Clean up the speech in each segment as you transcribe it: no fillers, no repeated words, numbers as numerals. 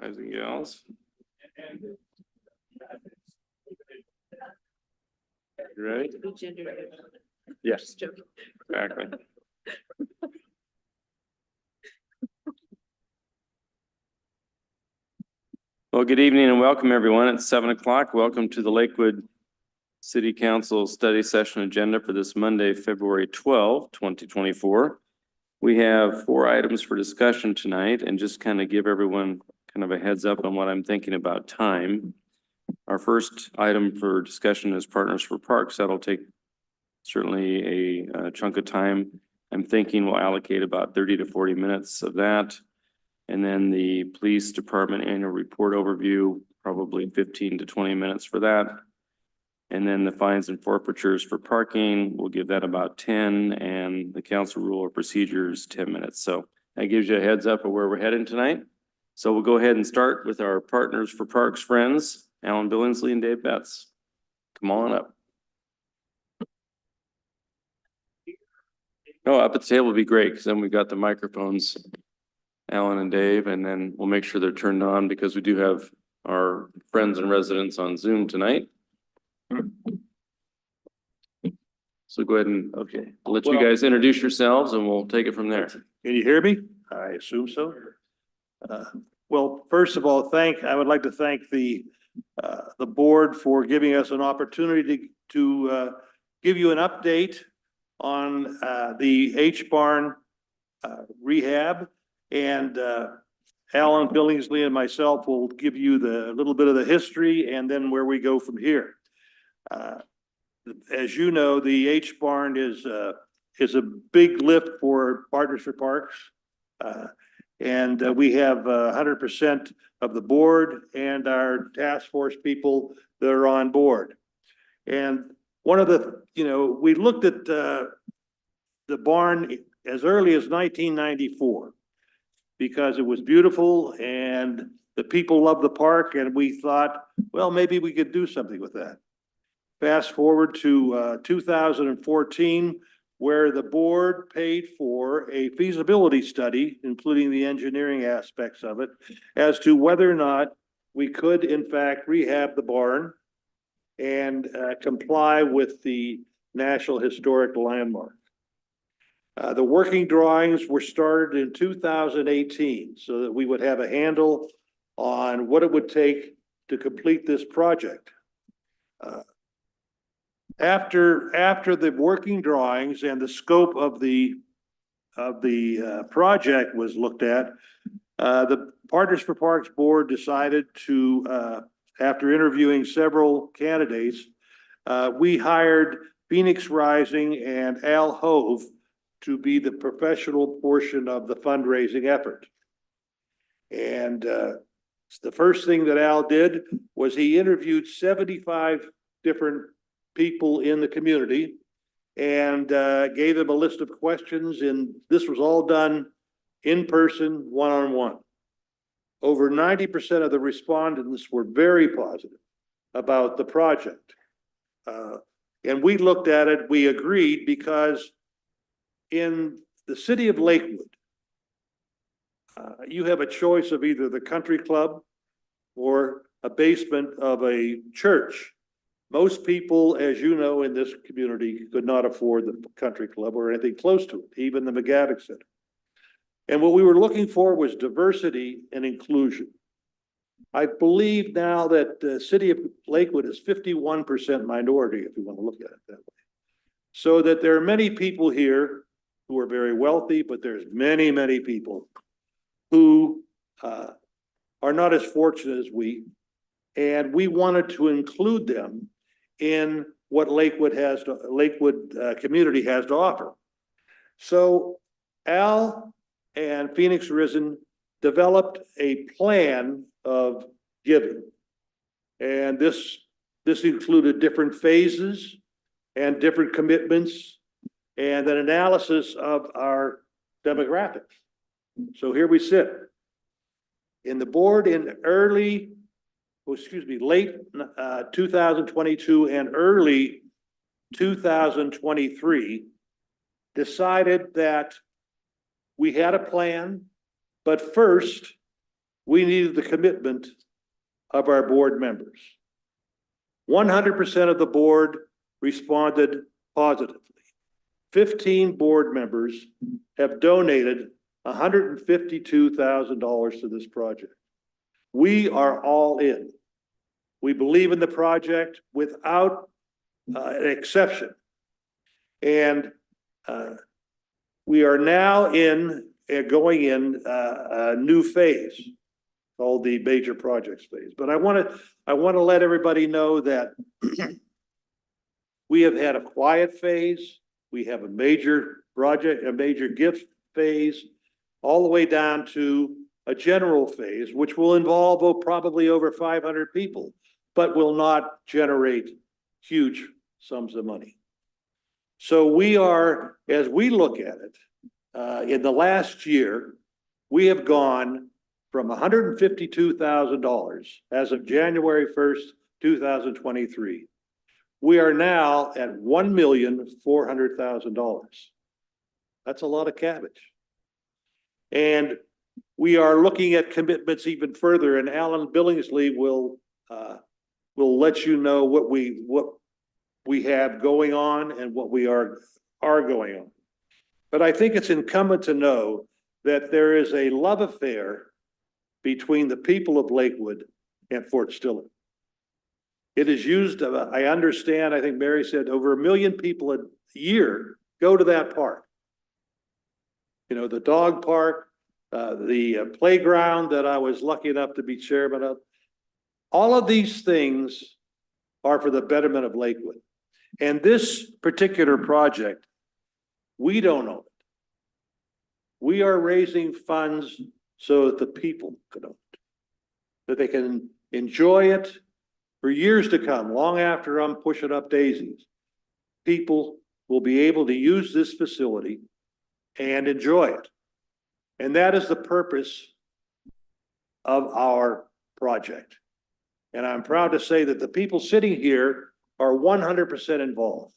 Guys and gals. You ready? Yes, Just joking. exactly. Well, good evening and welcome everyone. It's 7 o'clock. Welcome to the Lakewood City Council Study Session Agenda for this Monday, February 12, 2024. We have 4 items for discussion tonight, and just kind of give everyone kind of a heads up on what I'm thinking about time. Our first item for discussion is Partners for Parks. That'll take certainly a chunk of time. I'm thinking we'll allocate about 30 to 40 minutes of that. And then the Police Department Annual Report Overview, probably 15 to 20 minutes for that. And then the fines and forfeitures for parking, we'll give that about 10, and the council rule of procedures 10 minutes. So that gives you a heads up of where we're heading tonight. So we'll go ahead and start with our Partners for Parks friends, Alan Billingsley and Dave Betts. Come on up. Oh, up at the table would be great, because then we've got the microphones, Alan and Dave, and then we'll make sure they're turned on because we do have our friends and residents on Zoom tonight. So go ahead and, okay, I'll let you guys introduce yourselves and we'll take it from there. Can you hear me? I assume so. Well, first of all, I would like to thank the board for giving us an opportunity to give you an update on the H-Barn rehab. And Alan Billingsley and myself will give you the little bit of the history and then where we go from here. As you know, the H-Barn is a big lift for Partners for Parks. And we have 100% of the board and our task force people that are on board. And one of the, we looked at the barn as early as 1994 because it was beautiful and the people loved the park, and we thought, well, maybe we could do something with that. Fast forward to 2014, where the board paid for a feasibility study, including the engineering aspects of it, as to whether or not we could in fact rehab the barn and comply with the National Historic Landmark. The working drawings were started in 2018 so that we would have a handle on what it would take to complete this project. After the working drawings and the scope of the project was looked at, the Partners for Parks board decided to, after interviewing several candidates, we hired Phoenix Rising and Al Hove to be the professional portion of the fundraising effort. And the first thing that Al did was he interviewed 75 different people in the community and gave them a list of questions, and this was all done in person, one-on-one. Over 90% of the respondents were very positive about the project. And we looked at it, we agreed, because in the city of Lakewood, you have a choice of either the country club or a basement of a church. Most people, as you know, in this community could not afford the country club or anything close to it, even the McGavick Center. And what we were looking for was diversity and inclusion. I believe now that the city of Lakewood is 51% minority, if you want to look at it that way. So that there are many people here who are very wealthy, but there's many, many people who are not as fortunate as we. And we wanted to include them in what Lakewood community has to offer. So Al and Phoenix Rising developed a plan of giving. And this included different phases and different commitments and an analysis of our demographics. So here we sit. In the board in late 2022 and early 2023 decided that we had a plan, but first we needed the commitment of our board members. 100% of the board responded positively. 15 board members have donated $152,000 to this project. We are all in. We believe in the project without an exception. And we are now going in a new phase called the major projects phase. But I want to let everybody know that we have had a quiet phase. We have a major project, a major gift phase, all the way down to a general phase, which will involve probably over 500 people, but will not generate huge sums of money. So we are, as we look at it, in the last year, we have gone from $152,000 as of January 1st, 2023. We are now at $1,400,000. That's a lot of cabbage. And we are looking at commitments even further, and Alan Billingsley will let you know what we have going on and what we are going on. But I think it's incumbent to know that there is a love affair between the people of Lakewood and Fort Stillard. It is used, I understand, I think Mary said over 1 million people a year go to that park. You know, the dog park, the playground that I was lucky enough to be chairman of. All of these things are for the betterment of Lakewood. And this particular project, we don't own it. We are raising funds so that the people can own it, that they can enjoy it for years to come, long after I'm pushing up daisies. People will be able to use this facility and enjoy it. And that is the purpose of our project. And I'm proud to say that the people sitting here are 100% involved.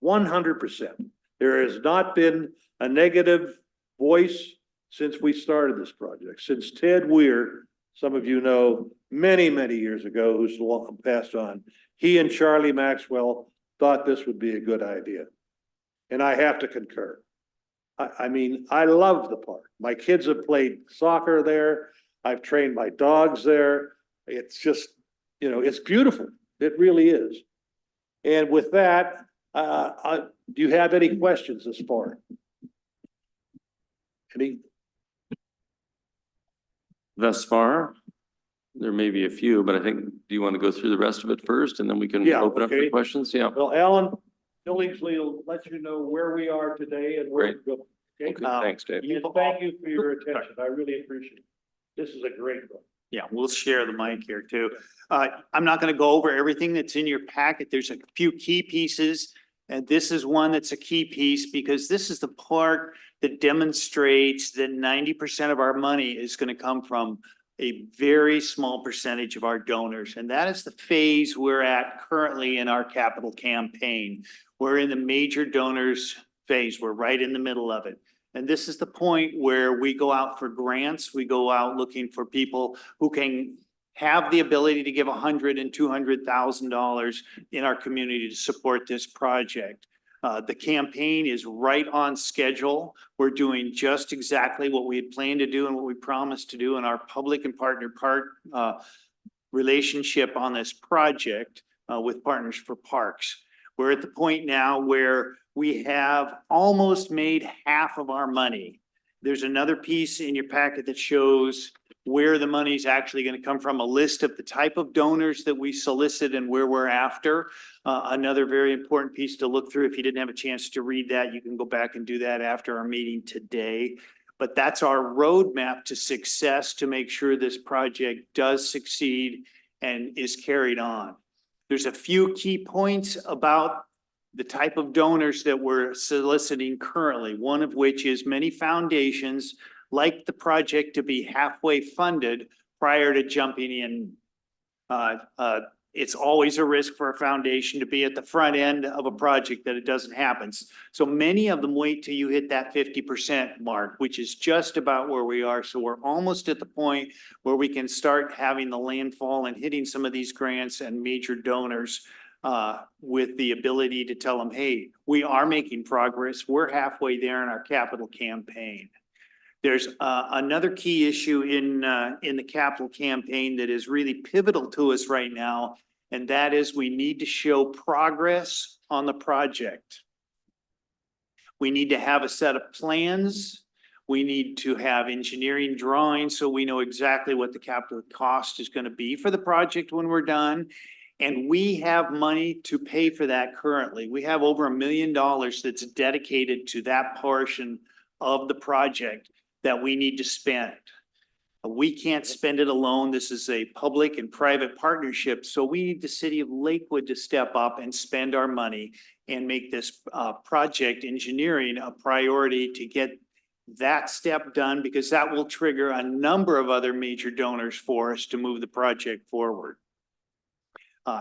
100%. There has not been a negative voice since we started this project. Since Ted Weir, some of you know, many, many years ago, who's long passed on, he and Charlie Maxwell thought this would be a good idea. And I have to concur. I mean, I love the park. My kids have played soccer there. I've trained my dogs there. It's just, you know, it's beautiful. It really is. And with that, do you have any questions this far? Any? Thus far, there may be a few, but I think, do you want to go through the rest of it first and then we can Yeah, open up okay. for questions? Yeah. Well, Alan Billingsley will let you know where we are today and where we're going. Okay? Okay, thanks, Dave. And thank you for your attention. I really appreciate it. This is a great one. Yeah, we'll share the mic here too. I'm not going to go over everything that's in your packet. There's a few key pieces. And this is one that's a key piece because this is the part that demonstrates that 90% of our money is going to come from a very small percentage of our donors. And that is the phase we're at currently in our capital campaign. We're in the major donors phase. We're right in the middle of it. And this is the point where we go out for grants. We go out looking for people who can have the ability to give $100,000 and $200,000 in our community to support this project. The campaign is right on schedule. We're doing just exactly what we had planned to do and what we promised to do in our public and partner relationship on this project with Partners for Parks. We're at the point now where we have almost made half of our money. There's another piece in your packet that shows where the money is actually going to come from, a list of the type of donors that we solicit and where we're after. Another very important piece to look through. If you didn't have a chance to read that, you can go back and do that after our meeting today. But that's our roadmap to success to make sure this project does succeed and is carried on. There's a few key points about the type of donors that we're soliciting currently, one of which is many foundations like the project to be halfway funded prior to jumping in it's always a risk for a foundation to be at the front end of a project that it doesn't happen. So many of them wait till you hit that 50% mark, which is just about where we are. So we're almost at the point where we can start having the landfall and hitting some of these grants and major donors with the ability to tell them, hey, we are making progress. We're halfway there in our capital campaign. There's another key issue in the capital campaign that is really pivotal to us right now, and that is we need to show progress on the project. We need to have a set of plans. We need to have engineering drawings so we know exactly what the capital cost is going to be for the project when we're done. And we have money to pay for that currently. We have over $1 million that's dedicated to that portion of the project that we need to spend. We can't spend it alone. This is a public and private partnership. So we need the city of Lakewood to step up and spend our money and make this project engineering a priority to get that step done, because that will trigger a number of other major donors for us to move the project forward.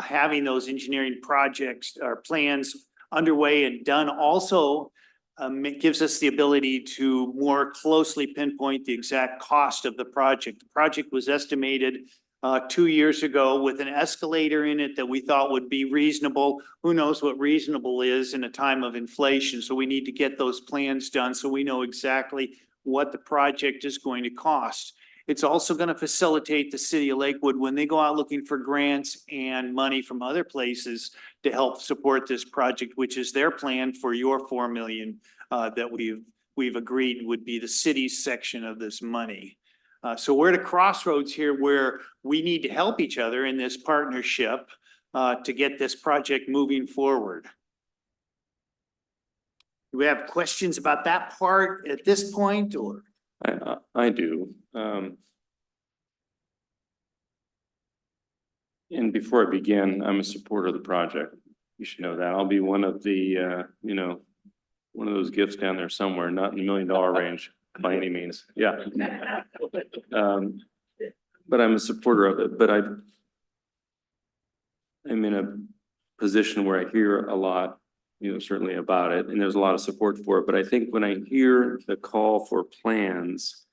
Having those engineering projects or plans underway and done also it gives us the ability to more closely pinpoint the exact cost of the project. The project was estimated 2 years ago with an escalator in it that we thought would be reasonable. Who knows what reasonable is in a time of inflation? So we need to get those plans done so we know exactly what the project is going to cost. It's also going to facilitate the city of Lakewood when they go out looking for grants and money from other places to help support this project, which is their plan for your 4 million that we've agreed would be the city's section of this money. So we're at a crossroads here where we need to help each other in this partnership to get this project moving forward. Do we have questions about that part at this point, or? I do. And before I begin, I'm a supporter of the project. You should know that. I'll be one of the, one of those gifts down there somewhere, not in the $1 million range by any means. Yeah. But I'm a supporter of it, but I'm in a position where I hear a lot, certainly about it, and there's a lot of support for it. But I think when I hear the call for plans,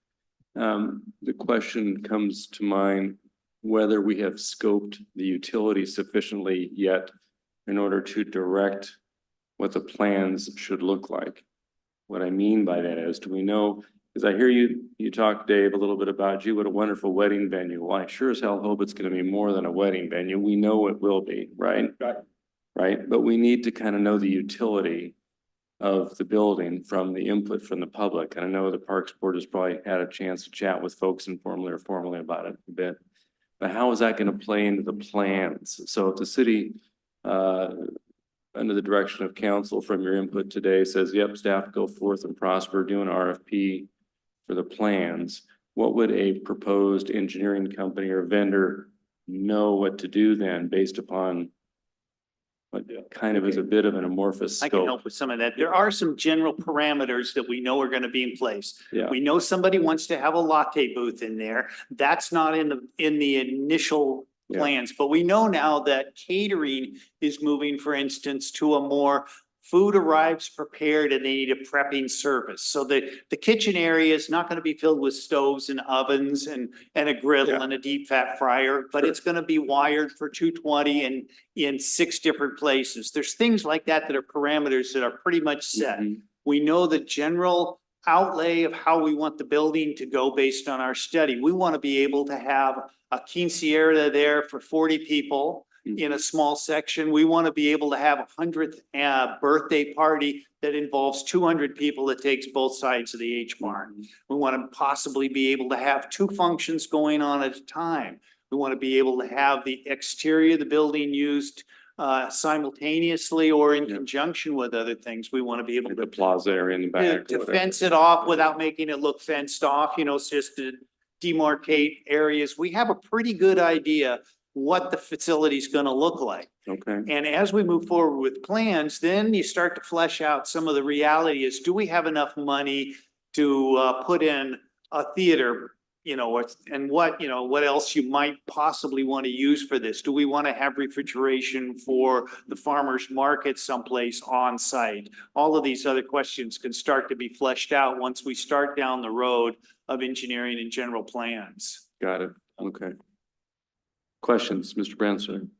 the question comes to mind whether we have scoped the utility sufficiently yet in order to direct what the plans should look like. What I mean by that is, do we know, because I hear you talk, Dave, a little bit about, gee, what a wonderful wedding venue. Well, I sure as hell hope it's going to be more than a wedding venue. We know it will be, right? Right. But we need to kind of know the utility of the building from the input from the public. And I know the Parks Board has probably had a chance to chat with folks informally or formally about it a bit. But how is that going to play into the plans? So if the city, under the direction of council from your input today, says, yep, staff go forth and prosper, do an RFP for the plans, what would a proposed engineering company or vendor know what to do then based upon what kind of is a bit of an amorphous I can scope? help with some of that. There are some general parameters that we know are going to be in place. Yeah. We know somebody wants to have a latte booth in there. That's not in the initial Yeah. plans, but we know now that catering is moving, for instance, to a more food arrives prepared and they need a prepping service. So the kitchen area is not going to be filled with stoves and ovens and a griddle Yeah. and a deep fat fryer, but it's going to be wired for 220 and in 6 different places. There's things like that that are parameters that are pretty much set. Mhm. We know the general outlay of how we want the building to go based on our study. We want to be able to have a quinceañera there for 40 people in a small section. We want to be able to have a 100th birthday party that involves 200 people that takes both sides of the H barn. We want to possibly be able to have 2 functions going on at a time. We want to be able to have the exterior of the building used simultaneously or in Yeah. conjunction with other things. We want to be able The to plaza area in the back. to whatever. fence it off without making it look fenced off, it's just to demarcate areas. We have a pretty good idea what the facility is going to look like. Okay. And as we move forward with plans, then you start to flesh out some of the reality is, do we have enough money to put in a theater what else you might possibly want to use for this. Do we want to have refrigeration for the farmer's market someplace on site? All of these other questions can start to be fleshed out once we start down the road of engineering and general plans. Got it. Okay. Questions, Mr. Branson?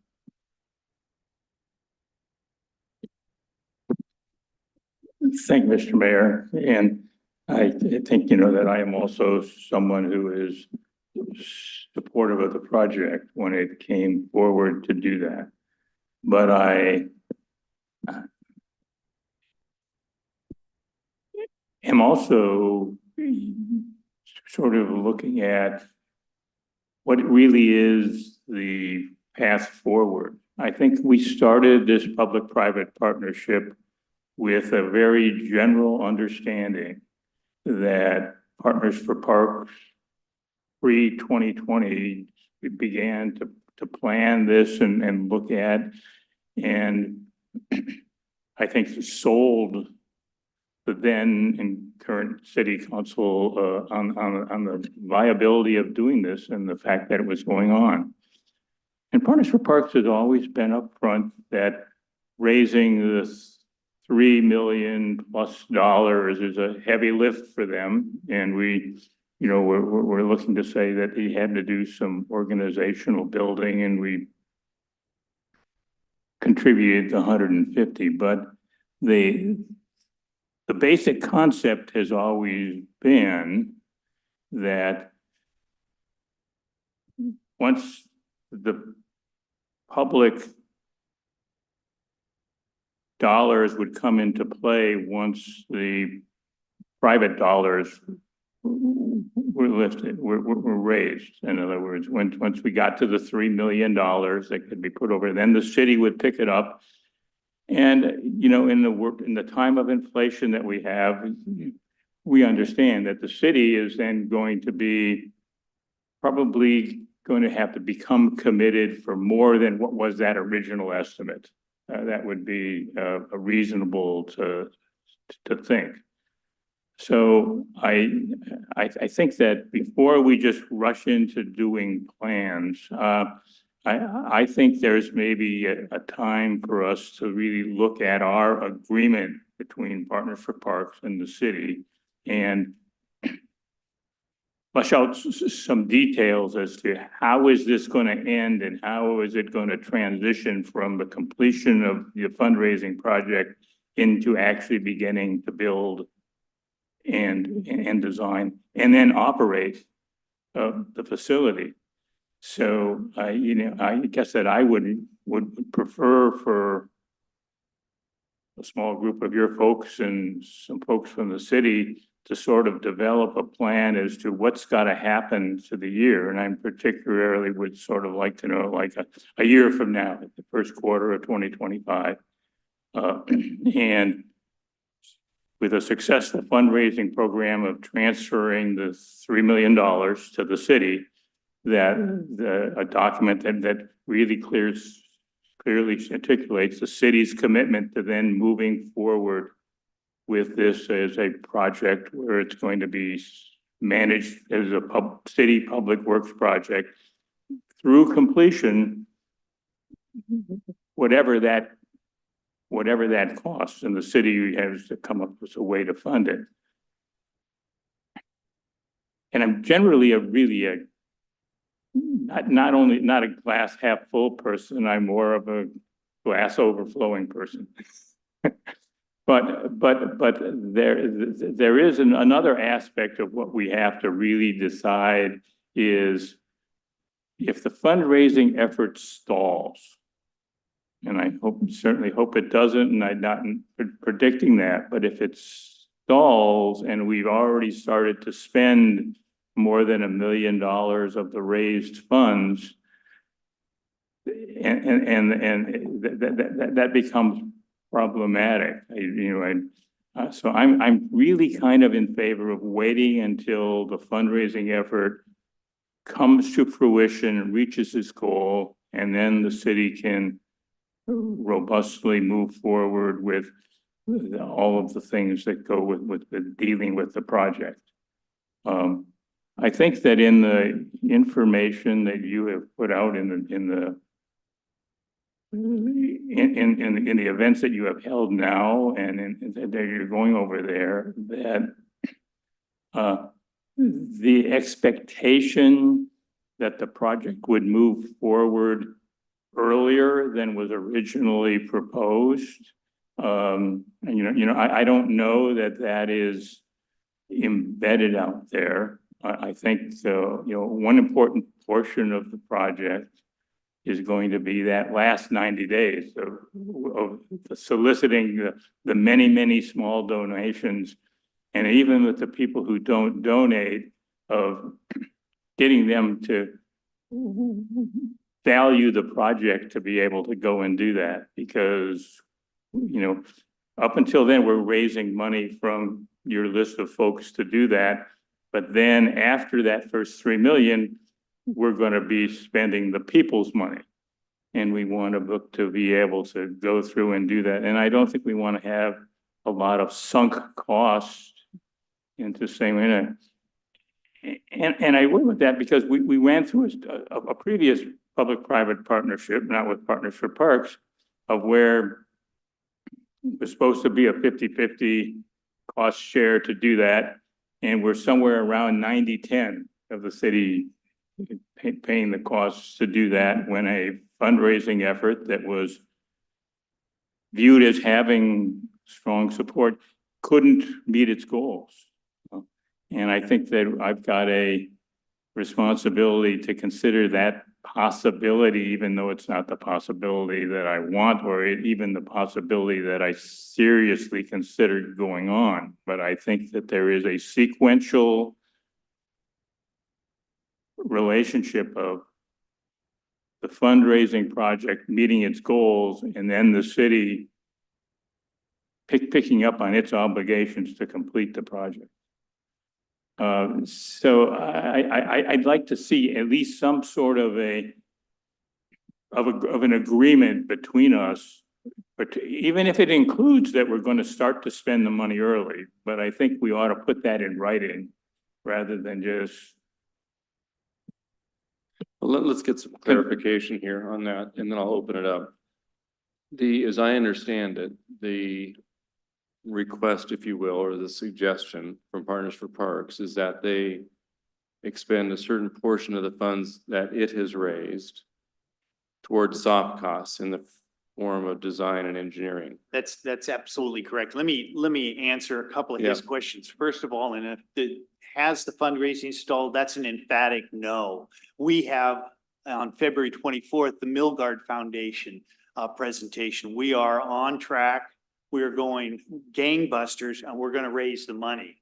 Thank you, Mr. Mayor. And I think, that I am also someone who is supportive of the project when it came forward to do that. But I am also sort of looking at what really is the path forward. I think we started this public-private partnership with a very general understanding that Partners for Parks pre-2020 began to plan this and look at, and I think sold the then and current city council on the viability of doing this and the fact that it was going on. And Partners for Parks has always been upfront that raising this $3 million plus is a heavy lift for them. And we're looking to say that he had to do some organizational building, and we contributed 150, but the basic concept has always been that once the public dollars would come into play, once the private dollars were lifted, were raised. In other words, once we got to the $3 million that could be put over, then the city would pick it up. And, in the time of inflation that we have, we understand that the city is then going to be probably going to have to become committed for more than what was that original estimate. That would be reasonable to think. So I think that before we just rush into doing plans, I think there's maybe a time for us to really look at our agreement between Partners for Parks and the city and flesh out some details as to how is this going to end and how is it going to transition from the completion of the fundraising project into actually beginning to build and design and then operate the facility. So I guess that I would prefer for a small group of your folks and some folks from the city to sort of develop a plan as to what's got to happen to the year. And I'm particularly would sort of like to know, like a year from now, the first quarter of 2025. And with a successful fundraising program of transferring the $3 million to the city, that a document that really clearly articulates the city's commitment to then moving forward with this as a project where it's going to be managed as a city public works project through completion, whatever that costs, and the city has to come up with a way to fund it. And I'm generally not a glass half full person. I'm more of a glass overflowing person. But there is another aspect of what we have to really decide is if the fundraising effort stalls, and I certainly hope it doesn't, and I'm not predicting that, but if it stalls and we've already started to spend more than $1 million of the raised funds, and that becomes problematic. So I'm really kind of in favor of waiting until the fundraising effort comes to fruition, reaches its goal, and then the city can robustly move forward with all of the things that go with dealing with the project. I think that in the information that you have put out in the events that you have held now and that you're going over there, that the expectation that the project would move forward earlier than was originally proposed. And I don't know that that is embedded out there. I think one important portion of the project is going to be that last 90 days of soliciting the many, many small donations. And even with the people who don't donate, of getting them to value the project to be able to go and do that. Because, up until then, we're raising money from your list of folks to do that. But then after that first 3 million, we're going to be spending the people's money. And we want to be able to go through and do that. And I don't think we want to have a lot of sunk costs into saying, and I agree with that because we ran through a previous public-private partnership, not with Partners for Parks, of where it was supposed to be a 50-50 cost share to do that. And we're somewhere around 90-10 of the city paying the costs to do that when a fundraising effort that was viewed as having strong support couldn't meet its goals. And I think that I've got a responsibility to consider that possibility, even though it's not the possibility that I want, or even the possibility that I seriously considered going on. But I think that there is a sequential relationship of the fundraising project meeting its goals and then the city picking up on its obligations to complete the project. So I'd like to see at least some sort of an agreement between us, but even if it includes that we're going to start to spend the money early, but I think we ought to put that in writing rather than just. Well, let's get some clarification here on that, and then I'll open it up. As I understand it, the request, if you will, or the suggestion from Partners for Parks is that they expend a certain portion of the funds that it has raised towards soft costs in the form of design and engineering. That's absolutely correct. Let me answer a couple of his questions. First of all, and if has the fundraising stalled, that's an emphatic no. We have on February 24th, the Milgard Foundation presentation. We are on track. We are going gangbusters and we're going to raise the money.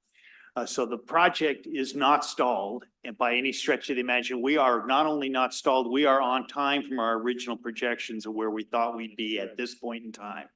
So the project is not stalled, and by any stretch of the imagination, we are not only not stalled, we are on time from our original projections of where we thought we'd be at this point in time.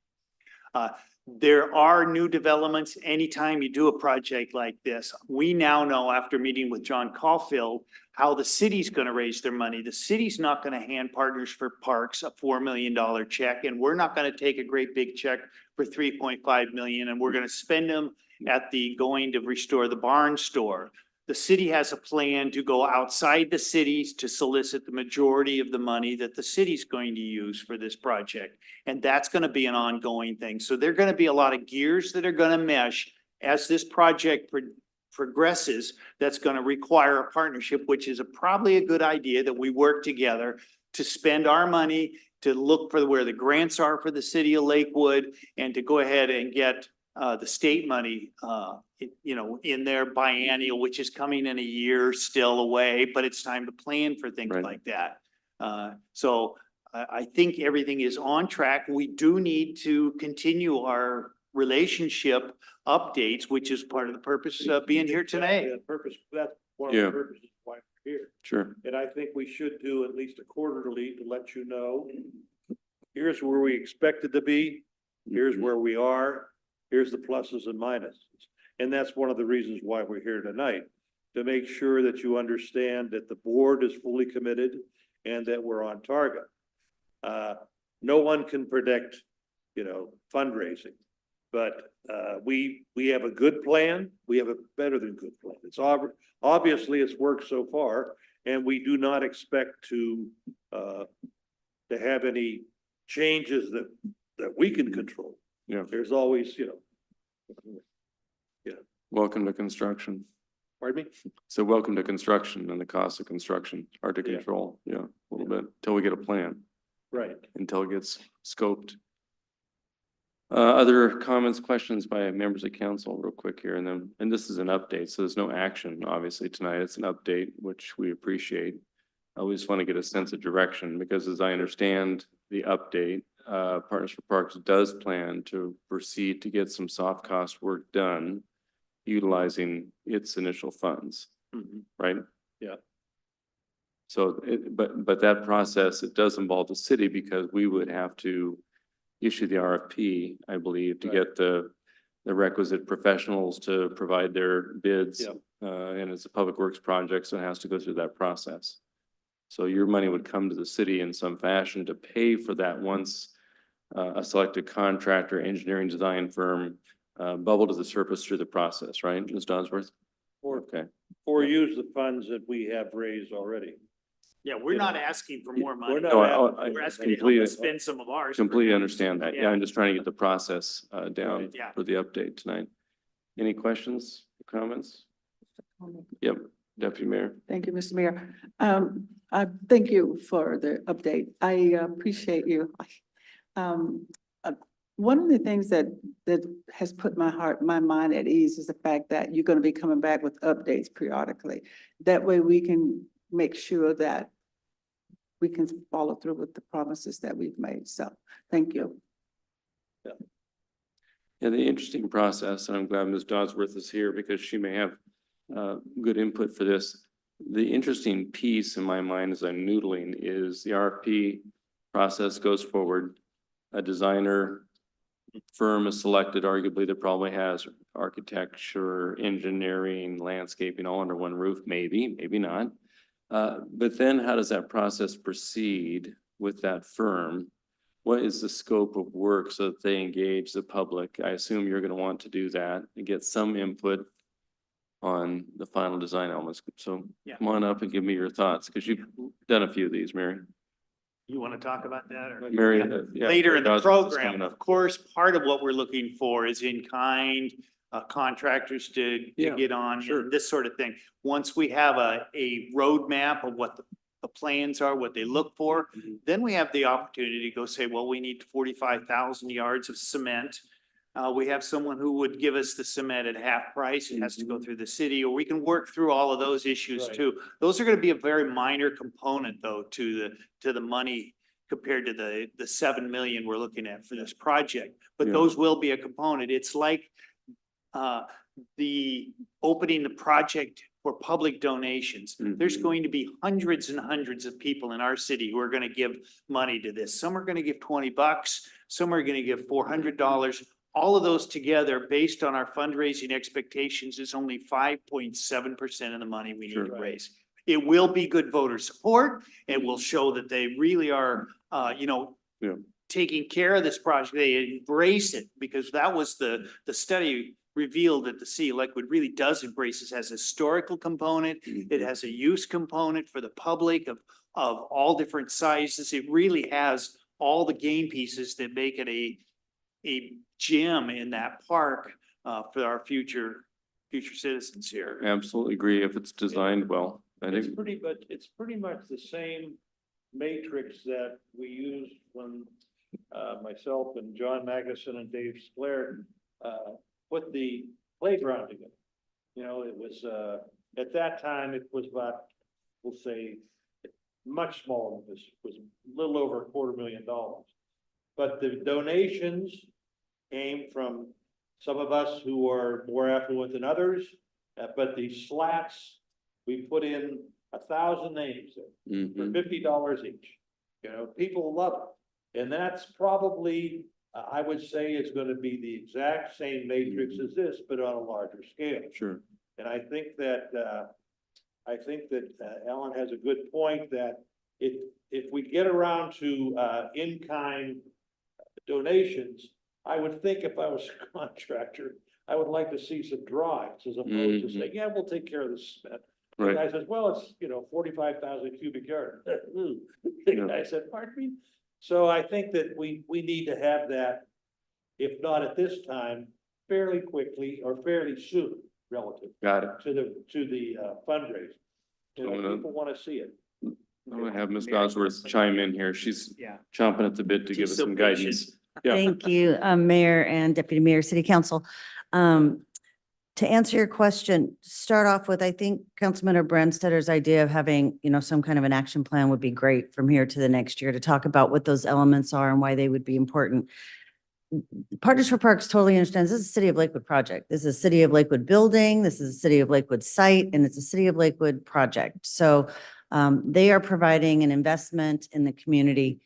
There are new developments anytime you do a project like this. We now know, after meeting with John Caulfield, how the city's going to raise their money. The city's not going to hand Partners for Parks a $4 million check, and we're not going to take a great big check for $3.5 million, and we're going to spend them at the going to restore the barn store. The city has a plan to go outside the cities to solicit the majority of the money that the city's going to use for this project. And that's going to be an ongoing thing. So there are going to be a lot of gears that are going to mesh as this project progresses. That's going to require a partnership, which is probably a good idea, that we work together to spend our money, to look for where the grants are for the city of Lakewood, and to go ahead and get the state money, in their biennial, which is coming in a year still away, but it's time to plan for things like that. So I think everything is on track. We do need to continue our relationship updates, which is part of the purpose of being here today. That's one of the purposes why we're here. Sure. And I think we should do at least a quarterly to let you know, here's where we expected to be, here's where we are, here's the pluses and minuses. And that's one of the reasons why we're here tonight, to make sure that you understand that the board is fully committed and that we're on target. No one can predict, fundraising, But, we have a good plan. We have a better than good plan. Obviously, it's worked so far, and we do not expect to have any changes that we can control. Yeah. There's always, Welcome to construction. pardon me? So welcome to construction and the cost of construction, hard to Yeah. control, yeah, a little bit, till we get a plan, Right. until it gets scoped. Other comments, questions by members of council real quick here, and this is an update, so there's no action, obviously, tonight. It's an update, which we appreciate. I always want to get a sense of direction, because as I understand the update, Partners for Parks does plan to proceed to get some soft cost work done utilizing its initial funds, right? Yeah. So but that process, it does involve the city, because we would have to issue the RFP, I believe, to Right. get the requisite professionals to provide their bids. Yep. And it's a public works project, so it has to go through that process. So your money would come to the city in some fashion to pay for that once a selected contractor, engineering design firm bubble to the surface through the process, right, Ms. Donsworth? Okay, Or use the funds that we have raised already. Yeah, we're not asking for more money. We're not No, asking- We're asking to help completely- us spend some of ours. completely understand that. Yeah, Yeah. I'm just trying to get the process down Right. Yeah. for the update tonight. Any questions, comments? Yep, Deputy Mayor. Thank you, Mr. Mayor. I thank you for the update. I appreciate you. One of the things that has put my mind at ease is the fact that you're going to be coming back with updates periodically. That way we can make sure that we can follow through with the promises that we've made. So, thank you. Yeah, the interesting process, and I'm glad Ms. Dodsworth is here because she may have good input for this. The interesting piece in my mind as I'm noodling is the RFP process goes forward. A designer firm is selected, arguably that probably has architecture, engineering, landscaping all under one roof, maybe, maybe not. But then how does that process proceed with that firm? What is the scope of work so that they engage the public? I assume you're gonna want to do that and get some input on the final design elements. So Yeah. come on up and give me your thoughts, because you've done a few of these, Mary. You want to talk about that or? Mary. Yeah. Yeah, Later in the Dodsworth is program, coming up. of course, part of what we're looking for is in kind, contractors to Yeah, get on, sure. and this sort of thing. Once we have a roadmap of what the plans are, what they look for, then we have the opportunity to go say, well, we need 45,000 yards of cement. We have someone who would give us the cement at half price. It has to go through the city, or we can work through all of those issues Right. too. Those are gonna be a very minor component though to the money compared to the 7 million we're looking at for this project. But Yeah. those will be a component. It's like the opening the project for public donations. There's Mhm. going to be hundreds and hundreds of people in our city who are gonna give money to this. Some are gonna give $20, some are gonna give $400. All of those together, based on our fundraising expectations, is only 5.7% of the money we need Sure. to raise. It will be good voter support. It will show that they really are, Yeah. taking care of this project. They embrace it, because that was the study revealed that the City of Lakewood really does embrace this as a historical component. It has a use component for the public of all different sizes. It really has all the game pieces that make it a gem in that park for our future citizens here. Absolutely agree if it's designed well. I It's think, it's pretty much the same matrix that we used when myself and John Magnuson and Dave Splair put the playground together. You know, it was at that time, it was about, we'll say, much smaller than this, was a little over $250,000. But the donations came from some of us who are more affluent than others, but the slats, we put in 1,000 names there for Mhm. $50 each. You know, people love it. And that's probably, I would say is gonna be the exact same matrix as this, but on a larger scale. Sure. And I think that Ellen has a good point that if we get around to in-kind donations, I would think if I was a contractor, I would like to see some drawings as opposed to saying, yeah, we'll take care of the cement. The Right. guy says, well, it's, 45,000 cubic yard. Ooh. Yeah. The guy said, pardon me? So I think that we need to have that, if not at this time, fairly quickly or fairly soon, relative Got it. to the fundraising. People want to see it. I'm gonna have Ms. Bosworth chime in here. She's Yeah. chomping at the bit to give us She's so some patient. guidance. Yeah. Thank you, Mayor and Deputy Mayor, City Council. To answer your question, start off with, I think Councilman Brandstedter's idea of having, some kind of an action plan would be great from here to the next year to talk about what those elements are and why they would be important. Partners for Parks totally understands this is a City of Lakewood project. This is a City of Lakewood building. This is a City of Lakewood site, and it's a City of Lakewood project. So they are providing an investment in the community,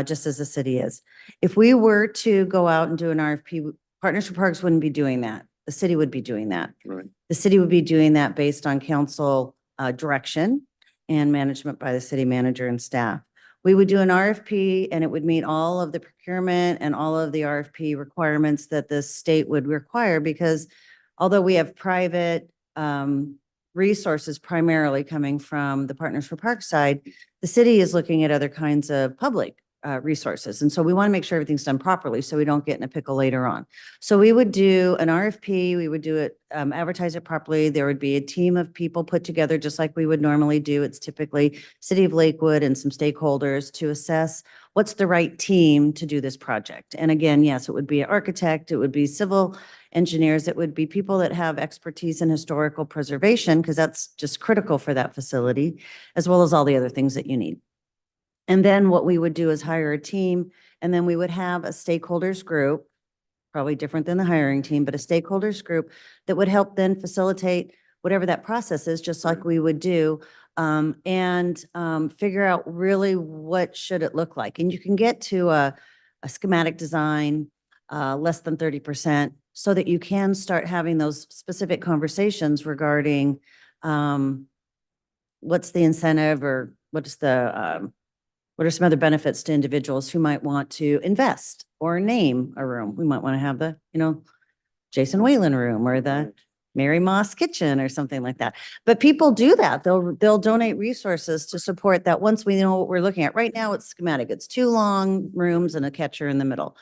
just as the city is. If we were to go out and do an RFP, Partners for Parks wouldn't be doing that. The city would be doing that. Right. The city would be doing that based on council direction and management by the city manager and staff. We would do an RFP and it would meet all of the procurement and all of the RFP requirements that the state would require, because although we have private resources primarily coming from the Partners for Parks side, the city is looking at other kinds of public resources. And so we want to make sure everything's done properly so we don't get in a pickle later on. So we would do an RFP, we would do it, advertise it properly. There would be a team of people put together just like we would normally do. It's typically City of Lakewood and some stakeholders to assess what's the right team to do this project. And again, yes, it would be an architect, it would be civil engineers, it would be people that have expertise in historical preservation, because that's just critical for that facility, as well as all the other things that you need. And then what we would do is hire a team, and then we would have a stakeholders group, probably different than the hiring team, but a stakeholders group that would help then facilitate whatever that process is, just like we would do, and figure out really what should it look like. And you can get to a schematic design, less than 30%, so that you can start having those specific conversations regarding what's the incentive, or what are some other benefits to individuals who might want to invest or name a room? We might want to have the, Jason Whalen room or the Mary Moss kitchen or something like that. But people do that. They'll donate resources to support that once we know what we're looking at. Right now, it's schematic. It's 2 long rooms and a catcher in the middle.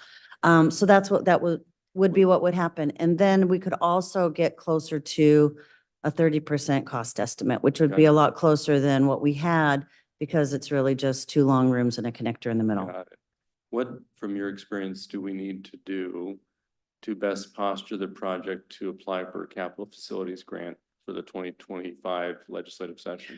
So that's what that would be what would happen. And then we could also get closer to a 30% cost estimate, which would be a lot closer than what we had, because it's really just 2 long rooms and a connector in the middle. Got it. What, from your experience, do we need to do to best posture the project to apply for a capital facilities grant for the 2025 legislative session?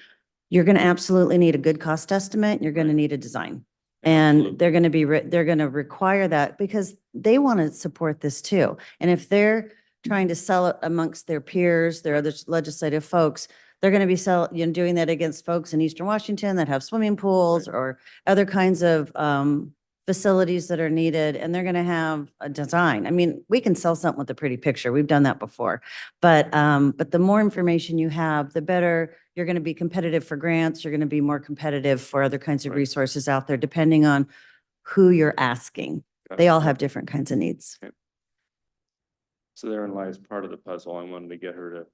You're going to absolutely need a good cost estimate. You're going to need a design. Absolutely. And they're going to be, they're going to require that because they want to support this too. And if they're trying to sell it amongst their peers, their other legislative folks, they're going to be doing that against folks in Eastern Washington that have swimming pools or other kinds of facilities that are needed, and they're going to have a design. I mean, we can sell something with a pretty picture. We've done that before, but the more information you have, the better you're going to be competitive for grants. You're going to be more competitive for other kinds of Right. resources out there, depending on who you're asking. They all have different kinds of needs. So therein lies part of the puzzle I wanted to get her to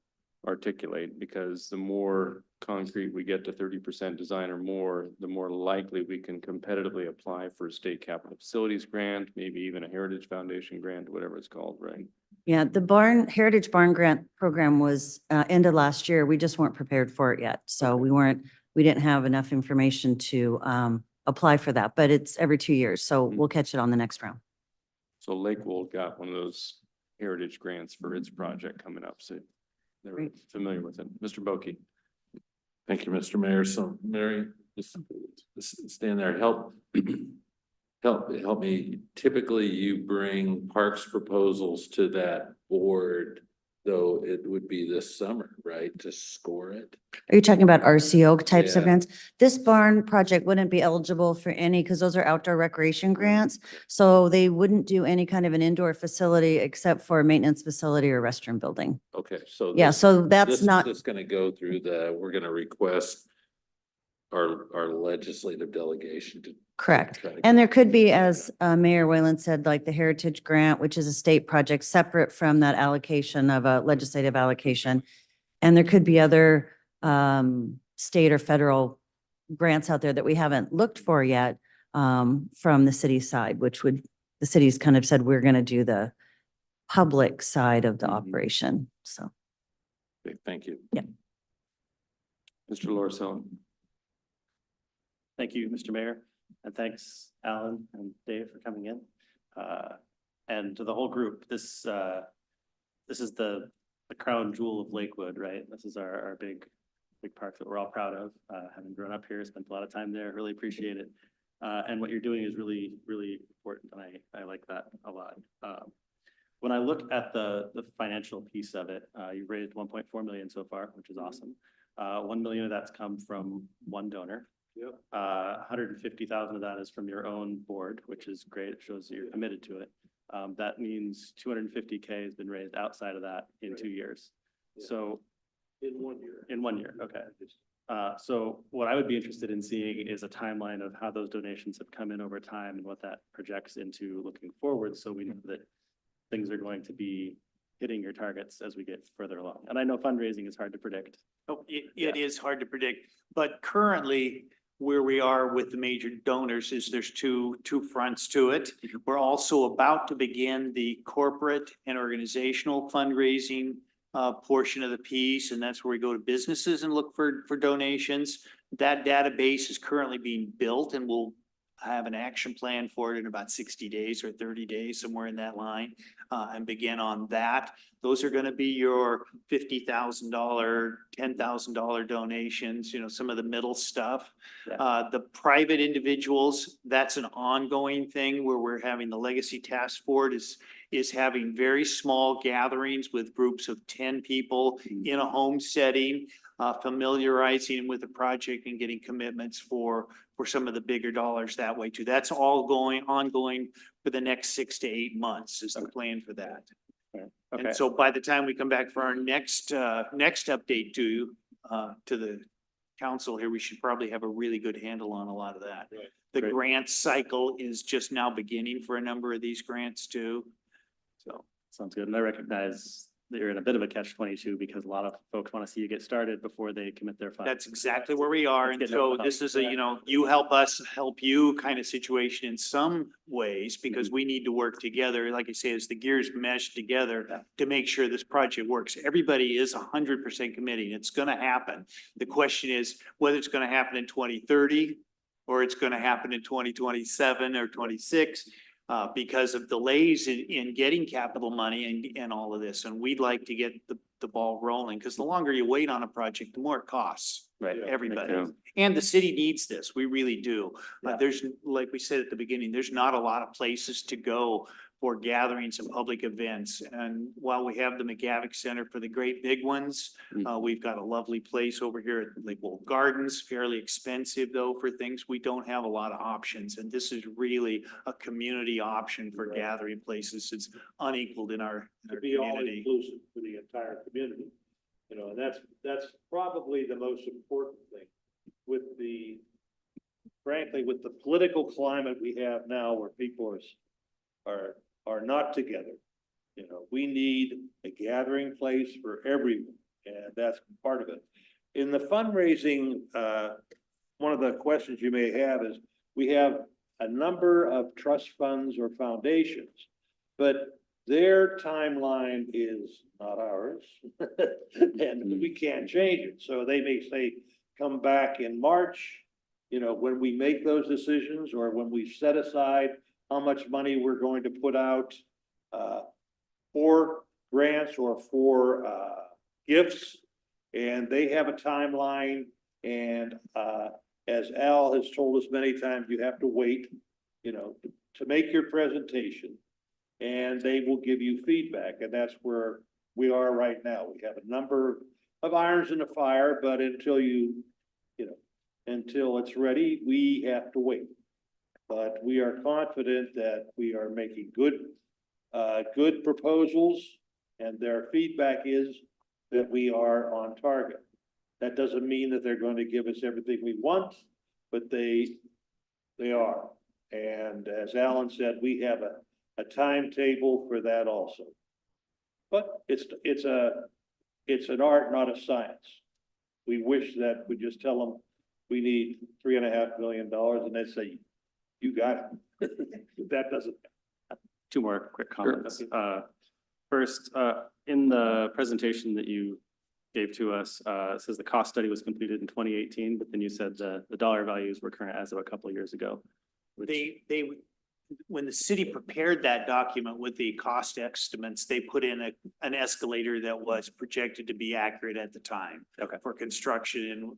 articulate, because the more concrete we get to 30% design or more, the more likely we can competitively apply for a state capital facilities grant, maybe even a Heritage Foundation grant, whatever it's called, right? Yeah, the Heritage Barn Grant Program was ended last year. We just weren't prepared for it yet. So we didn't have enough information to apply for that, but it's every 2 years. So we'll catch it on the next round. So Lakewood got one of those Heritage grants for its project coming up, so they're Great. familiar with it. Mr. Boki. Thank you, Mr. Mayor. So Mary, just stand there, help me. Typically, you bring parks proposals to that board, though it would be this summer, right, to score it? Are you talking about RCO types of Yeah. grants? This barn project wouldn't be eligible for any, because those are outdoor recreation grants. So they wouldn't do any kind of an indoor facility except for a maintenance facility or restroom building. Okay, so. Yeah, this- so that's this is not, just gonna go through we're gonna request our legislative delegation to. Correct. try to And there get- could be, as Mayor Whalen said, like the Heritage Grant, which is a state project separate from that allocation of a legislative allocation. And there could be other state or federal grants out there that we haven't looked for yet from the city side, which would, the city's kind of said, we're going to do the public side of the Mhm. operation. So, Okay, thank you. Mr. Lorisella. Thank you, Mr. Mayor, and thanks, Alan and Dave, for coming in. And to the whole group, this is the crown jewel of Lakewood, right? This is our big park that we're all proud of, having grown up here, spent a lot of time there, really appreciate it. And what you're doing is really, really important, and I like that a lot. When I look at the financial piece of it, you raised 1.4 million so far, which is awesome. 1 million of that's come from one donor. Yep. 150,000 of that is from your own board, which is great. It shows that you're committed to it. That means 250K has been raised outside of that in 2 years. Yeah. So In 1 year. in 1 year, okay. So what I would be interested in seeing is a timeline of how those donations have come in over time and what that projects into looking forward. So we know that things are going to be hitting your targets as we get further along. And I know fundraising is hard to predict. Oh, it is hard to predict, but currently where we are with the major donors is there's two fronts to it. We're also about to begin the corporate and organizational fundraising portion of the piece, and that's where we go to businesses and look for donations. That database is currently being built, and we'll have an action plan for it in about 60 days or 30 days, somewhere in that line, and begin on that. Those are gonna be your $50,000, $10,000 donations, you know, some of the middle stuff. Yeah. The private individuals, that's an ongoing thing where we're having the Legacy Task Force is having very small gatherings with groups of 10 people in a home setting, familiarizing with the project and getting commitments for some of the bigger dollars that way too. That's all ongoing for the next 6 to 8 months is the plan for that. Okay, And so by the time we come back for our next update to you, to the council here, we should probably have a really good handle on a lot of that. Right. The Great. grant cycle is just now beginning for a number of these grants too. So. sounds good. And I recognize that you're in a bit of a catch-22 because a lot of folks want to see you get started before they commit their funds. That's exactly where we are. And Let's get so it. this is a, you know, you help us, help you kind of situation in some ways because we need to work together. Like I say, as the gears mesh together to make sure this project works. Everybody is 100% committing. It's going to happen. The question is whether it's going to happen in 2030 or it's going to happen in 2027 or 26. Because of delays in getting capital money and all of this. And we'd like to get the ball rolling, because the longer you wait on a project, the more it costs Right. everybody. Yeah. And the city needs this. We really do. Yeah. There's, like we said at the beginning, there's not a lot of places to go for gatherings and public events. And while we have the McGavick Center for the great big ones, we've got a lovely place over here at Lake Wolf Gardens, fairly expensive though for things. We don't have a lot of options. And this is really a community option for Right. gathering places. It's unequaled in our To be all community. inclusive for the entire community. You know, and that's probably the most important thing with frankly, with the political climate we have now where people are not together. You know, we need a gathering place for everyone, and that's part of it. In the fundraising, one of the questions you may have is, we have a number of trust funds or foundations, but their timeline is not ours. And we can't change it. So they may say, come back in March, you know, when we make those decisions or when we set aside how much money we're going to put out for grants or for gifts. And they have a timeline. And as Al has told us many times, you have to wait, you know, to make your presentation. And they will give you feedback. And that's where we are right now. We have a number of irons in the fire, but until until it's ready, we have to wait. But we are confident that we are making good proposals, and their feedback is that we are on target. That doesn't mean that they're going to give us everything we want, but they are. And as Alan said, we have a timetable for that also. But it's an art, not a science. We wish that we just tell them we need $3.5 million and they say, you got it. That doesn't. Two more quick comments. First, in the presentation that you gave to us, it says the cost study was completed in 2018, but then you said the dollar values were current as of a couple of years ago. Which, When the city prepared that document with the cost estimates, they put in an escalator that was projected to be accurate at the time. Okay. For construction in,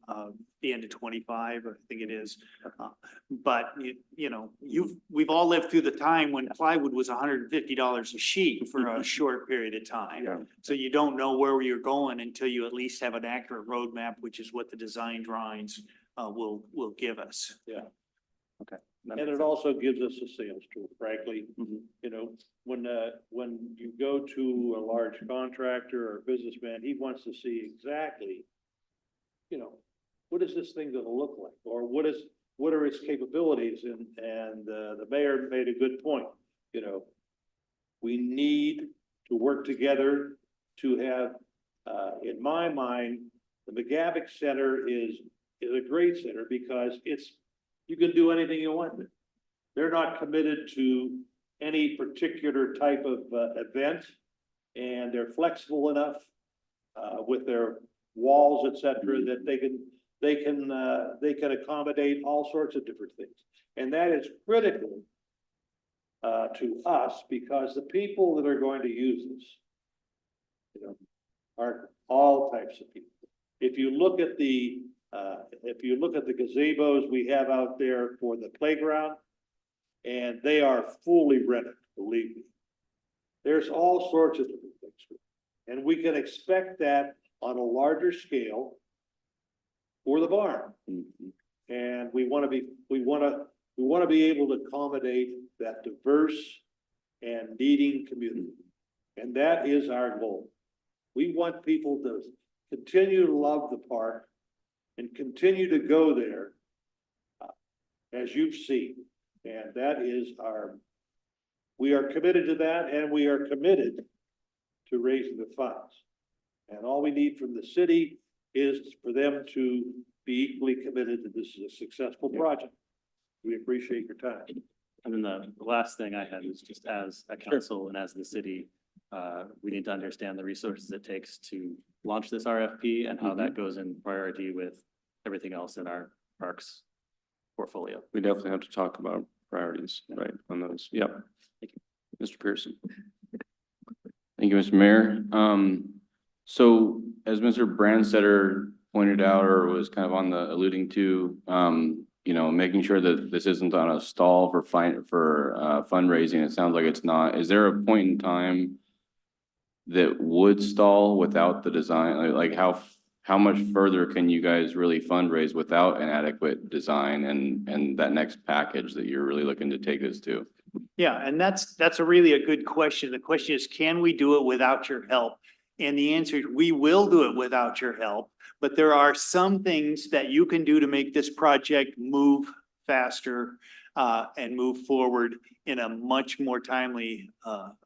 the end of 25, I think it is. But we've all lived through the time when plywood was $150 a sheet for a short period of time. Yeah. So you don't know where you're going until you at least have an accurate roadmap, which is what the design drawings, will give us. that And makes it also gives us a sales tool, frankly. Mhm. You know, when you go to a large contractor or businessman, he wants to see exactly, what is this thing gonna look like? Or what are its capabilities? And the mayor made a good point, we need to work together to have, in my mind, the McGavick Center is a great center because you can do anything you want. They're not committed to any particular type of event, and they're flexible enough with their walls, et cetera, that they can accommodate all sorts of different things. And that is critical to us because the people that are going to use this, are all types of people. If you look at the gazebos we have out there for the playground, and they are fully rented, believe me. There's all sorts of different things. And we can expect that on a larger scale for the barn. And we want to be able to accommodate that diverse and needing community. And that is our goal. We want people to continue to love the park and continue to go there as you've seen. And that is we are committed to that, and we are committed to raising the funds. And all we need from the city is for them to be equally committed that this is a successful project. We appreciate your time. And then the last thing I had was just as a council and as the city, we need to understand the resources it takes to launch this RFP and how that goes in priority with everything else in our parks portfolio. We definitely have to talk about priorities, right, on those. Yep. Thank you. Mr. Pearson. Thank you, Mr. Mayor. So as Mr. Brandstetter pointed out or was kind of on the alluding to, making sure that this isn't on a stall for fundraising. It sounds like it's not. Is there a point in time that would stall without the design? Like how much further can you guys really fundraise without an adequate design and that next package that you're really looking to take us to? Yeah, and that's a really a good question. The question is, can we do it without your help? And the answer is, we will do it without your help. But there are some things that you can do to make this project move faster and move forward in a much more timely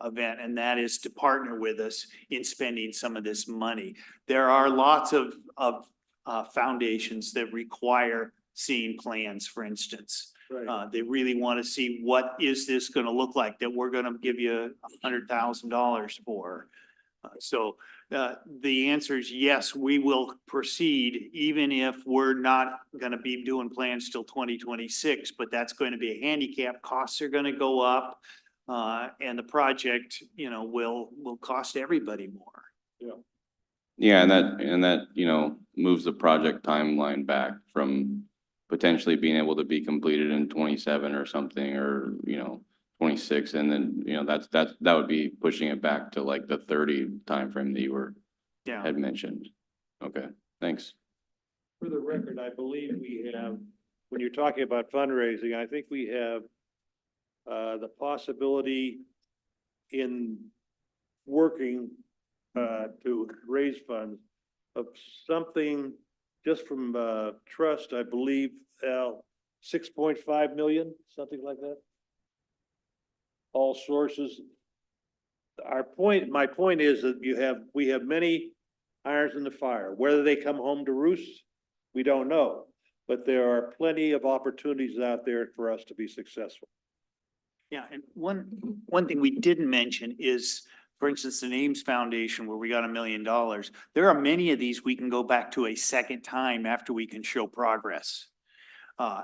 event. And that is to partner with us in spending some of this money. There are lots of foundations that require seeing plans, for instance. Right. They really want to see what is this going to look like that we're going to give you $100,000 for. So the answer is yes, we will proceed even if we're not going to be doing plans till 2026, but that's going to be a handicap. Costs are going to go up and the project, will cost everybody more. Yeah, and that moves the project timeline back from potentially being able to be completed in 27 or something, or 26, and then that would be pushing it back to like the 30 timeframe that you had mentioned. Okay, thanks. For the record, I believe we have, when you're talking about fundraising, I think we have the possibility in working to raise funds of something just from, trust, I believe, 6.5 million, something like that. All sources. My point is that we have many irons in the fire. Whether they come home to roost, we don't know. But there are plenty of opportunities out there for us to be successful. Yeah, and one thing we didn't mention is, for instance, the Ames Foundation where we got $1 million. There are many of these we can go back to a second time after we can show progress.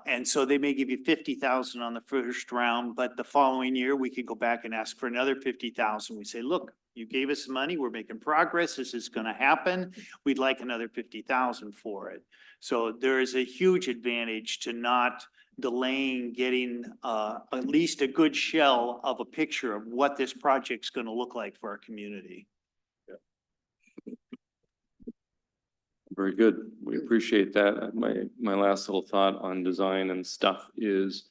And so they may give you 50,000 on the first round, but the following year we could go back and ask for another 50,000. We say, look, you gave us money, we're making progress, this is gonna happen. We'd like another 50,000 for it. So there is a huge advantage to not delaying getting at least a good shell of a picture of what this project's gonna look like for our community. Very good. We appreciate that. My last little thought on design and stuff is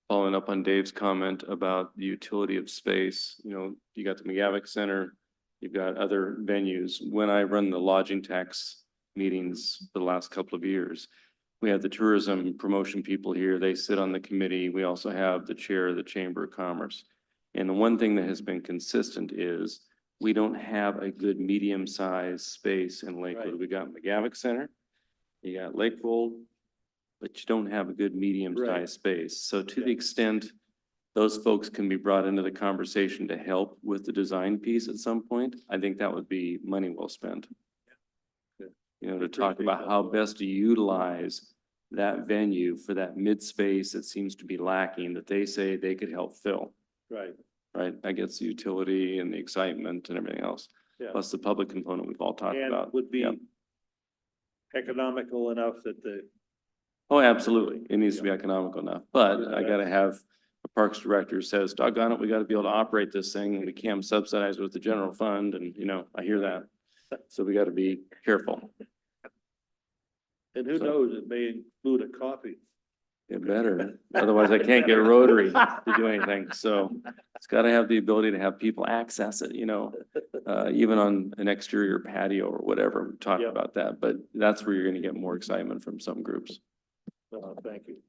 following up on Dave's comment about the utility of space. You know, you got the McGavick Center, you've got other venues. When I run the lodging tax meetings for the last couple of years, we have the tourism promotion people here. They sit on the committee. We also have the chair of the Chamber of Commerce. And the one thing that has been consistent is we don't have a good medium-sized space in Lakewood. Right. We got McGavick Center, you got Lakewold, but you don't have a good medium-sized space. So to the extent those folks can be brought into the conversation to help with the design piece at some point, I think that would be money well spent. You know, to talk about how best to utilize that venue for that mid-space that seems to be lacking, that they say they could help fill. Right. Right, that gets the utility and the excitement and everything else, Yeah. plus the public component we've all talked And about. would be Yep. economical enough that Oh, absolutely, it needs to be economical enough, but I gotta have a parks director who says, doggone it, we gotta be able to operate this thing, and we can't subsidize with the general fund, and you know, I hear that. So we gotta be careful. and who So- knows, it may include a coffee. It better, otherwise I can't get Rotary to do anything, so it's gotta have the ability to have people access it, you know. Even on an exterior patio or whatever, we talked Yeah. about that, but that's where you're gonna get more excitement from some groups. Thank you.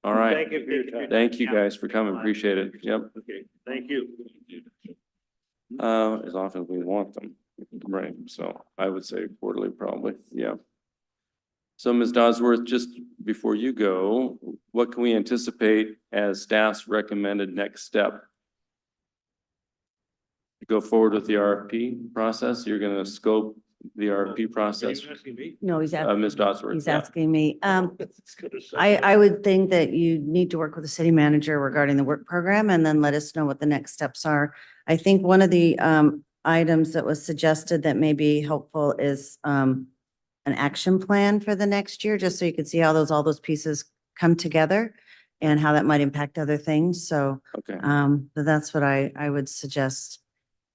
All right, Thank you for your time. thank you guys for coming, appreciate it, yep, Okay, thank you. as often as we want them, right, so I would say quarterly probably, yeah. So Ms. Dodsworth, just before you go, what can we anticipate as staff's recommended next step? Go forward with the RFP process, you're gonna scope the RFP process, No, Ms. Dodsworth. he's yeah. asking me. I would think that you need to work with the city manager regarding the work program and then let us know what the next steps are. I think one of the items that was suggested that may be helpful is an action plan for the next year, just so you can see how all those pieces come together and how that might impact other things. So Okay, but that's what I would suggest,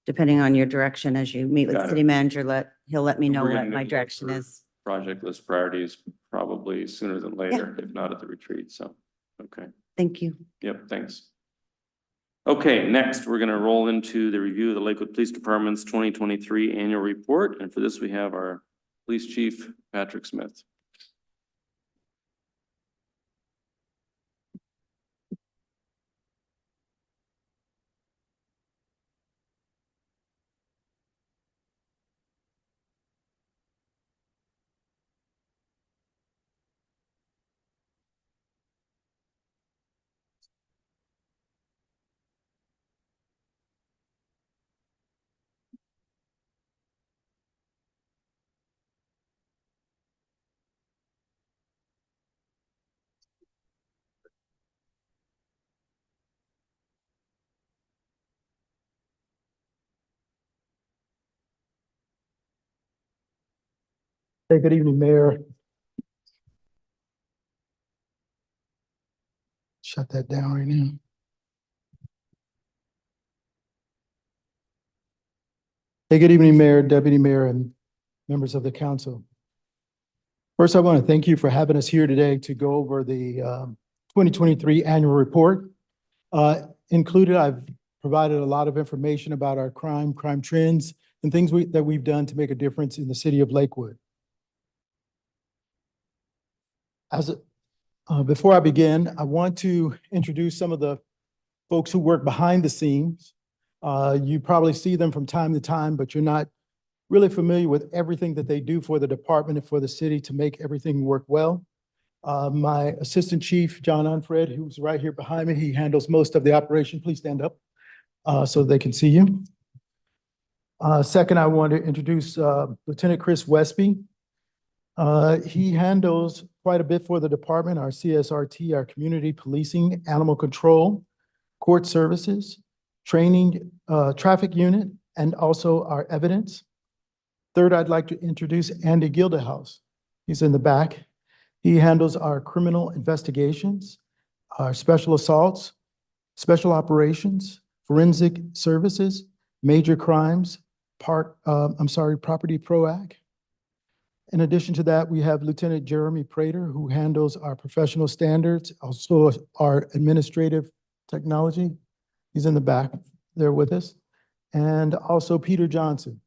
depending on your direction as you meet with Got the it. city manager, he'll let me And know we're gonna what my look direction for- is. project list priorities probably sooner than later, if not at the retreat, so, okay. Thank you. Yep, thanks. Okay, next, we're gonna roll into the review of the Lakewood Police Department's 2023 annual report, and for this, we have our Police Chief, Patrick Smith. Hey, good evening, Mayor. Shut that down right now. Hey, good evening, Mayor, Deputy Mayor, and members of the council. First, I want to thank you for having us here today to go over the 2023 annual report. Included, I've provided a lot of information about our crime trends, and things that we've done to make a difference in the city of Lakewood. Before I begin, I want to introduce some of the folks who work behind the scenes. You probably see them from time to time, but you're not really familiar with everything that they do for the department and for the city to make everything work well. My Assistant Chief, John Unfred, who's right here behind me, he handles most of the operation. Please stand up so they can see you. Second, I want to introduce Lieutenant Chris Westby. He handles quite a bit for the department, our CSRT, our community policing, animal control, court services, training, traffic unit, and also our evidence. Third, I'd like to introduce Andy Gildehouse. He's in the back. He handles our criminal investigations, our special assaults, special operations, forensic services, major crimes, property PROAC. In addition to that, we have Lieutenant Jeremy Prater, who handles our professional standards, also our administrative technology. He's in the back there with us. And also Peter Johnson.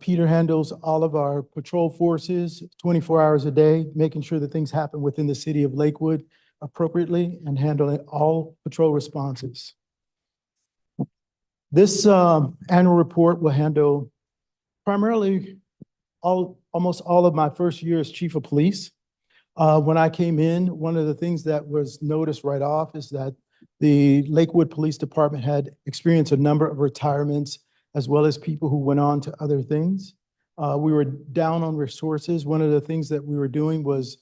Peter handles all of our patrol forces 24 hours a day, making sure that things happen within the city of Lakewood appropriately and handling all patrol responses. This annual report will handle primarily almost all of my first year as chief of police. When I came in, one of the things that was noticed right off is that the Lakewood Police Department had experienced a number of retirements as well as people who went on to other things. We were down on resources. One of the things that we were doing was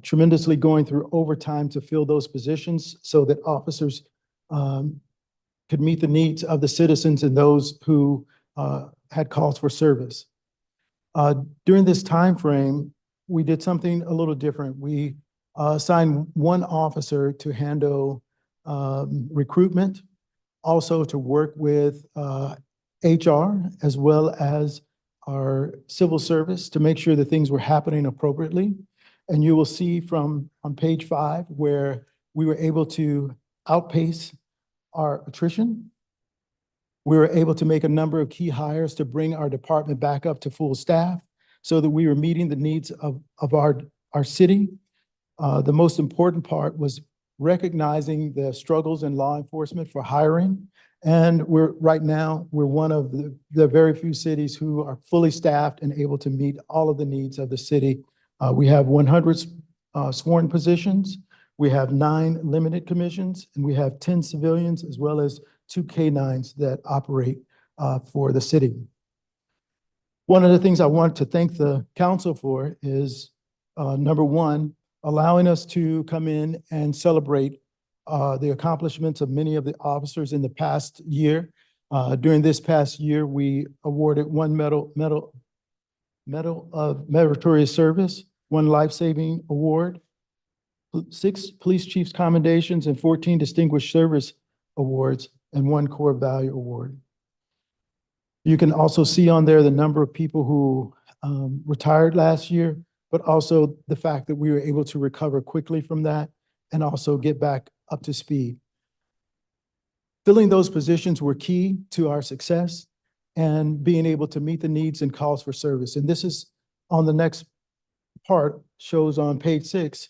tremendously going through overtime to fill those positions so that officers could meet the needs of the citizens and those who had calls for service. During this time frame, we did something a little different. We assigned one officer to handle recruitment, also to work with HR as well as our civil service to make sure that things were happening appropriately. And you will see from on page 5 where we were able to outpace our attrition. We were able to make a number of key hires to bring our department back up to full staff so that we were meeting the needs of our city. The most important part was recognizing the struggles in law enforcement for hiring. And right now, we're one of the very few cities who are fully staffed and able to meet all of the needs of the city. We have 100 sworn positions. We have 9 limited commissions, and we have 10 civilians as well as 2 canines that operate for the city. One of the things I want to thank the council for is, number one, allowing us to come in and celebrate the accomplishments of many of the officers in the past year. During this past year, we awarded 1 medal of meritorious service, 1 life-saving award, 6 police chiefs commendations, and 14 distinguished service awards, and 1 core value award. You can also see on there the number of people who retired last year, but also the fact that we were able to recover quickly from that and also get back up to speed. Filling those positions were key to our success and being able to meet the needs and calls for service. And this is on the next part, shows on page 6,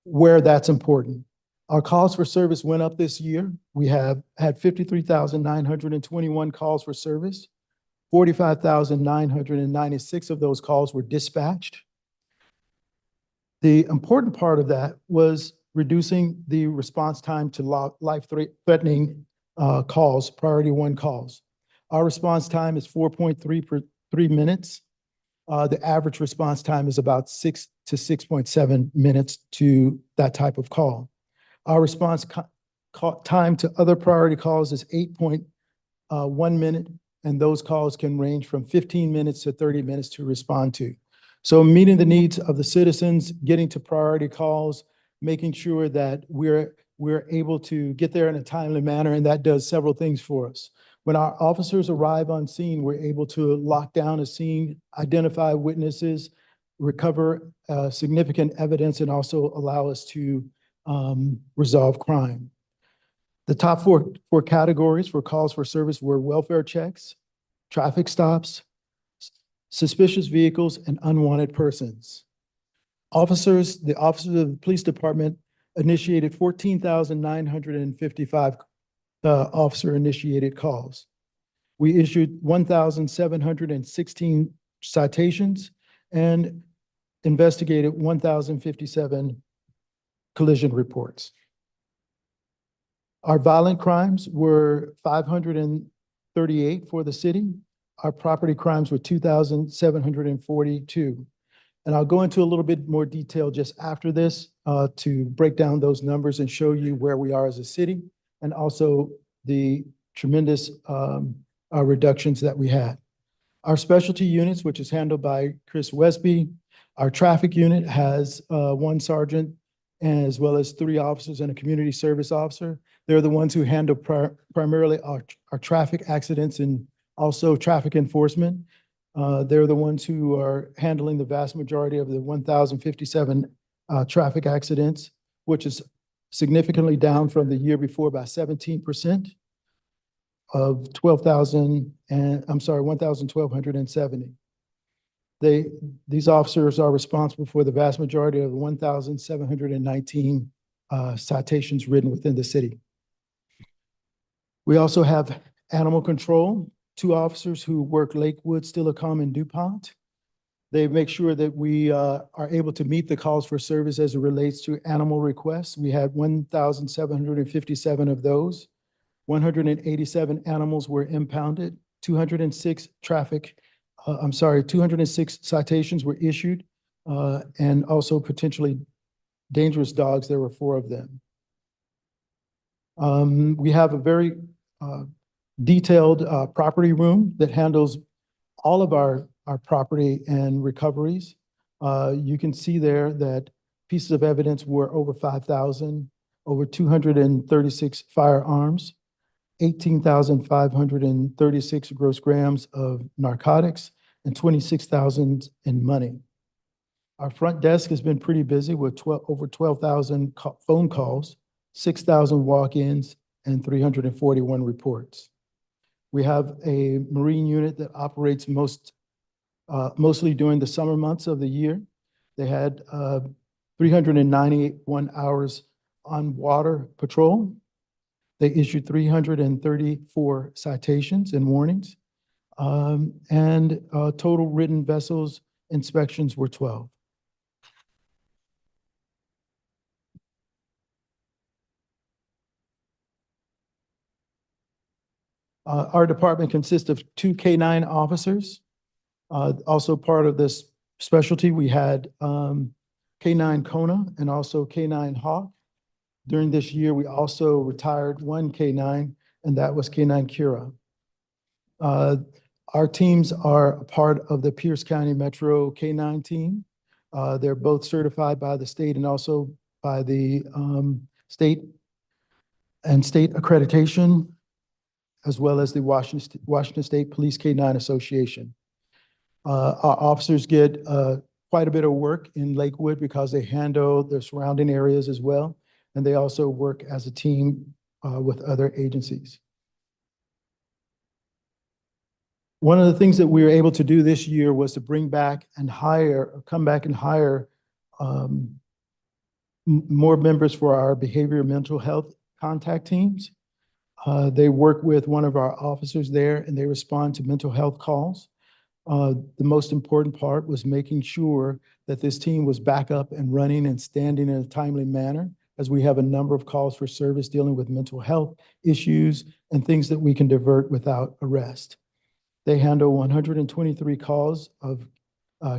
where that's important. Our calls for service went up this year. We have had 53,921 calls for service. 45,996 of those calls were dispatched. The important part of that was reducing the response time to life-threatening calls, priority 1 calls. Our response time is 4.3 minutes. The average response time is about 6 to 6.7 minutes to that type of call. Our response time to other priority calls is 8.1 minute, and those calls can range from 15 minutes to 30 minutes to respond to. So meeting the needs of the citizens, getting to priority calls, making sure that we're able to get there in a timely manner, and that does several things for us. When our officers arrive on scene, we're able to lock down a scene, identify witnesses, recover significant evidence, and also allow us to resolve crime. The top four categories for calls for service were welfare checks, traffic stops, suspicious vehicles, and unwanted persons. the officers of the police department initiated 14,955 officer-initiated calls. We issued 1,716 citations and investigated 1,057 collision reports. Our violent crimes were 538 for the city. Our property crimes were 2,742. And I'll go into a little bit more detail just after this to break down those numbers and show you where we are as a city and also the tremendous reductions that we had. Our specialty units, which is handled by Chris Westby, our traffic unit has one sergeant as well as 3 officers and a community service officer. They're the ones who handle primarily our traffic accidents and also traffic enforcement. They're the ones who are handling the vast majority of the 1,057 traffic accidents, which is significantly down from the year before by 17% of 1,270. These officers are responsible for the vast majority of the 1,719 citations written within the city. We also have animal control, 2 officers who work Lakewood, Steilacoom, and DuPont. They make sure that we are able to meet the calls for service as it relates to animal requests. We had 1,757 of those. 187 animals were impounded. 206 citations were issued, and also potentially dangerous dogs. There were 4 of them. We have a very detailed property room that handles all of our property and recoveries. You can see there that pieces of evidence were over 5,000, over 236 firearms, 18,536 gross grams of narcotics, and 26,000 in money. Our front desk has been pretty busy with over 12,000 phone calls, 6,000 walk-ins, and 341 reports. We have a Marine unit that operates mostly during the summer months of the year. They had 391 hours on water patrol. They issued 334 citations and warnings, and total written vessels inspections were 12. Our department consists of 2 K-9 officers. Also part of this specialty, we had K-9 Kona and also K-9 Hawk. During this year, we also retired 1 K-9, and that was K-9 Kira. Our teams are a part of the Pierce County Metro K-9 team. They're both certified by the state and also by the state accreditation, as well as the Washington State Police K-9 Association. Our officers get quite a bit of work in Lakewood because they handle the surrounding areas as well, and they also work as a team with other agencies. One of the things that we were able to do this year was to come back and hire more members for our behavioral mental health contact teams. They work with one of our officers there and they respond to mental health calls. The most important part was making sure that this team was back up and running and standing in a timely manner, as we have a number of calls for service dealing with mental health issues and things that we can divert without arrest. They handle 123 calls of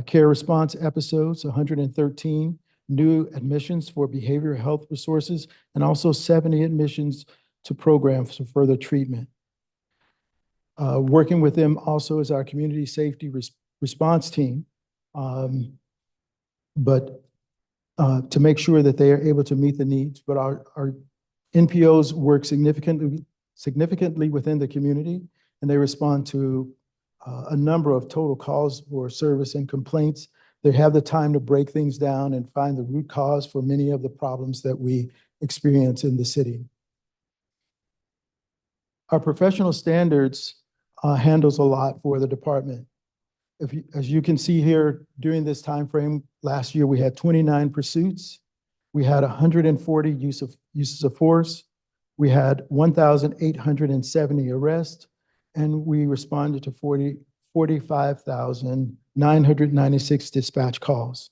care response episodes, 113 new admissions for behavioral health resources, and also 70 admissions to programs for further treatment. Working with them also is our community safety response team, but to make sure that they are able to meet the needs. But our NPOs work significantly within the community, and they respond to a number of total calls for service and complaints. They have the time to break things down and find the root cause for many of the problems that we experience in the city. Our professional standards handles a lot for the department. as you can see here, during this time frame, last year, we had 29 pursuits. We had 140 uses of force. We had 1,870 arrests, and we responded to 45,996 dispatch calls.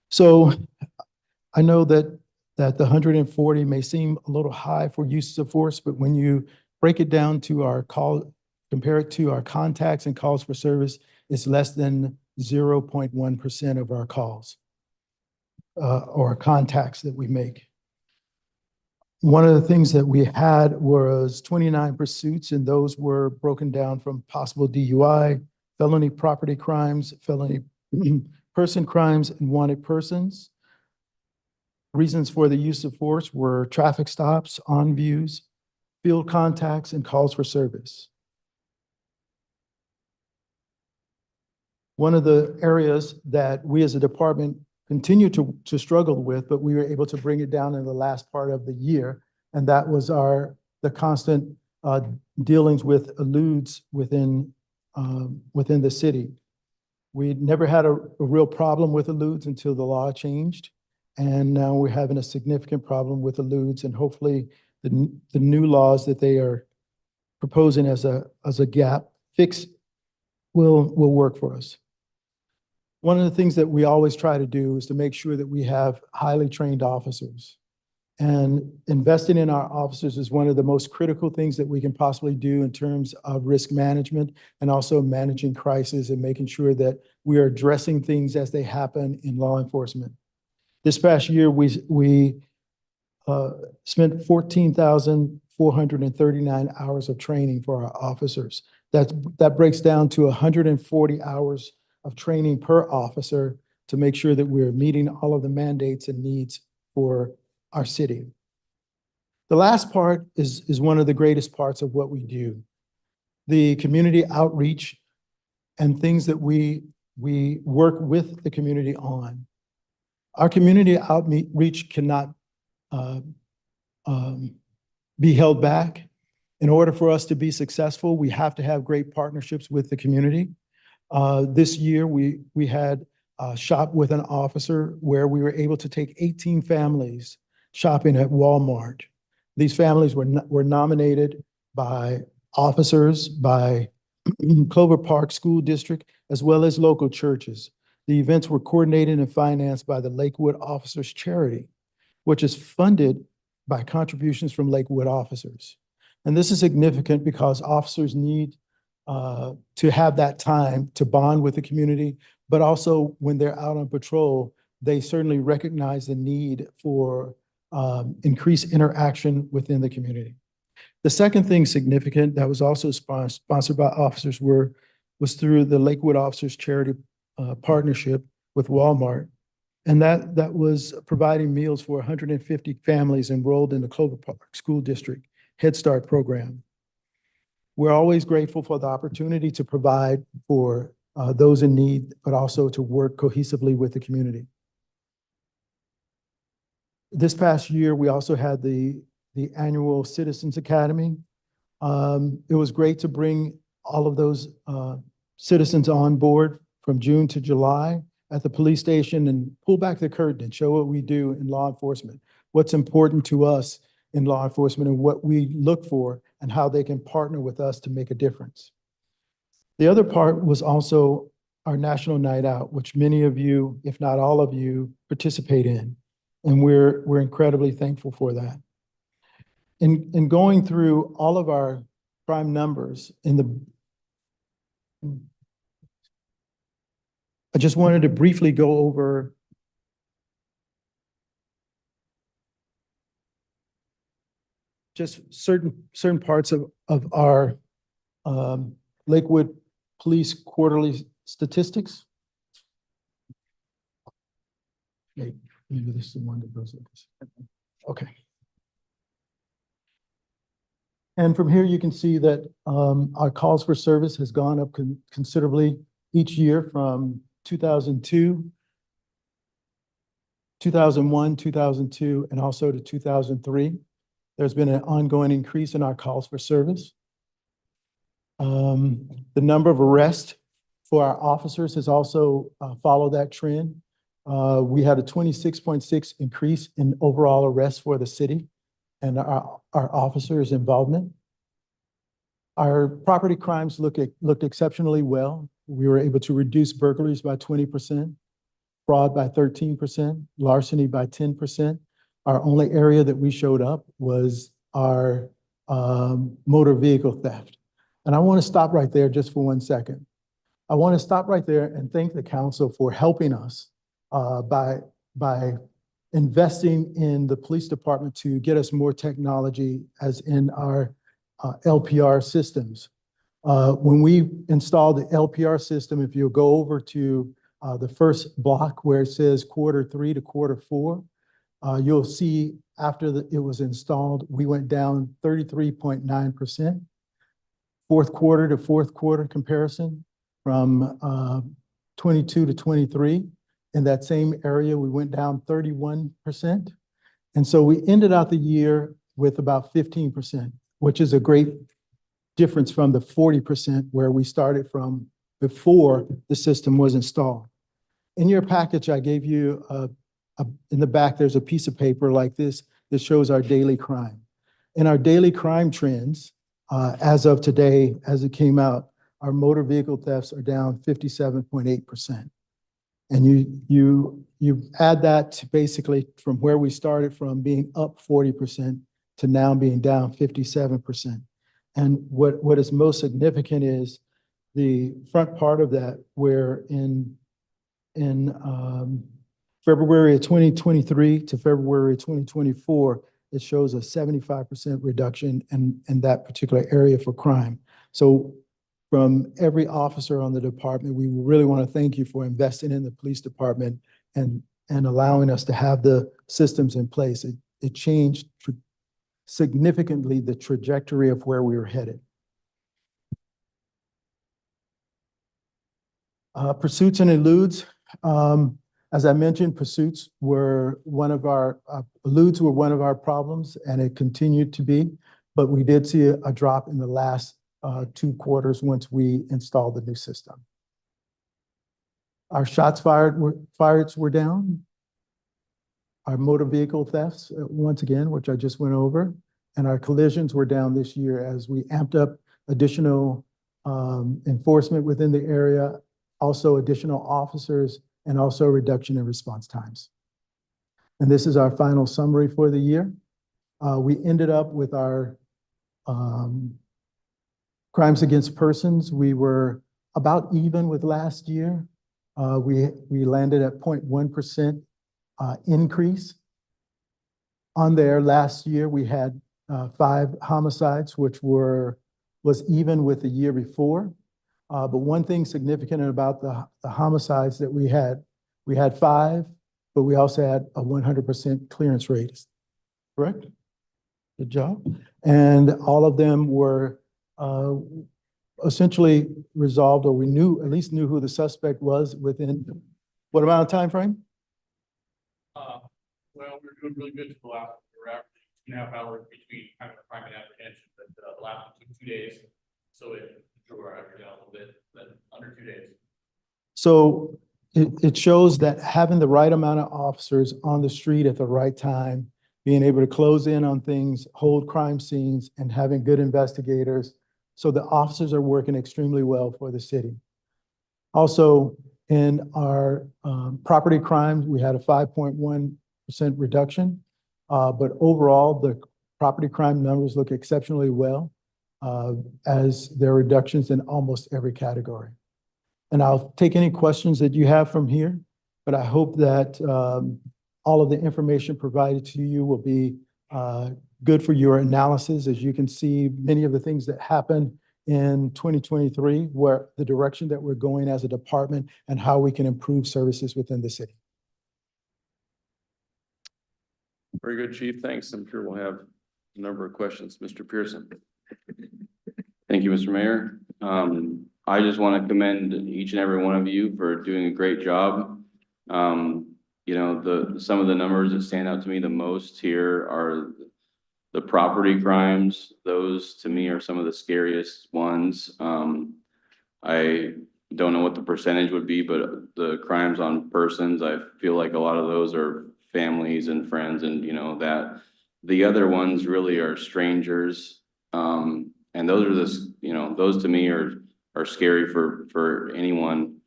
So I know that the 140 may seem a little high for uses of force, but when you break it down to our call, compare it to our contacts and calls for service, it's less than 0.1% of our calls or contacts that we make. One of the things that we had was 29 pursuits, and those were broken down from possible DUI, felony property crimes, felony person crimes, and wanted persons. Reasons for the use of force were traffic stops, on views, field contacts, and calls for service. One of the areas that we as a department continue to struggle with, but we were able to bring it down in the last part of the year, and that was the constant dealings with eludes within the city. We never had a real problem with eludes until the law changed, and now we're having a significant problem with eludes, and hopefully the new laws that they are proposing as a gap fix will work for us. One of the things that we always try to do is to make sure that we have highly trained officers. And investing in our officers is one of the most critical things that we can possibly do in terms of risk management and also managing crisis and making sure that we are addressing things as they happen in law enforcement. This past year, we spent 14,439 hours of training for our officers. That breaks down to 140 hours of training per officer to make sure that we're meeting all of the mandates and needs for our city. The last part is one of the greatest parts of what we do. The community outreach and things that we work with the community on. Our community outreach cannot be held back. In order for us to be successful, we have to have great partnerships with the community. This year, we had a shop with an officer where we were able to take 18 families shopping at Walmart. These families were nominated by officers, by Clover Park School District, as well as local churches. The events were coordinated and financed by the Lakewood Officers Charity, which is funded by contributions from Lakewood officers. And this is significant because officers need to have that time to bond with the community, but also when they're out on patrol, they certainly recognize the need for increased interaction within the community. The second thing significant that was also sponsored by officers was through the Lakewood Officers Charity partnership with Walmart. And that was providing meals for 150 families enrolled in the Clover Park School District Head Start program. We're always grateful for the opportunity to provide for those in need, but also to work cohesively with the community. This past year, we also had the annual Citizens Academy. It was great to bring all of those citizens on board from June to July at the police station and pull back the curtain and show what we do in law enforcement, what's important to us in law enforcement and what we look for and how they can partner with us to make a difference. The other part was also our National Night Out, which many of you, if not all of you, participate in. And we're incredibly thankful for that. In going through all of our crime numbers I just wanted to briefly go over just certain parts of our Lakewood Police quarterly statistics. Maybe this is the one that goes like this. Okay. And from here, you can see that our calls for service has gone up considerably each year from 2002, 2001, 2002, and also to 2003. There's been an ongoing increase in our calls for service. The number of arrests for our officers has also followed that trend. We had a 26.6 increase in overall arrests for the city and our officers' involvement. Our property crimes looked exceptionally well. We were able to reduce burglaries by 20%, fraud by 13%, larceny by 10%. Our only area that we showed up was our motor vehicle theft. And I want to stop right there just for 1 second. I want to stop right there and thank the council for helping us by investing in the police department to get us more technology as in our LPR systems. When we installed the LPR system, if you'll go over to the first block where it says Q3 to Q4, you'll see after it was installed, we went down 33.9%. Fourth quarter to fourth quarter comparison from 22 to 23. In that same area, we went down 31%. And so we ended out the year with about 15%, which is a great difference from the 40% where we started from before the system was installed. In your package, I gave you in the back, there's a piece of paper like this that shows our daily crime. In our daily crime trends, as of today, as it came out, our motor vehicle thefts are down 57.8%. And you add that to basically from where we started from being up 40% to now being down 57%. And what is most significant is the front part of that, where in February of 2023 to February of 2024, it shows a 75% reduction in that particular area for crime. So from every officer on the department, we really want to thank you for investing in the police department and allowing us to have the systems in place. It changed significantly the trajectory of where we were headed. Pursuits and eludes. As I mentioned, pursuits were one of our, eludes were one of our problems, and it continued to be, but we did see a drop in the last 2 quarters once we installed the new system. Our shots fired were down. Our motor vehicle thefts, once again, which I just went over, and our collisions were down this year as we amped up additional enforcement within the area, also additional officers, and also a reduction in response times. And this is our final summary for the year. We ended up with our crimes against persons. We were about even with last year. We landed at 0.1% increase. On there last year, we had 5 homicides, which was even with the year before. But one thing significant about the homicides that we had 5, but we also had a 100% clearance rate. Correct? Good job. And all of them were essentially resolved, or we at least knew who the suspect was within what amount of time frame? Well, we were doing really good to the last, we were averaging 2.5 hours between kind of crime and apprehension, but the last one took 2 days. So it drew our average down a little bit, but under 2 days. So it shows that having the right amount of officers on the street at the right time, being able to close in on things, hold crime scenes, and having good investigators. So the officers are working extremely well for the city. Also, in our property crimes, we had a 5.1% reduction. But overall, the property crime numbers look exceptionally well, as there are reductions in almost every category. And I'll take any questions that you have from here, but I hope that all of the information provided to you will be good for your analysis. As you can see, many of the things that happened in 2023 were the direction that we're going as a department and how we can improve services within the city. Very good, Chief. Thanks. I'm sure we'll have a number of questions. Mr. Pearson. Thank you, Mr. Mayor. I just want to commend each and every one of you for doing a great job. You know, some of the numbers that stand out to me the most here are the property crimes. Those to me are some of the scariest ones. I don't know what the percentage would be, but the crimes on persons, I feel like a lot of those are families and friends and, you know, that. The other ones really are strangers. And those are the, you know, those to me are scary for anyone.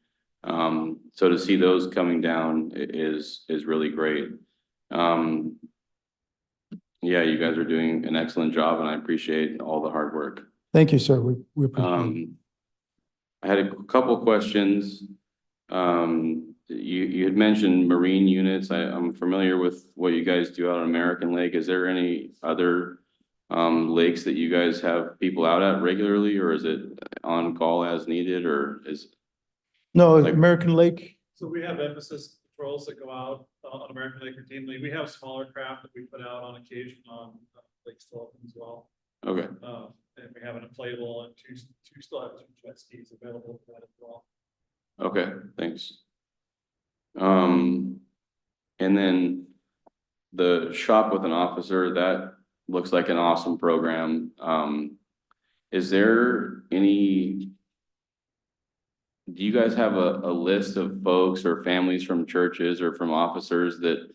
So to see those coming down is really great. Yeah, you guys are doing an excellent job and I appreciate all the hard work. Thank you, sir. We appreciate it. I had a couple questions. You had mentioned marine units. I'm familiar with what you guys do out on American Lake. Is there any other lakes that you guys have people out at regularly, or is it on call as needed, or is? No, like- American Lake, So we have emphasis patrols that go out on American Lake routinely. We have smaller craft that we put out on occasion on Lake Sullivan as well. Okay, And we have an inflatable and still have two jet skis available for that as well. okay, thanks. And then the shop with an officer, that looks like an awesome program. Is there any? Do you guys have a list of folks or families from churches or from officers that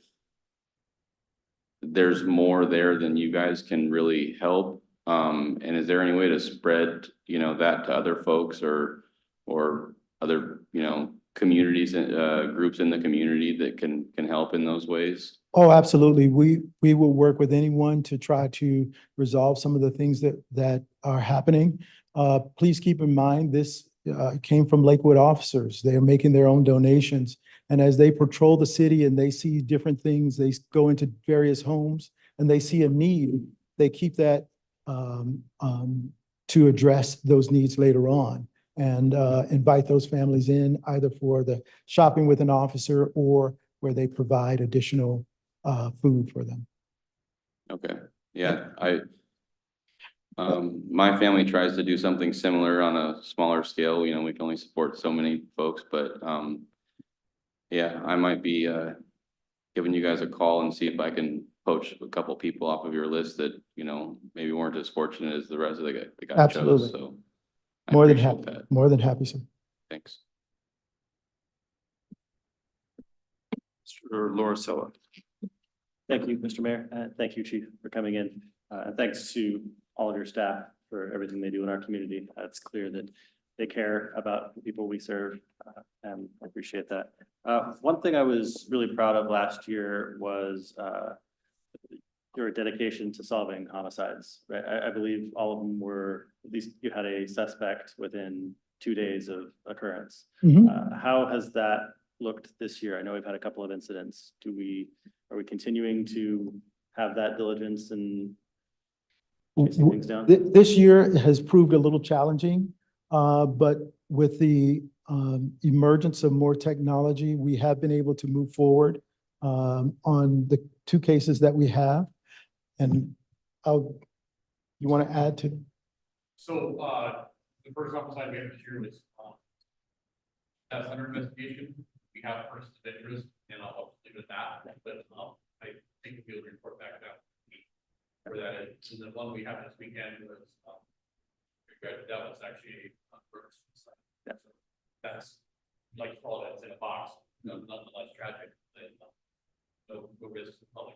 there's more there than you guys can really help? And is there any way to spread, you know, that to other folks or other, you know, communities and groups in the community that can help in those ways? oh, absolutely. We will work with anyone to try to resolve some of the things that are happening. Please keep in mind, this came from Lakewood officers. They are making their own donations. And as they patrol the city and they see different things, they go into various homes and they see a need, they keep that to address those needs later on and invite those families in either for the shopping with an officer or where they provide additional food for them. Okay, yeah, my family tries to do something similar on a smaller scale, you know, we can only support so many folks, but, yeah, I might be, giving you guys a call and see if I can poach a couple people off of your list that, you know, maybe weren't as fortunate as the rest of the guy chose, Absolutely. so. I More than appreciate happy, that. more than happy, sir. Thanks. Mr. Lauricella. Thank you, Mr. Mayor. Thank you, Chief, for coming in. And thanks to all of your staff for everything they do in our community. It's clear that they care about the people we serve, and I appreciate that. One thing I was really proud of last year was your dedication to solving homicides, right? I believe all of them were, at least you had a suspect within 2 days of occurrence. How has that looked this year? I know we've had a couple of incidents. Are we continuing to have that diligence and chasing things down? This year has proved a little challenging, but with the emergence of more technology, we have been able to move forward on the 2 cases that we have. And you want to add to? So, the first homicide we had this year was, that's under investigation. We have persons of interest and I'll leave it at that, but, I think we'll report back that where that is. And the one we have this weekend was, that was actually a first. That's like all that's in a box, nonetheless tragic. No risk to public.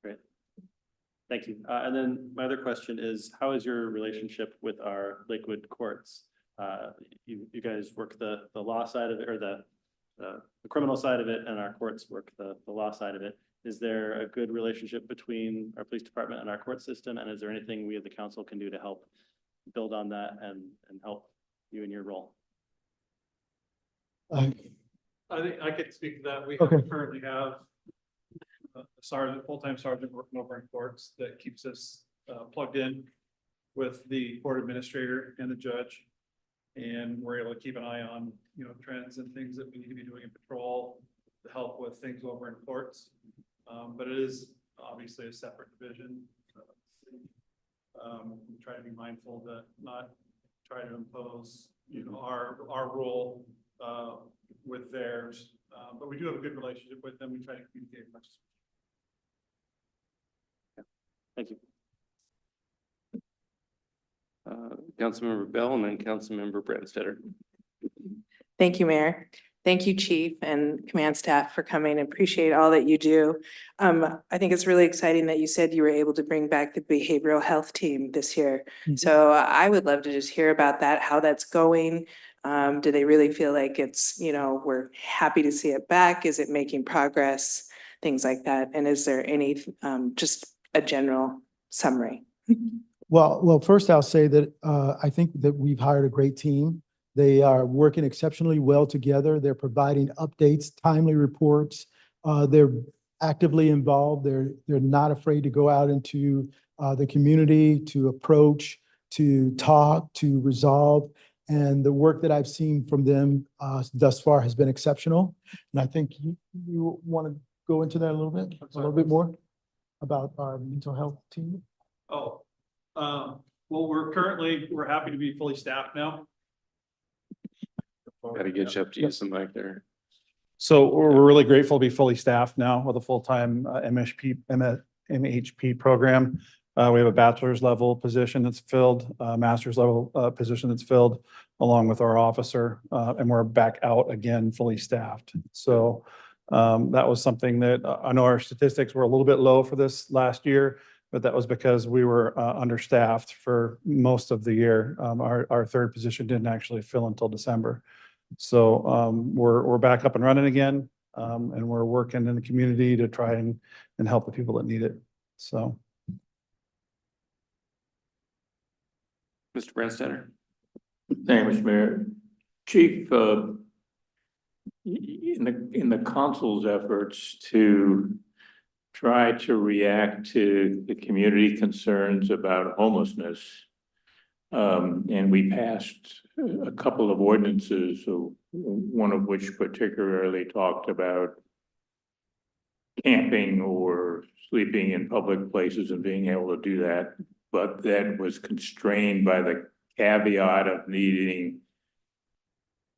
Great. Thank you. And then my other question is, how is your relationship with our Lakewood courts? You guys work the law side of it, or the criminal side of it, and our courts work the law side of it. Is there a good relationship between our police department and our court system? And is there anything we as the council can do to help build on that and help you in your role? I think I could speak to that. We Okay. currently have a sergeant, full-time sergeant working over in courts that keeps us plugged in with the court administrator and the judge. And we're able to keep an eye on, you know, trends and things that we need to be doing in patrol to help with things over in courts. But it is obviously a separate division. We try to be mindful to not try to impose, you know, our role with theirs. But we do have a good relationship with them. We try to communicate as much as. Thank you. Councilmember Bell and then Councilmember Brandstetter. Thank you, Mayor. Thank you, Chief and Command Staff for coming. Appreciate all that you do. I think it's really exciting that you said you were able to bring back the behavioral health team this year. So I would love to just hear about that, how that's going. Do they really feel like it's, we're happy to see it back? Is it making progress? Things like that. And is there any, just a general summary? Well, first I'll say that I think that we've hired a great team. They are working exceptionally well together. They're providing updates, timely reports. They're actively involved. They're not afraid to go out into the community to approach, to talk, to resolve. And the work that I've seen from them thus far has been exceptional. And I think you want to go into that a little bit more about our mental health team. Oh, well, we're happy to be fully staffed now. Gotta get you up to use some mic there. So we're really grateful to be fully staffed now with a full-time MHP program. We have a bachelor's level position that's filled, master's level position that's filled, along with our officer, and we're back out again, fully staffed. So that was something that I know our statistics were a little bit low for this last year, but that was because we were understaffed for most of the year. Our third position didn't actually fill until December. So we're back up and running again, and we're working in the community to try and help the people that need it. So. Mr. Branstetter? Thank you, Mr. Mayor. Chief, in the council's efforts to try to react to the community concerns about homelessness, and we passed a couple of ordinances, one of which particularly talked about camping or sleeping in public places and being able to do that, but that was constrained by the caveat of needing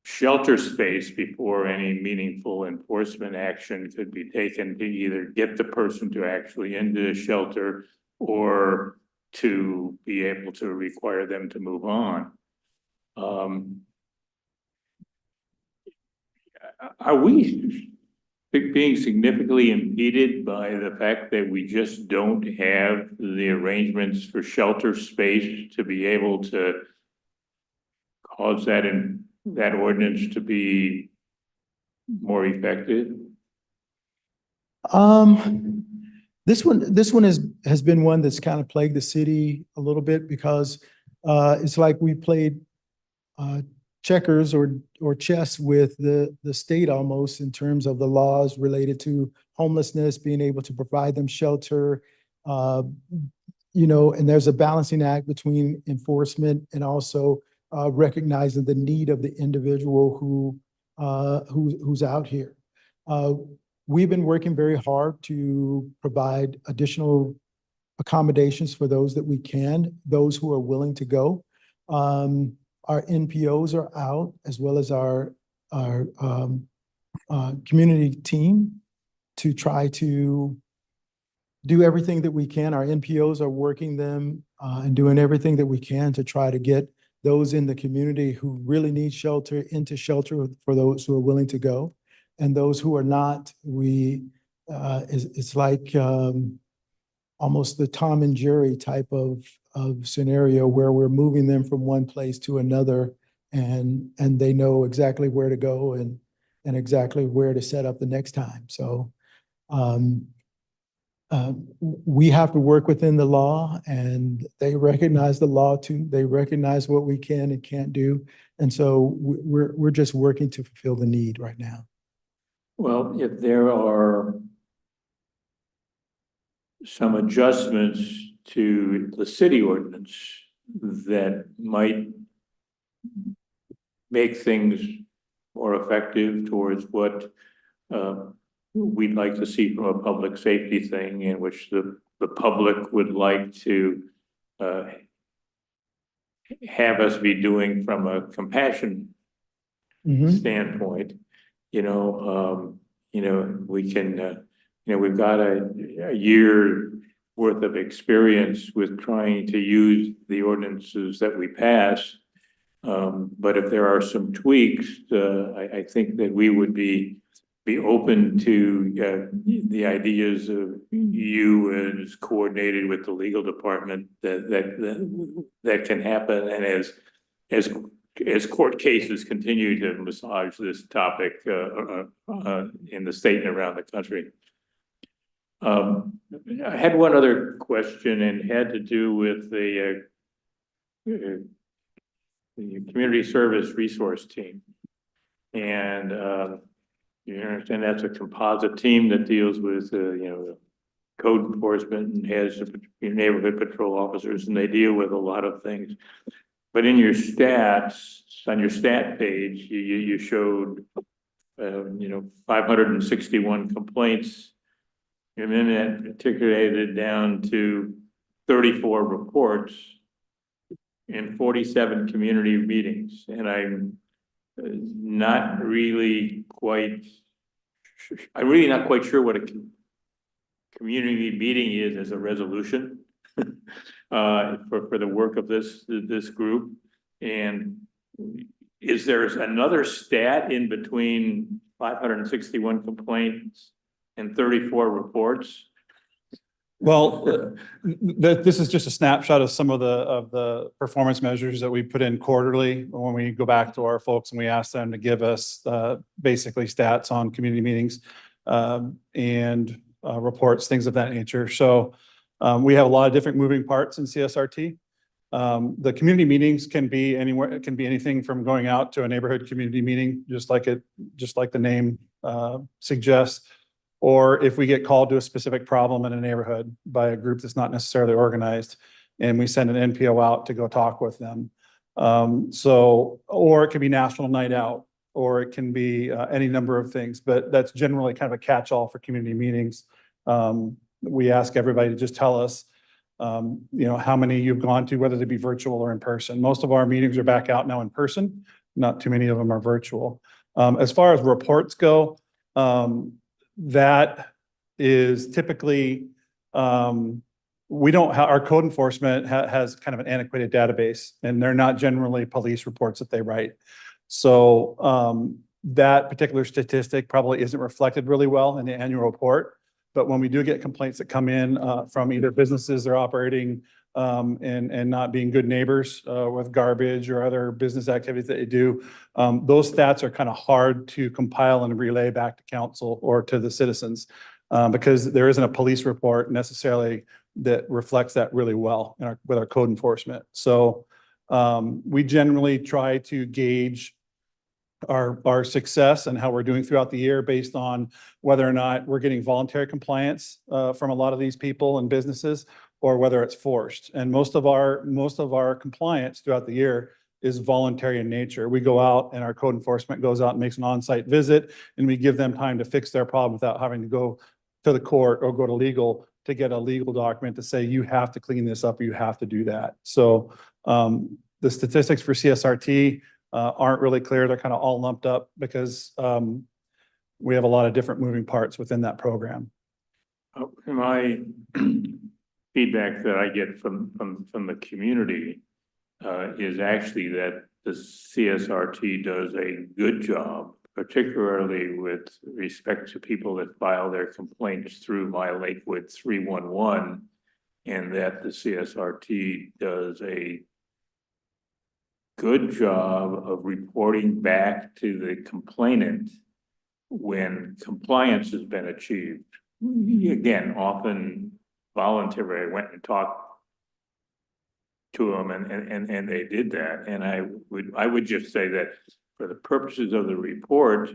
shelter space before any meaningful enforcement action could be taken to either get the person to actually into the shelter or to be able to require them to move on. Are we being significantly impeded by the fact that we just don't have the arrangements for shelter space to be able to cause that ordinance to be more effective? This one has been one that's kind of plagued the city a little bit because it's like we played checkers or chess with the state almost in terms of the laws related to homelessness, being able to provide them shelter, and there's a balancing act between enforcement and also recognizing the need of the individual who's out here. We've been working very hard to provide additional accommodations for those that we can, those who are willing to go. Our NPOs are out, as well as our community team, to try to do everything that we can. Our NPOs are working them and doing everything that we can to try to get those in the community who really need shelter into shelter for those who are willing to go. And those who are not, it's like almost the Tom and Jerry type of scenario where we're moving them from one place to another, and they know exactly where to go and exactly where to set up the next time. So we have to work within the law, and they recognize the law too. They recognize what we can and can't do. And so we're just working to fulfill the need right now. Well, if there are some adjustments to the city ordinance that might make things more effective towards what we'd like to see from a public safety thing, in which the public would like to have us be doing from a compassion standpoint, we can, we've got a year worth of experience with trying to use the ordinances that we pass But if there are some tweaks, I think that we would be open to, the ideas of you as coordinated with the legal department that can happen. And as court cases continue to massage this topic, in the state and around the country. I had one other question and had to do with the community service resource team. And, you understand that's a composite team that deals with, code enforcement and has your neighborhood patrol officers, and they deal with a lot of things. But in your stats, on your stat page, you showed, 561 complaints. And then that articulated down to 34 reports in 47 community meetings. And I'm not really quite sure what a community meeting is as a resolution for the work of this group. And is there another stat in between 561 complaints and 34 reports? Well, this is just a snapshot of some of the performance measures that we put in quarterly when we go back to our folks and we ask them to give us basically stats on community meetings and reports, things of that nature. So we have a lot of different moving parts in CSRT. The community meetings can be anywhere. It can be anything from going out to a neighborhood community meeting, just like the name suggests. Or if we get called to a specific problem in a neighborhood by a group that's not necessarily organized, and we send an NPO out to go talk with them. Or it can be National Night Out, or it can be any number of things, but that's generally kind of a catch-all for community meetings. We ask everybody to just tell us, how many you've gone to, whether they be virtual or in person. Most of our meetings are back out now in person. Not too many of them are virtual. As far as reports go, that is typically, we don't have, our code enforcement has kind of an antiquated database, and they're not generally police reports that they write. So that particular statistic probably isn't reflected really well in the annual report. But when we do get complaints that come in from either businesses that are operating and not being good neighbors with garbage or other business activities that they do, those stats are kind of hard to compile and relay back to council or to the citizens because there isn't a police report necessarily that reflects that really well with our code enforcement. So we generally try to gauge our success and how we're doing throughout the year based on whether or not we're getting voluntary compliance from a lot of these people and businesses, or whether it's forced. And most of our compliance throughout the year is voluntary in nature. We go out and our code enforcement goes out and makes an on-site visit, and we give them time to fix their problem without having to go to the court or go to legal to get a legal document to say, you have to clean this up, or you have to do that. So the statistics for CSRT aren't really clear. They're kind of all lumped up because we have a lot of different moving parts within that program. My feedback that I get from the community is actually that the CSRT does a good job, particularly with respect to people that file their complaints through My Lakewood 311, and that the CSRT does a good job of reporting back to the complainant when compliance has been achieved. Again, often voluntary. I went and talked to them and they did that. And I would just say that for the purposes of the report,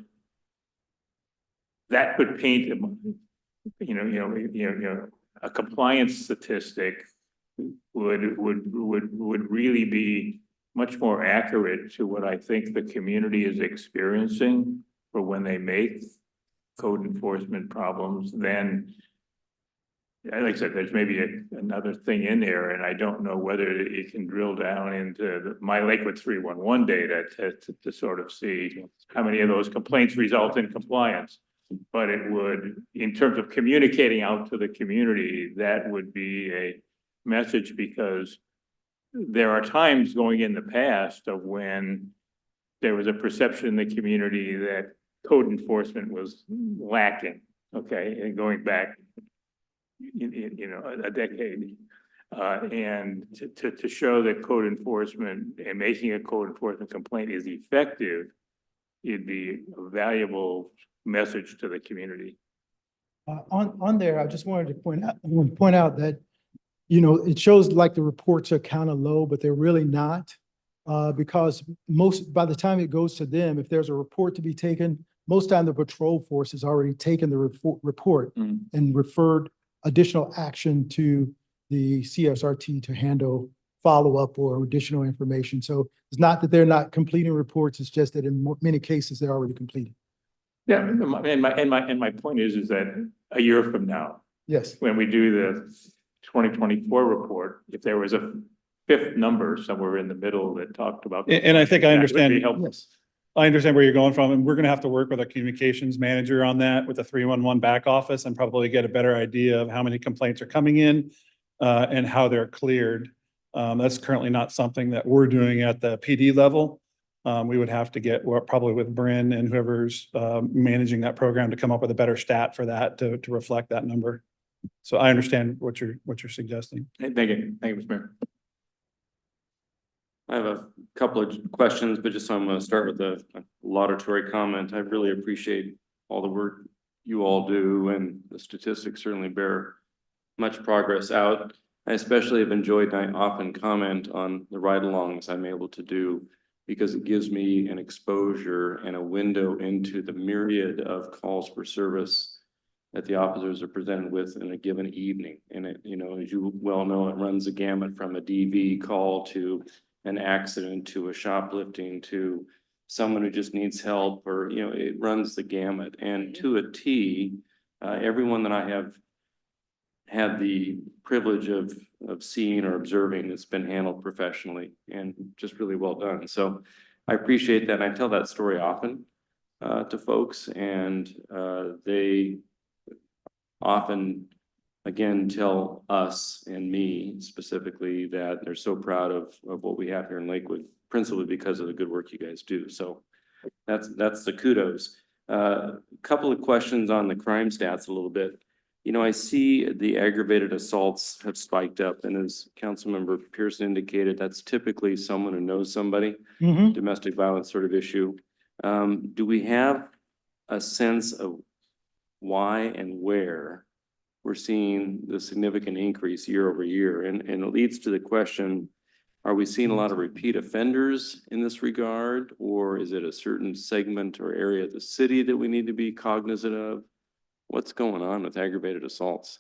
that could paint, a compliance statistic would really be much more accurate to what I think the community is experiencing for when they make code enforcement problems. Then, like I said, there's maybe another thing in there, and I don't know whether it can drill down into the My Lakewood 311 data to sort of see how many of those complaints result in compliance. But it would, in terms of communicating out to the community, that would be a message, because there are times going in the past of when there was a perception in the community that code enforcement was lacking, okay, and going back, you know, a decade. And to show that code enforcement and making a code enforcement complaint is effective, it'd be a valuable message to the community. On there, I just wanted to point out that, you know, it shows like the reports are kind of low, but they're really not. Because by the time it goes to them, if there's a report to be taken, most time the patrol force has already taken the report and referred additional action to the CSRT to handle follow-up or additional information. So it's not that they're not completing reports, it's just that in many cases, they're already completed. Yeah, and my point is that a year from now, Yes. when we do the 2024 report, if there was a fifth number somewhere in the middle that talked about. And I think I that would understand. be helpful. Yes. I understand where you're going from, and we're gonna have to work with our communications manager on that with the 311 back office and probably get a better idea of how many complaints are coming in and how they're cleared. That's currently not something that we're doing at the PD level. We would have to get, probably with Bryn and whoever's managing that program to come up with a better stat for that to reflect that number. So I understand what you're suggesting. Thank you, Mr. Mayor. I have a couple of questions, but just I'm going to start with a laudatory comment. I really appreciate all the work you all do, and the statistics certainly bear much progress out. I especially have enjoyed, and I often comment on the ride-alongs I'm able to do, because it gives me an exposure and a window into the myriad of calls for service that the officers are presented with in a given evening. And it, you know, as you well know, it runs a gamut from a DV call to an accident to a shoplifting to someone who just needs help, or, you know, it runs the gamut. And to a T, everyone that I have had the privilege of seeing or observing, it's been handled professionally and just really well done. So I appreciate that. And I tell that story often to folks, and they often, again, tell us and me specifically that they're so proud of what we have here in Lakewood, principally because of the good work you guys do. So that's the kudos. Couple of questions on the crime stats a little bit. You know, I see the aggravated assaults have spiked up, and as Councilmember Pearson indicated, that's typically someone who knows somebody, domestic violence sort of issue. Do we have a sense of why and where we're seeing the significant increase year over year? And it leads to the question, are we seeing a lot of repeat offenders in this regard, or is it a certain segment or area of the city that we need to be cognizant of? What's going on with aggravated assaults?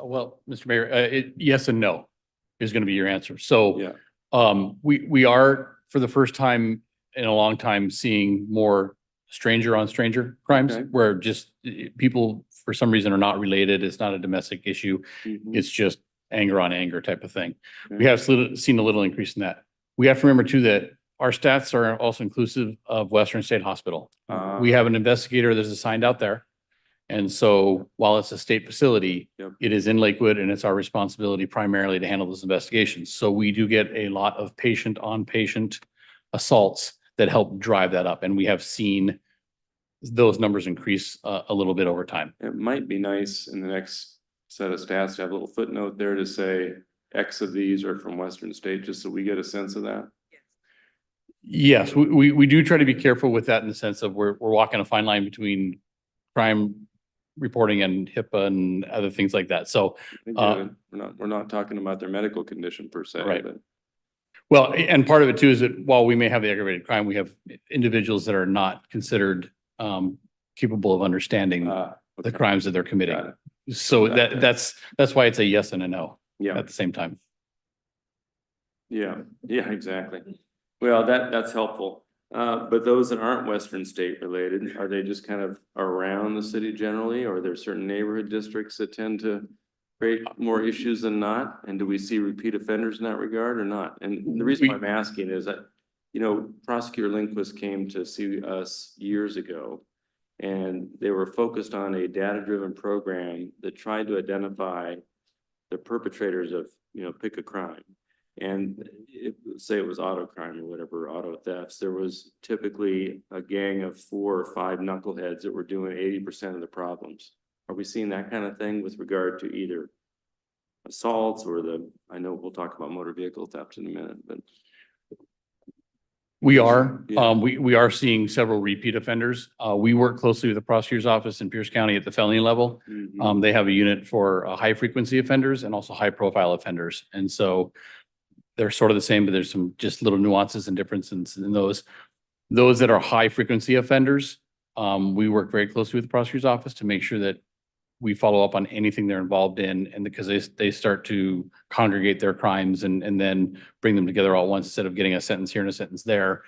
Well, Mr. Mayor, yes and no is going to be your answer. So Yeah. we are, for the first time in a long time, seeing more stranger on stranger crimes, Okay. where just people for some reason are not related. It's not a domestic issue. Mhm. It's just anger on anger type of thing. Okay. We have seen a little increase in that. We have to remember too that our stats are also inclusive of Western State Hospital. We have an investigator that's assigned out there. And so while it's a state facility, Yep. it is in Lakewood, and it's our responsibility primarily to handle those investigations. So we do get a lot of patient on patient assaults that help drive that up. And we have seen those numbers increase a little bit over time. It might be nice in the next set of stats to have a little footnote there to say X of these are from Western State, just so we get a sense of that. Yes, we do try to be careful with that in the sense of we're walking a fine line between crime reporting and HIPAA and other things like that. So, I get it. We're not talking about their medical condition per se, Right. but well, and part of it too is that while we may have the aggravated crime, we have individuals that are not considered capable of understanding the okay. crimes that they're committing. Got it. So Got it. that's why it's a yes and a no Yeah, at the same time. yeah, exactly. Well, that's helpful. But those that aren't Western State related, are they just kind of around the city generally, or are there certain neighborhood districts that tend to create more issues than not? And do we see repeat offenders in that regard or not? And the reason why I'm asking is that, you know, Prosecutor Lindquist came to see us years ago, and they were focused on a data-driven program that tried to identify the perpetrators of, pick a crime. And say it was auto crime or whatever, auto thefts, there was typically a gang of 4 or 5 knuckleheads that were doing 80% of the problems. Are we seeing that kind of thing with regard to either assaults or I know we'll talk about motor vehicle theft in a minute, but. We are, Yeah. we are seeing several repeat offenders. We work closely with the prosecutor's office in Pierce County at the felony level. They have a unit for high frequency offenders and also high profile offenders. And so they're sort of the same, but there's some just little nuances and differences in those. Those that are high frequency offenders, we work very closely with the prosecutor's office to make sure that we follow up on anything they're involved in, and because they start to congregate their crimes and then bring them together all at once instead of getting a sentence here and a sentence there.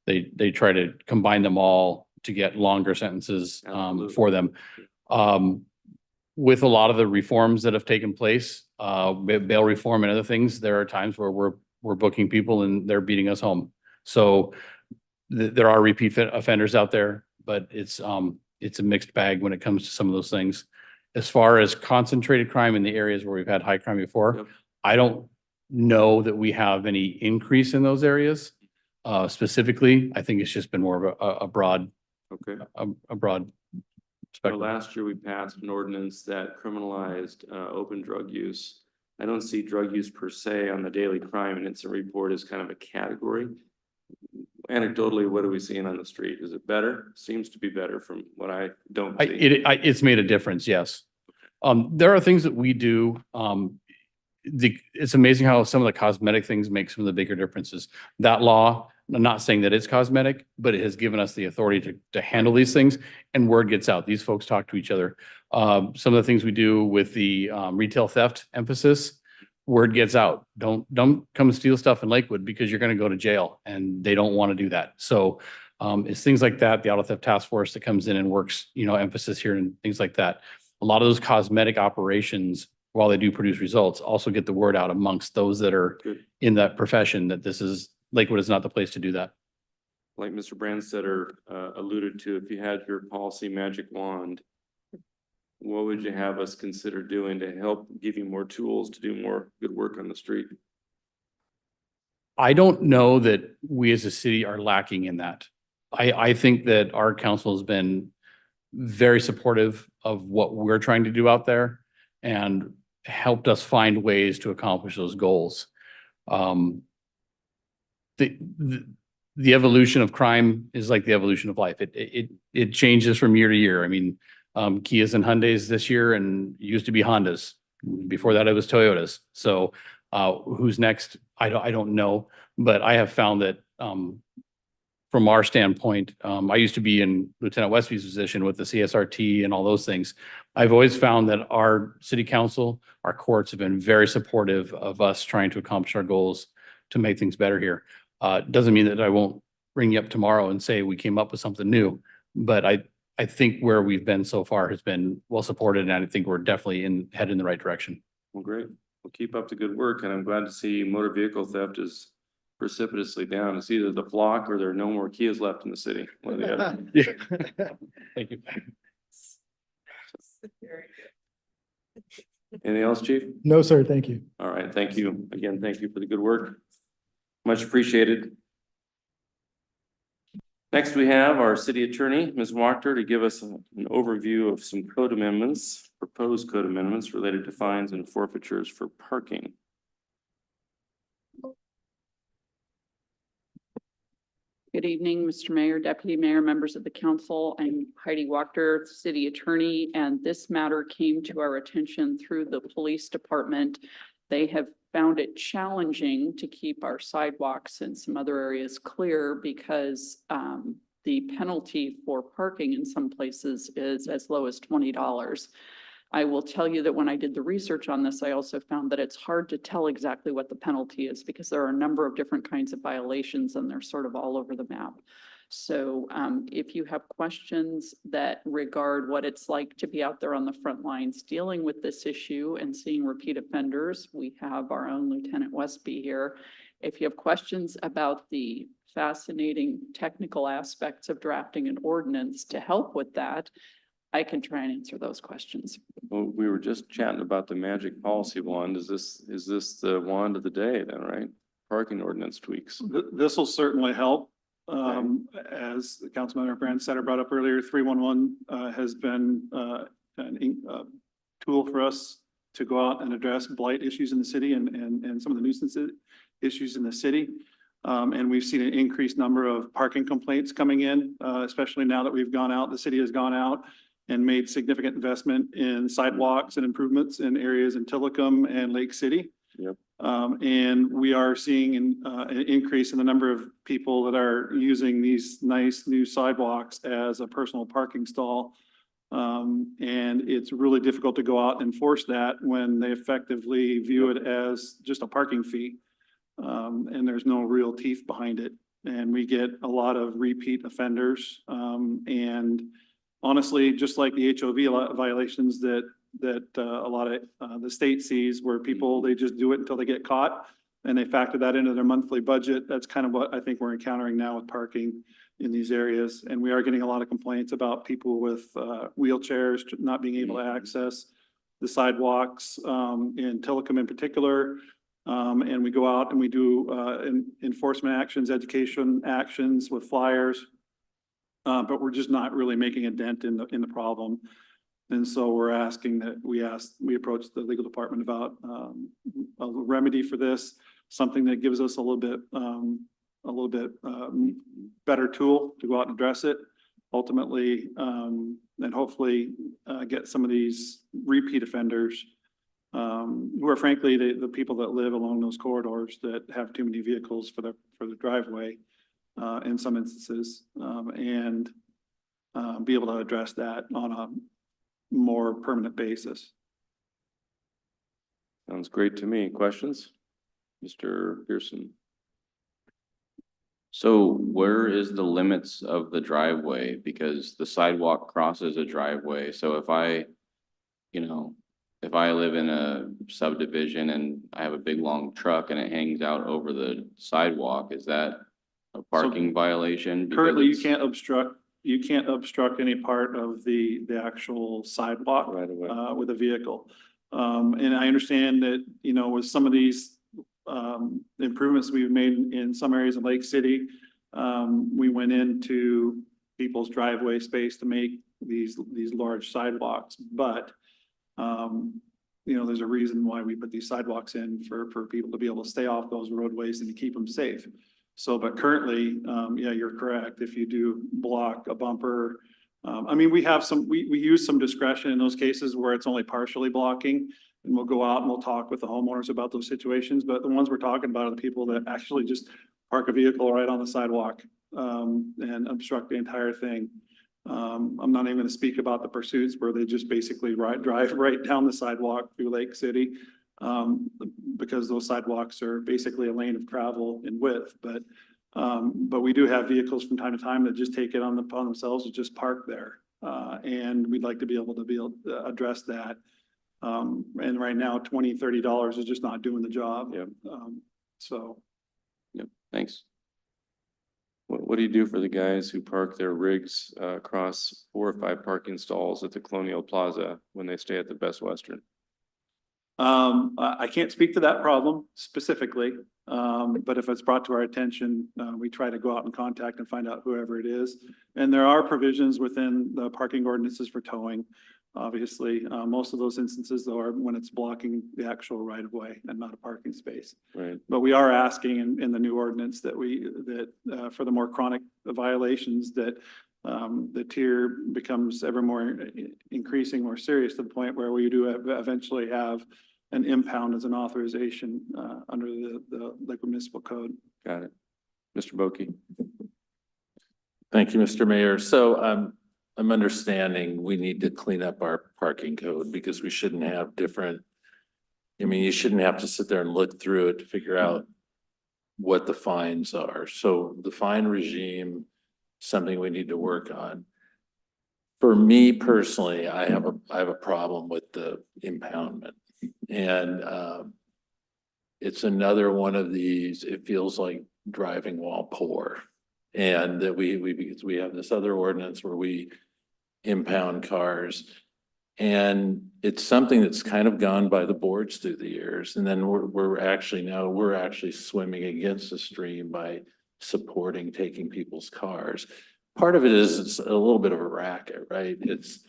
They try to combine them all to get longer sentences for them. With a lot of the reforms that have taken place, bail reform and other things, there are times where we're booking people and they're beating us home. So there are repeat offenders out there, but it's a mixed bag when it comes to some of those things. As far as concentrated crime in the areas where we've had high crime before, Yep. I don't know that we have any increase in those areas. Specifically, I think it's just been more of a broad, Okay. a broad So spectrum. last year we passed an ordinance that criminalized open drug use. I don't see drug use per se on the daily crime and incident report as kind of a category. Anecdotally, what are we seeing on the street? Is it better? Seems to be better from what I don't see. It's made a difference, yes. There are things that we do. It's amazing how some of the cosmetic things make some of the bigger differences. That law, I'm not saying that it's cosmetic, but it has given us the authority to handle these things, and word gets out. These folks talk to each other. Some of the things we do with the retail theft emphasis, word gets out. Don't come steal stuff in Lakewood because you're going to go to jail, and they don't want to do that. So it's things like that. The auto theft task force that comes in and works, emphasis here and things like that. A lot of those cosmetic operations, while they do produce results, also get the word out amongst those that are Good. in that profession that Lakewood is not the place to do that. Like Mr. Brandstetter alluded to, if you had your policy magic wand, what would you have us consider doing to help give you more tools to do more good work on the street? I don't know that we as a city are lacking in that. I think that our council has been very supportive of what we're trying to do out there and helped us find ways to accomplish those goals. The evolution of crime is like the evolution of life. It changes from year to year. I mean, Kias and Hyundais this year, and used to be Hondas. Before that, it was Toyotas. So who's next? I don't know, but I have found that from our standpoint, I used to be in Lieutenant Westby's position with the CSRT and all those things. I've always found that our city council, our courts have been very supportive of us trying to accomplish our goals to make things better here. Doesn't mean that I won't bring you up tomorrow and say we came up with something new, but I think where we've been so far has been well supported, and I think we're definitely headed in the right direction. Well, great. Well, keep up the good work, and I'm glad to see motor vehicle theft is precipitously down. It's either the flock or there are no more Kias left in the city. One or the other. Thank you. Anything else, Chief? No, sir, thank you. All right, thank you. Again, thank you for the good work. Much appreciated. Next, we have our city attorney, Ms. Wachter, to give us an overview of some code amendments, proposed code amendments related to fines and forfeitures for parking. Good evening, Mr. Mayor, Deputy Mayor, members of the council. I'm Heidi Wachter, City Attorney, and this matter came to our attention through the police department. They have found it challenging to keep our sidewalks and some other areas clear because the penalty for parking in some places is as low as $20. I will tell you that when I did the research on this, I also found that it's hard to tell exactly what the penalty is because there are a number of different kinds of violations and they're sort of all over the map. So if you have questions that regard what it's like to be out there on the front lines dealing with this issue and seeing repeat offenders, we have our own Lieutenant Westby here. If you have questions about the fascinating technical aspects of drafting an ordinance to help with that, I can try and answer those questions. Well, we were just chatting about the magic policy wand. Is this the wand of the day then, right? Parking ordinance tweaks. This will certainly help. As Councilmember Brandstetter brought up earlier, 311 has been a tool for us to go out and address blight issues in the city and some of the nuisance issues in the city. And we've seen an increased number of parking complaints coming in, especially now that we've gone out, the city has gone out and made significant investment in sidewalks and improvements in areas in Tillicum and Lake City. Yep. And we are seeing an increase in the number of people that are using these nice new sidewalks as a personal parking stall. And it's really difficult to go out and enforce that when they effectively view it as just a parking fee. And there's no real teeth behind it. And we get a lot of repeat offenders. And honestly, just like the HOV violations that a lot of the state sees, where people, they just do it until they get caught and they factor that into their monthly budget. That's kind of what I think we're encountering now with parking in these areas. And we are getting a lot of complaints about people with wheelchairs not being able to access the sidewalks in Tillicum in particular. And we go out and we do enforcement actions, education actions with flyers. But we're just not really making a dent in the problem. And so we're asking that we approach the legal department about a remedy for this, something that gives us a little bit better tool to go out and address it ultimately, and hopefully get some of these repeat offenders who are frankly the people that live along those corridors that have too many vehicles for the driveway in some instances, and be able to address that on a more permanent basis. Sounds great to me. Questions? Mr. Pearson? So where is the limits of the driveway? Because the sidewalk crosses a driveway. So if I live in a subdivision and I have a big long truck and it hangs out over the sidewalk, is that a parking violation? Because Currently, you it's- can't obstruct any part of the actual sidewalk Right away. with a vehicle. And I understand that, with some of these improvements we've made in some areas of Lake City, we went into people's driveway space to make these large sidewalks, but there's a reason why we put these sidewalks in for people to be able to stay off those roadways and to keep them safe. So, but currently, you're correct. If you do block a bumper, we use some discretion in those cases where it's only partially blocking. And we'll go out and we'll talk with the homeowners about those situations. But the ones we're talking about are the people that actually just park a vehicle right on the sidewalk and obstruct the entire thing. I'm not even going to speak about the pursuits where they just basically drive right down the sidewalk through Lake City. Because those sidewalks are basically a lane of travel in width, but we do have vehicles from time to time that just take it upon themselves to just park there. And we'd like to be able to address that. And right now, $20-30 is just not doing the job. Yep. Yep, thanks. What do you do for the guys who park their rigs across 4 or 5 parking stalls at the Colonial Plaza when they stay at the Best Western? I can't speak to that problem specifically, but if it's brought to our attention, we try to go out and contact and find out whoever it is. And there are provisions within the parking ordinances for towing. Obviously, most of those instances though are when it's blocking the actual right of way and not a parking space. Right. But we are asking in the new ordinance that for the more chronic violations that the tier becomes ever more increasing, more serious to the point where we do eventually have an impound as an authorization under the Lakewood Municipal Code. Got it. Mr. Boki. Thank you, Mr. Mayor. So I'm understanding we need to clean up our parking code because we shouldn't have you shouldn't have to sit there and look through it to figure out what the fines are. So the fine regime, something we need to work on. For me personally, I have a problem with the impoundment. And it's another one of these, it feels like driving while poor. And that because we have this other ordinance where we impound cars. And it's something that's kind of gone by the boards through the years. And then we're actually swimming against the stream by supporting taking people's cars. Part of it is it's a little bit of a racket, right? It's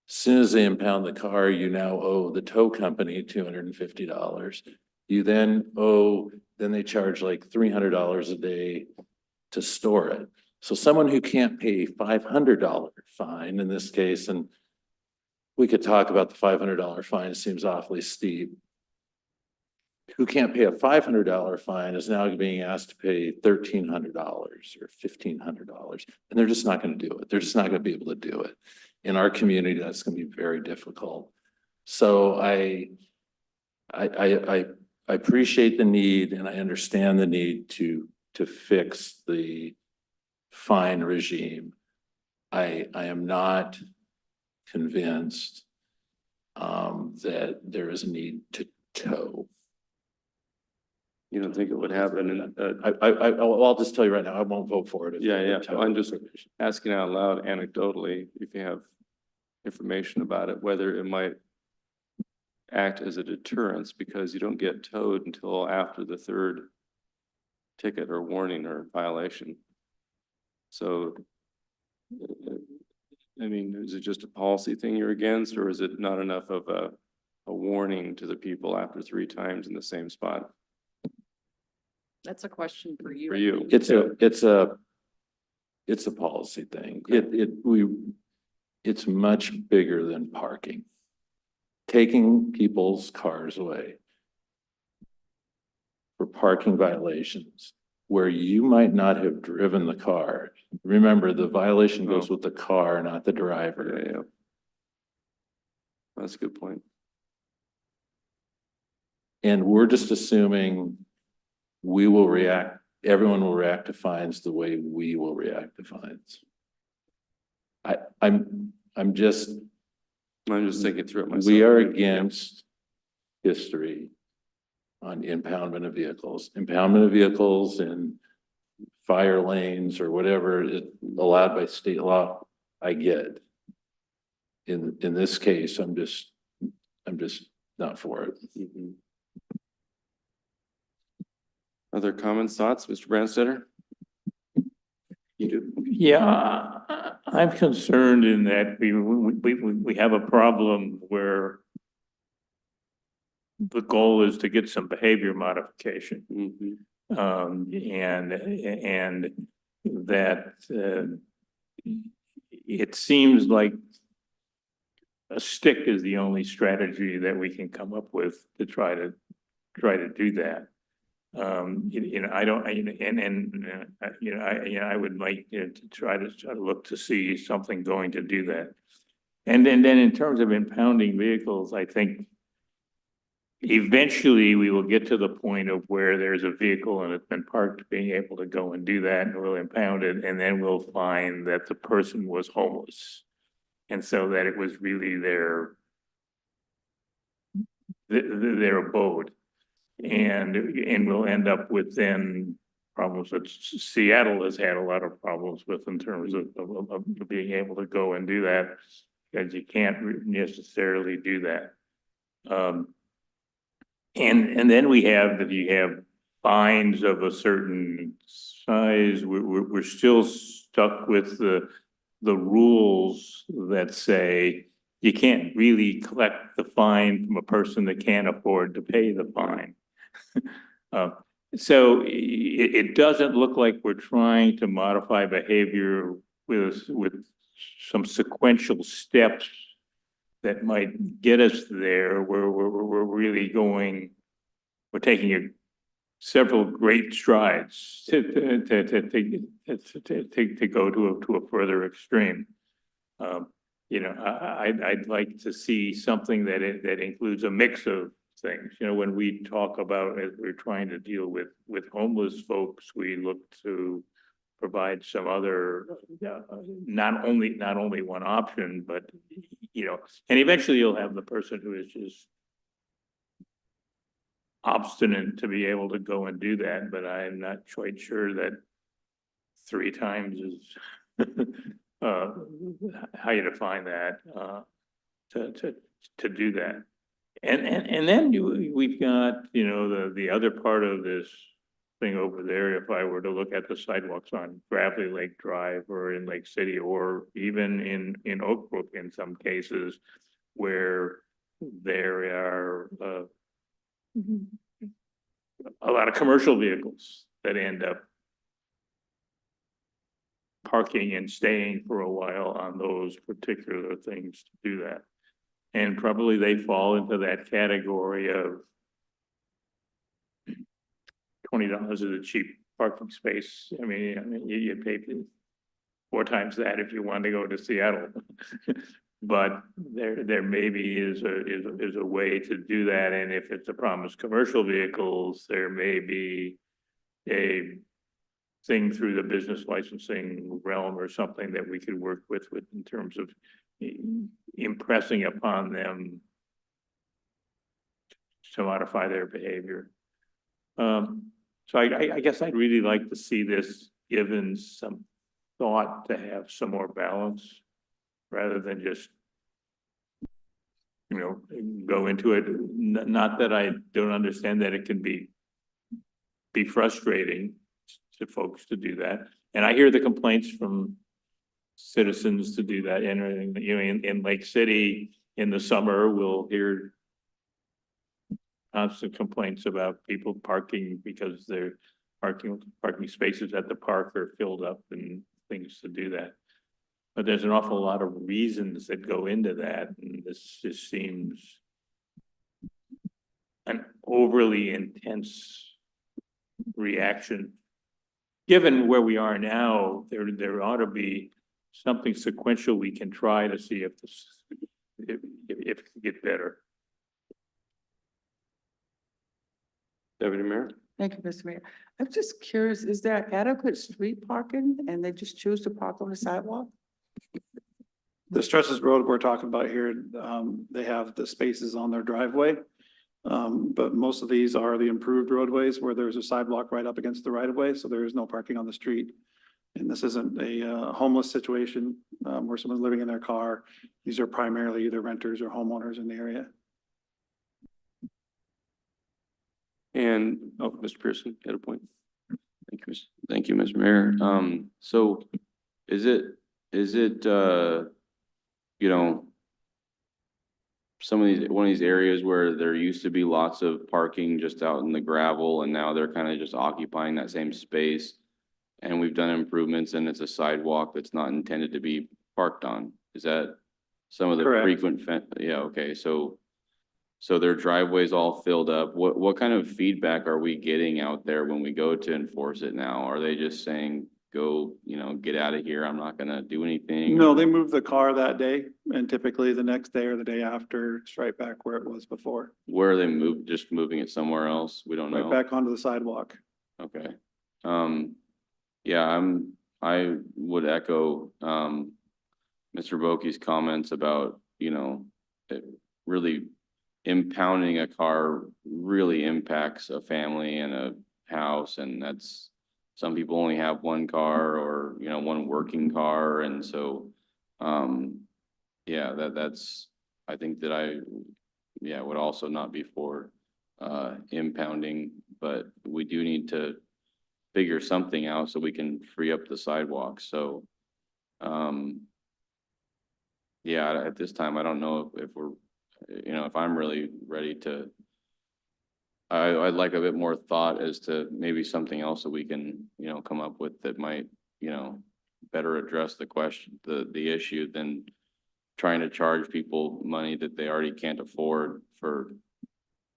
as soon as they impound the car, you now owe the tow company $250. You then they charge like $300 a day to store it. So someone who can't pay $500 fine in this case, and we could talk about the $500 fine, it seems awfully steep. Who can't pay a $500 fine is now being asked to pay $1,300 or $1,500, and they're just not going to do it. They're just not going to be able to do it. In our community, that's going to be very difficult. So I appreciate the need, and I understand the need to fix the fine regime. I am not convinced that there is a need to tow. You don't think it would happen in, I'll just tell you right now, I won't vote for it. yeah. I'm just asking out loud anecdotally, if you have information about it, whether it might act as a deterrence because you don't get towed until after the third ticket or warning or violation. So, I mean, is it just a policy thing you're against, or is it not enough of a warning to the people after 3 times in the same spot? That's a question for you. For you. It's a policy thing. It's much bigger than parking. Taking people's cars away for parking violations where you might not have driven the car. Remember, the violation goes with the car, not the driver. Yeah. That's a good point. And we're just assuming everyone will react to fines the way we will react to fines. I'm just thinking through it myself. We are against history on impoundment of vehicles. Impoundment of vehicles in fire lanes or whatever is allowed by state law, I get. In this case, I'm just not for it. Mm-hmm. Other comments, thoughts, Mr. Branstetter? You do. Yeah, I'm concerned in that we have a problem where the goal is to get some behavior modification. Mm-hmm. And that it seems like a stick is the only strategy that we can come up with to try to do that. I would like to try to look to see something going to do that. And then in terms of impounding vehicles, I think eventually we will get to the point of where there's a vehicle and it's been parked, being able to go and do that, and we'll impound it, and then we'll find that the person was homeless. And so that it was really their abode. And we'll end up with then problems that Seattle has had a lot of problems with in terms of being able to go and do that, because you can't necessarily do that. And then we have, if you have fines of a certain size, we're still stuck with the rules that say you can't really collect the fine from a person that can't afford to pay the fine. So it doesn't look like we're trying to modify behavior with some sequential steps that might get us there, where we're really going, we're taking several great strides to go to a further extreme. I'd like to see something that includes a mix of things. When we talk about, as we're trying to deal with homeless folks, we look to provide some other, not only one option, but, and eventually you'll have the person who is just obstinate to be able to go and do that, but I'm not quite sure that 3 times is how you define that, to do that. And then we've got, you know, the other part of this thing over there, if I were to look at the sidewalks on Gravely Lake Drive or in Lake City, or even in Oak Brook in some cases, where there are, a lot of commercial vehicles that end up parking and staying for a while on those particular things to do that. And probably they fall into that category of $20 is a cheap parking space. I mean, you pay 4 times that if you want to go to Seattle. But there maybe is a way to do that, and if it's a problem with commercial vehicles, there may be a thing through the business licensing realm or something that we could work with in terms of impressing upon them to modify their behavior. So I guess I'd really like to see this given some thought to have some more balance rather than just, you know, go into it. Not that I don't understand that it can be frustrating to folks to do that. And I hear the complaints from citizens to do that. And, you know, in Lake City in the summer, we'll hear constant complaints about people parking because their parking spaces at the park are filled up and things to do that. But there's an awful lot of reasons that go into that, and this just seems an overly intense reaction. Given where we are now, there ought to be something sequential we can try to see if it can get better. Deputy Mayor? Thank you, Mr. Mayor. I'm just curious, is there adequate street parking and they just choose to park on the sidewalk? The Stresses Road we're talking about here, they have the spaces on their driveway. But most of these are the improved roadways where there's a sidewalk right up against the right of way, so there is no parking on the street. And this isn't a homeless situation where someone's living in their car. These are primarily either renters or homeowners in the area. And, oh, Mr. Pearson, you had a point. Thank you, Mr. Mayor. So is it, you know, one of these areas where there used to be lots of parking just out in the gravel and now they're kind of just occupying that same space? And we've done improvements and it's a sidewalk that's not intended to be parked on. Is that some of the Correct. frequent, yeah, okay, so their driveway's all filled up. What kind of feedback are we getting out there when we go to enforce it now? Are they just saying, go, you know, get out of here, I'm not gonna do anything? No, they moved the car that day and typically the next day or the day after, it's right back where it was before. Where are they just moving it somewhere else? We don't know. Right back onto the sidewalk. Okay. Yeah, I would echo, Mr. Boki's comments about, you know, it really impounding a car really impacts a family and a house, and that's, some people only have one car or, you know, one working car, and so, yeah, that's, I think that would also not be for, impounding, but we do need to figure something out so we can free up the sidewalks, so, yeah, at this time, I don't know if we're, you know, if I'm really ready to, I'd like a bit more thought as to maybe something else that we can, you know, come up with that might, you know, better address the question, the issue than trying to charge people money that they already can't afford for,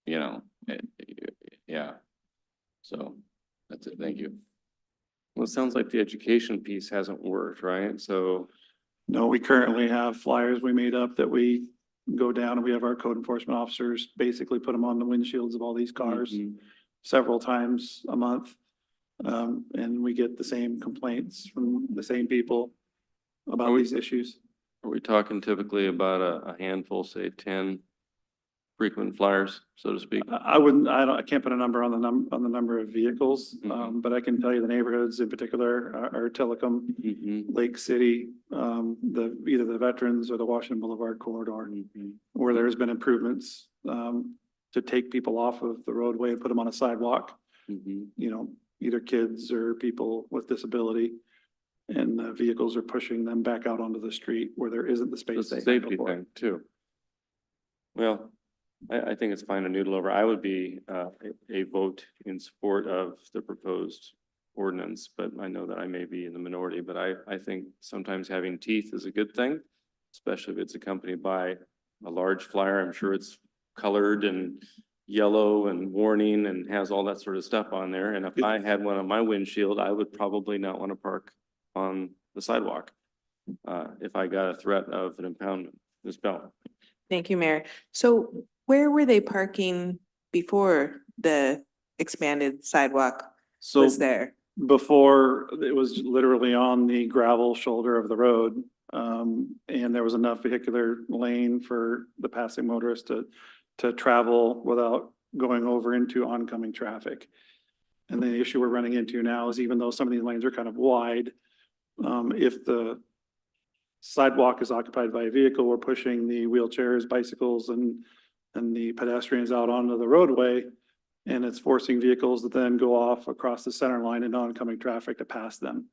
you know, yeah. So that's it. Thank you. Well, it sounds like the education piece hasn't worked, right? So, No, we currently have flyers we made up that we go down and we have our code enforcement officers basically put them on the windshields of all these cars several times a month. And we get the same complaints from the same people about these issues. are we talking typically about a handful, say 10 frequent flyers, so to speak? I can't put a number on the number of vehicles, but I can tell you the neighborhoods in particular are Telecom, Lake City, either the Veterans or the Washington Boulevard corridor, where there's been improvements, to take people off of the roadway and put them on a sidewalk, you know, either kids or people with disability. And the vehicles are pushing them back out onto the street where there isn't the space It's they a had safety before. thing too. Well, I think it's fine to noodle over. I would be, a vote in support of the proposed ordinance, but I know that I may be in the minority, but I think sometimes having teeth is a good thing, especially if it's accompanied by a large flyer. I'm sure it's colored and yellow and warning and has all that sort of stuff on there. And if I had one on my windshield, I would probably not want to park on the sidewalk, if I got a threat of an impoundment. Ms. Bell. Thank you, Mayor. So where were they parking before the expanded sidewalk So was there? before, it was literally on the gravel shoulder of the road. And there was enough vehicular lane for the passing motorist to travel without going over into oncoming traffic. And the issue we're running into now is even though some of these lanes are kind of wide, if the sidewalk is occupied by a vehicle, we're pushing the wheelchairs, bicycles, and the pedestrians out onto the roadway. And it's forcing vehicles to then go off across the center line in oncoming traffic to pass them.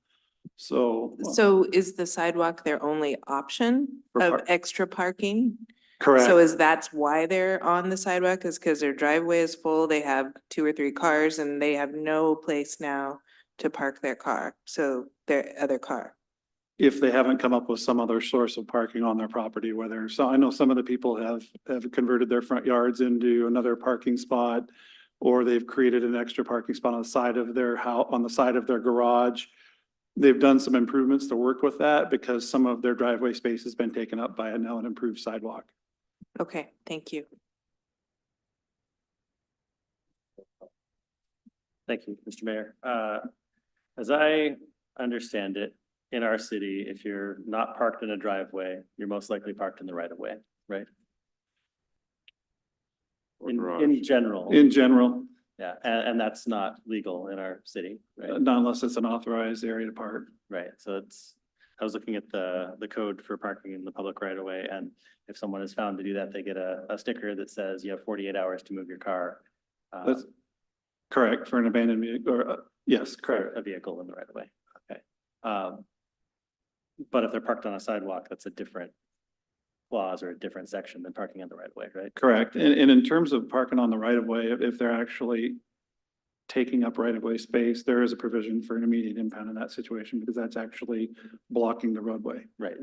So. So is the sidewalk their only option For of par- extra parking? Correct. So is that's why they're on the sidewalk, is because their driveway is full, they have 2 or 3 cars and they have no place now to park their car, so their other car. If they haven't come up with some other source of parking on their property, whether, so I know some of the people have converted their front yards into another parking spot, or they've created an extra parking spot on the side of their house, on the side of their garage. They've done some improvements to work with that because some of their driveway space has been taken up by now an improved sidewalk. Okay, thank you. Thank you, Mr. Mayor. As I understand it, in our city, if you're not parked in a driveway, you're most likely parked in the right of way, right? In general. In general, Yeah, and that's not legal in our city, right? not unless it's an authorized area to park. Right, so I was looking at the code for parking in the public right of way, and if someone is found to do that, they get a sticker that says you have 48 hours to move your car. That's correct for an abandoned vehicle, or, yes, correct. For a vehicle in the right of way, okay. But if they're parked on a sidewalk, that's a different clause or a different section than parking on the right of way, right? Correct. And in terms of parking on the right of way, if they're actually taking up right of way space, there is a provision for an immediate impound in that situation because that's actually blocking the roadway Right,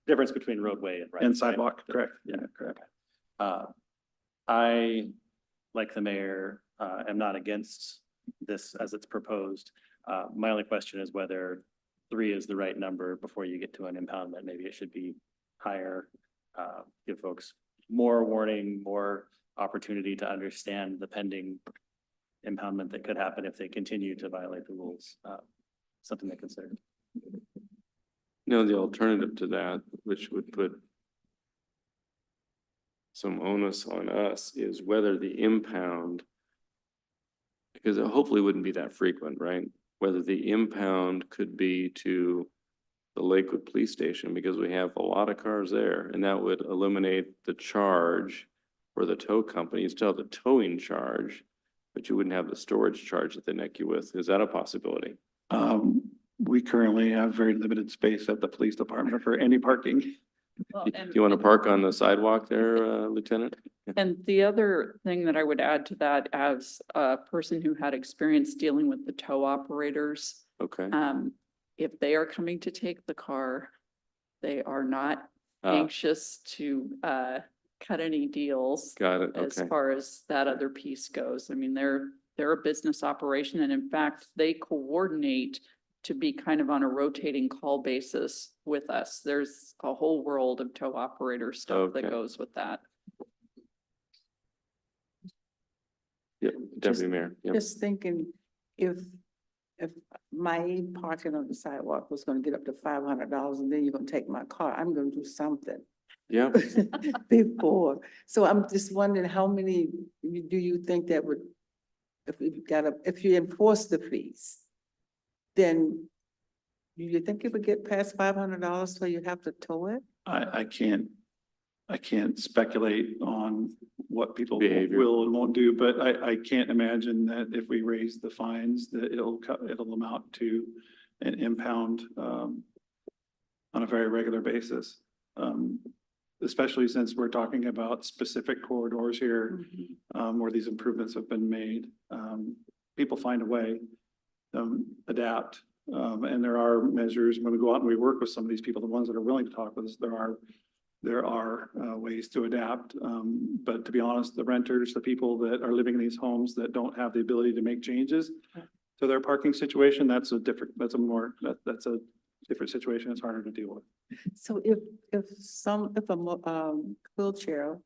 difference between roadway and right. and of way. sidewalk, correct? Yeah, correct. I, like the mayor, am not against this as it's proposed. My only question is whether 3 is the right number before you get to an impoundment. Maybe it should be higher. Give folks more warning, more opportunity to understand the pending impoundment that could happen if they continue to violate the rules. Something to consider. No, the alternative to that, which would put some onus on us, is whether the impound, because it hopefully wouldn't be that frequent, right? Whether the impound could be to the Lakewood Police Station, because we have a lot of cars there, and that would eliminate the charge for the tow company. You still have the towing charge, but you wouldn't have the storage charge that they neck you with. Is that a possibility? We currently have very limited space at the police department for any parking. Well, Do you want to park on the sidewalk there, Lieutenant? And the other thing that I would add to that, as a person who had experience dealing with the tow operators, Okay. if they are coming to take the car, they are not Ah. anxious to cut any deals Got it, as okay. far as that other piece goes. I mean, they're a business operation, and in fact, they coordinate to be kind of on a rotating call basis with us. There's a whole world of tow operator stuff that Okay. goes with that. Yep, Deputy Mayor. Yep. Just thinking, if my parking on the sidewalk was gonna get up to $500 and then you're gonna take my car, I'm gonna do something Yeah, before. So I'm just wondering how many do you think that would, if you enforce the fees, then You think it would get past $500 so you have to tow it? I can't speculate on what people Behavior. will and won't do, but I can't imagine that if we raise the fines, that it'll amount to an impound, on a very regular basis. Especially since we're talking about specific corridors here, where these improvements have been made. People find a way, adapt. And there are measures when we go out and we work with some of these people, the ones that are willing to talk with us, there are ways to adapt. But to be honest, the renters, the people that are living in these homes that don't have the ability to make changes to their parking situation, that's a different situation. It's harder to deal with. So if a wheelchair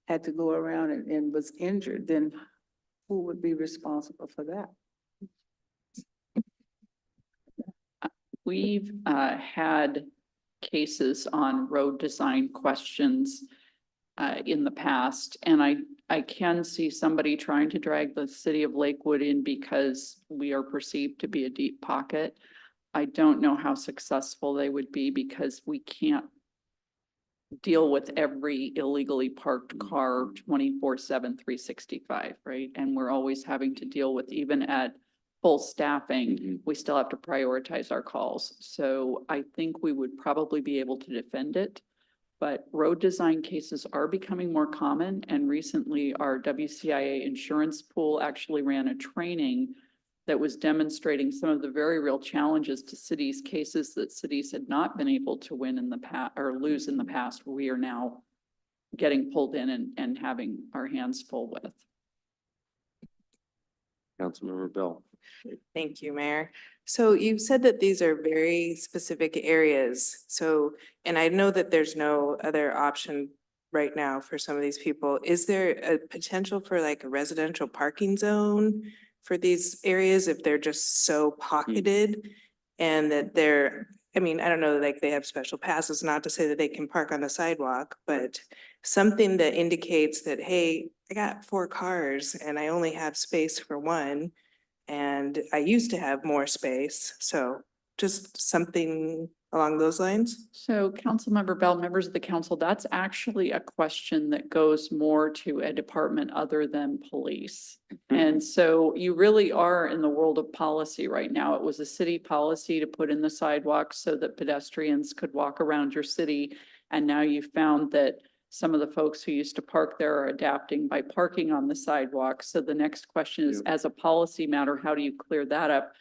had to go around and was injured, then who would be responsible for that? We've had cases on road design questions in the past, and I can see somebody trying to drag the city of Lakewood in because we are perceived to be a deep pocket. I don't know how successful they would be because we can't deal with every illegally parked car 24/7, 365, right? And we're always having to deal with, even at full staffing, we still have to prioritize our calls. So I think we would probably be able to defend it. But road design cases are becoming more common, and recently our WCIA insurance pool actually ran a training that was demonstrating some of the very real challenges to cities, cases that cities had not been able to win in the past or lose in the past, where we are now getting pulled in and having our hands full with. Councilmember Bell. Thank you, Mayor. So you said that these are very specific areas. So, and I know that there's no other option right now for some of these people. Is there a potential for like a residential parking zone for these areas if they're just so pocketed? And that they're, I mean, I don't know, like they have special passes, not to say that they can park on the sidewalk, but something that indicates that, hey, I got 4 cars and I only have space for one. And I used to have more space, so just something along those lines? So Councilmember Bell, members of the council, that's actually a question that goes more to a department other than police. And so you really are in the world of policy right now. It was a city policy to put in the sidewalks so that pedestrians could walk around your city. And now you've found that some of the folks who used to park there are adapting by parking on the sidewalk. So the next question is, as a policy matter, how do you clear that up?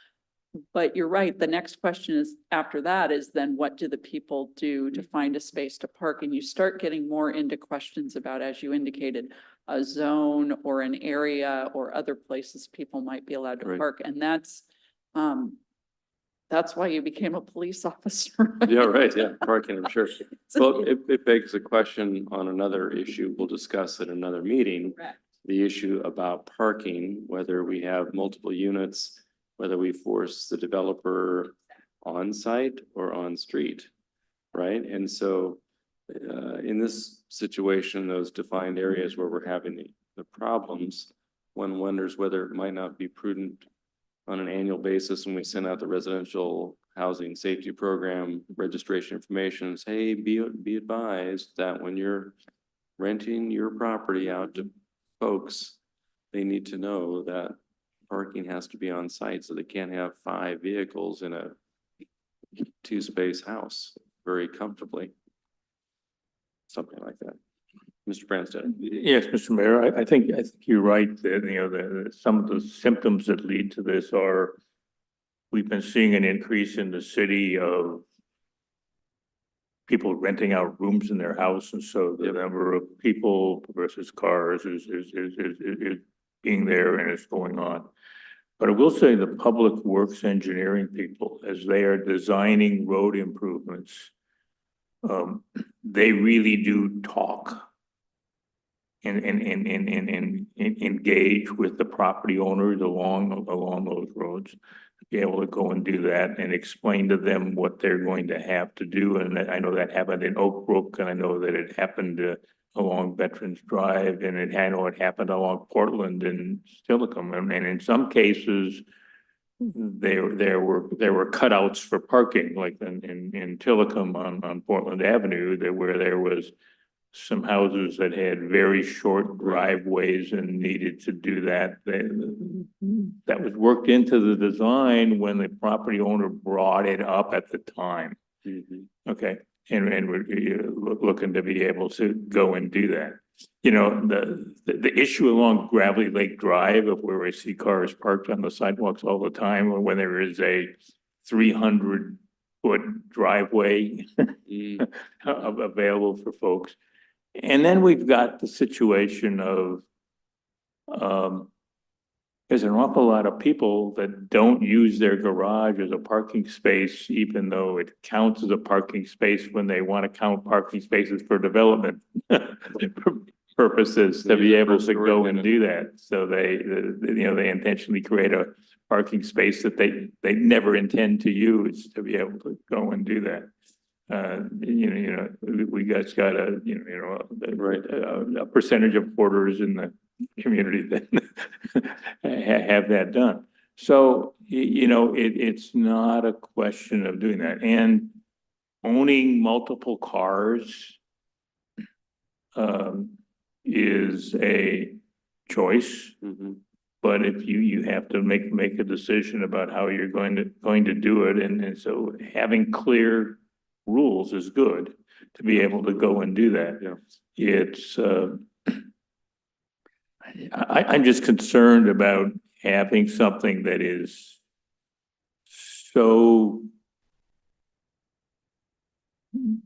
But you're right. The next question is after that is then what do the people do to find a space to park? And you start getting more into questions about, as you indicated, a zone or an area or other places people might be allowed to park. And that's why you became a police officer. Yeah, right. Yeah, parking, I'm sure. Well, it begs a question on another issue we'll discuss at another meeting. Correct. The issue about parking, whether we have multiple units, whether we force the developer on site or on street, right? And so in this situation, those defined areas where we're having the problems, one wonders whether it might not be prudent on an annual basis when we send out the residential housing safety program registration information, hey, be advised that when you're renting your property out to folks, they need to know that parking has to be on site, so they can't have 5 vehicles in a 2-space house very comfortably. Something like that. Mr. Branstad. Yes, Mr. Mayor, I think you're right that, some of the symptoms that lead to this are, we've been seeing an increase in the city of people renting out rooms in their house. And so the number of people versus cars is being there and it's going on. But I will say the public works engineering people, as they are designing road improvements, they really do talk and engage with the property owners along those roads, to be able to go and do that and explain to them what they're going to have to do. And I know that happened in Oak Brook, and I know that it happened along Veterans Drive, and I know it happened along Portland and Stillicum. And in some cases, there were cutouts for parking, like in Tillicum on Portland Avenue, where there was some houses that had very short driveways and needed to do that. That was worked into the design when the property owner brought it up at the time. Okay, and we're looking to be able to go and do that. You know, the issue along Gravelly Lake Drive, of where I see cars parked on the sidewalks all the time, or when there is a 300-foot driveway available for folks. And then we've got the situation of, there's an awful lot of people that don't use their garage as a parking space, even though it counts as a parking space when they want to count parking spaces for development purposes, to be able to go and do that. So they intentionally create a parking space that they never intend to use to be able to go and do that. We guys got a percentage of porters in the community that have that done. So, it's not a question of doing that. And owning multiple cars is a choice. But if you have to make a decision about how you're going to do it, and so having clear rules is good to be able to go and do that. It's I'm just concerned about having something that is so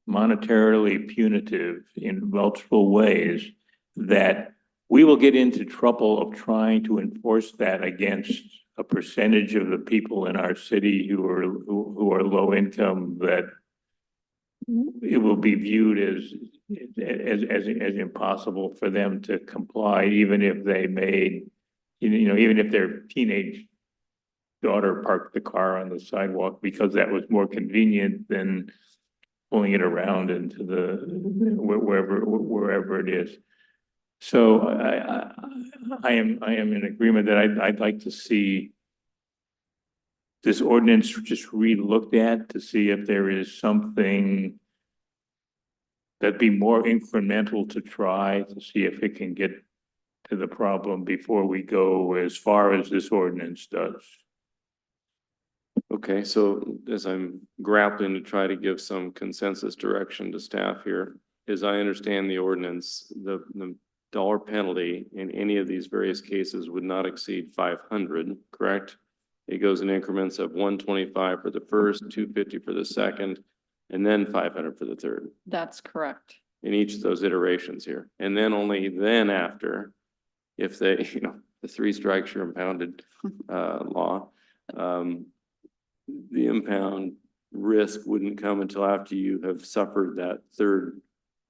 monetarily punitive in multiple ways that we will get into trouble of trying to enforce that against a percentage of the people in our city who are low income, that it will be viewed as impossible for them to comply, even if they made, even if their teenage daughter parked the car on the sidewalk, because that was more convenient than pulling it around into the wherever it is. So I am in agreement that I'd like to see this ordinance just re-looked at to see if there is something that'd be more incremental to try to see if it can get to the problem before we go as far as this ordinance does. Okay, so as I'm grappling to try to give some consensus direction to staff here, as I understand the ordinance, the dollar penalty in any of these various cases would not exceed 500, correct? It goes in increments of 125 for the first, 250 for the second, and then 500 for the third. That's correct. In each of those iterations here. And then only then after, if they, the 3 strikes you're impounded law, the impound risk wouldn't come until after you have suffered that third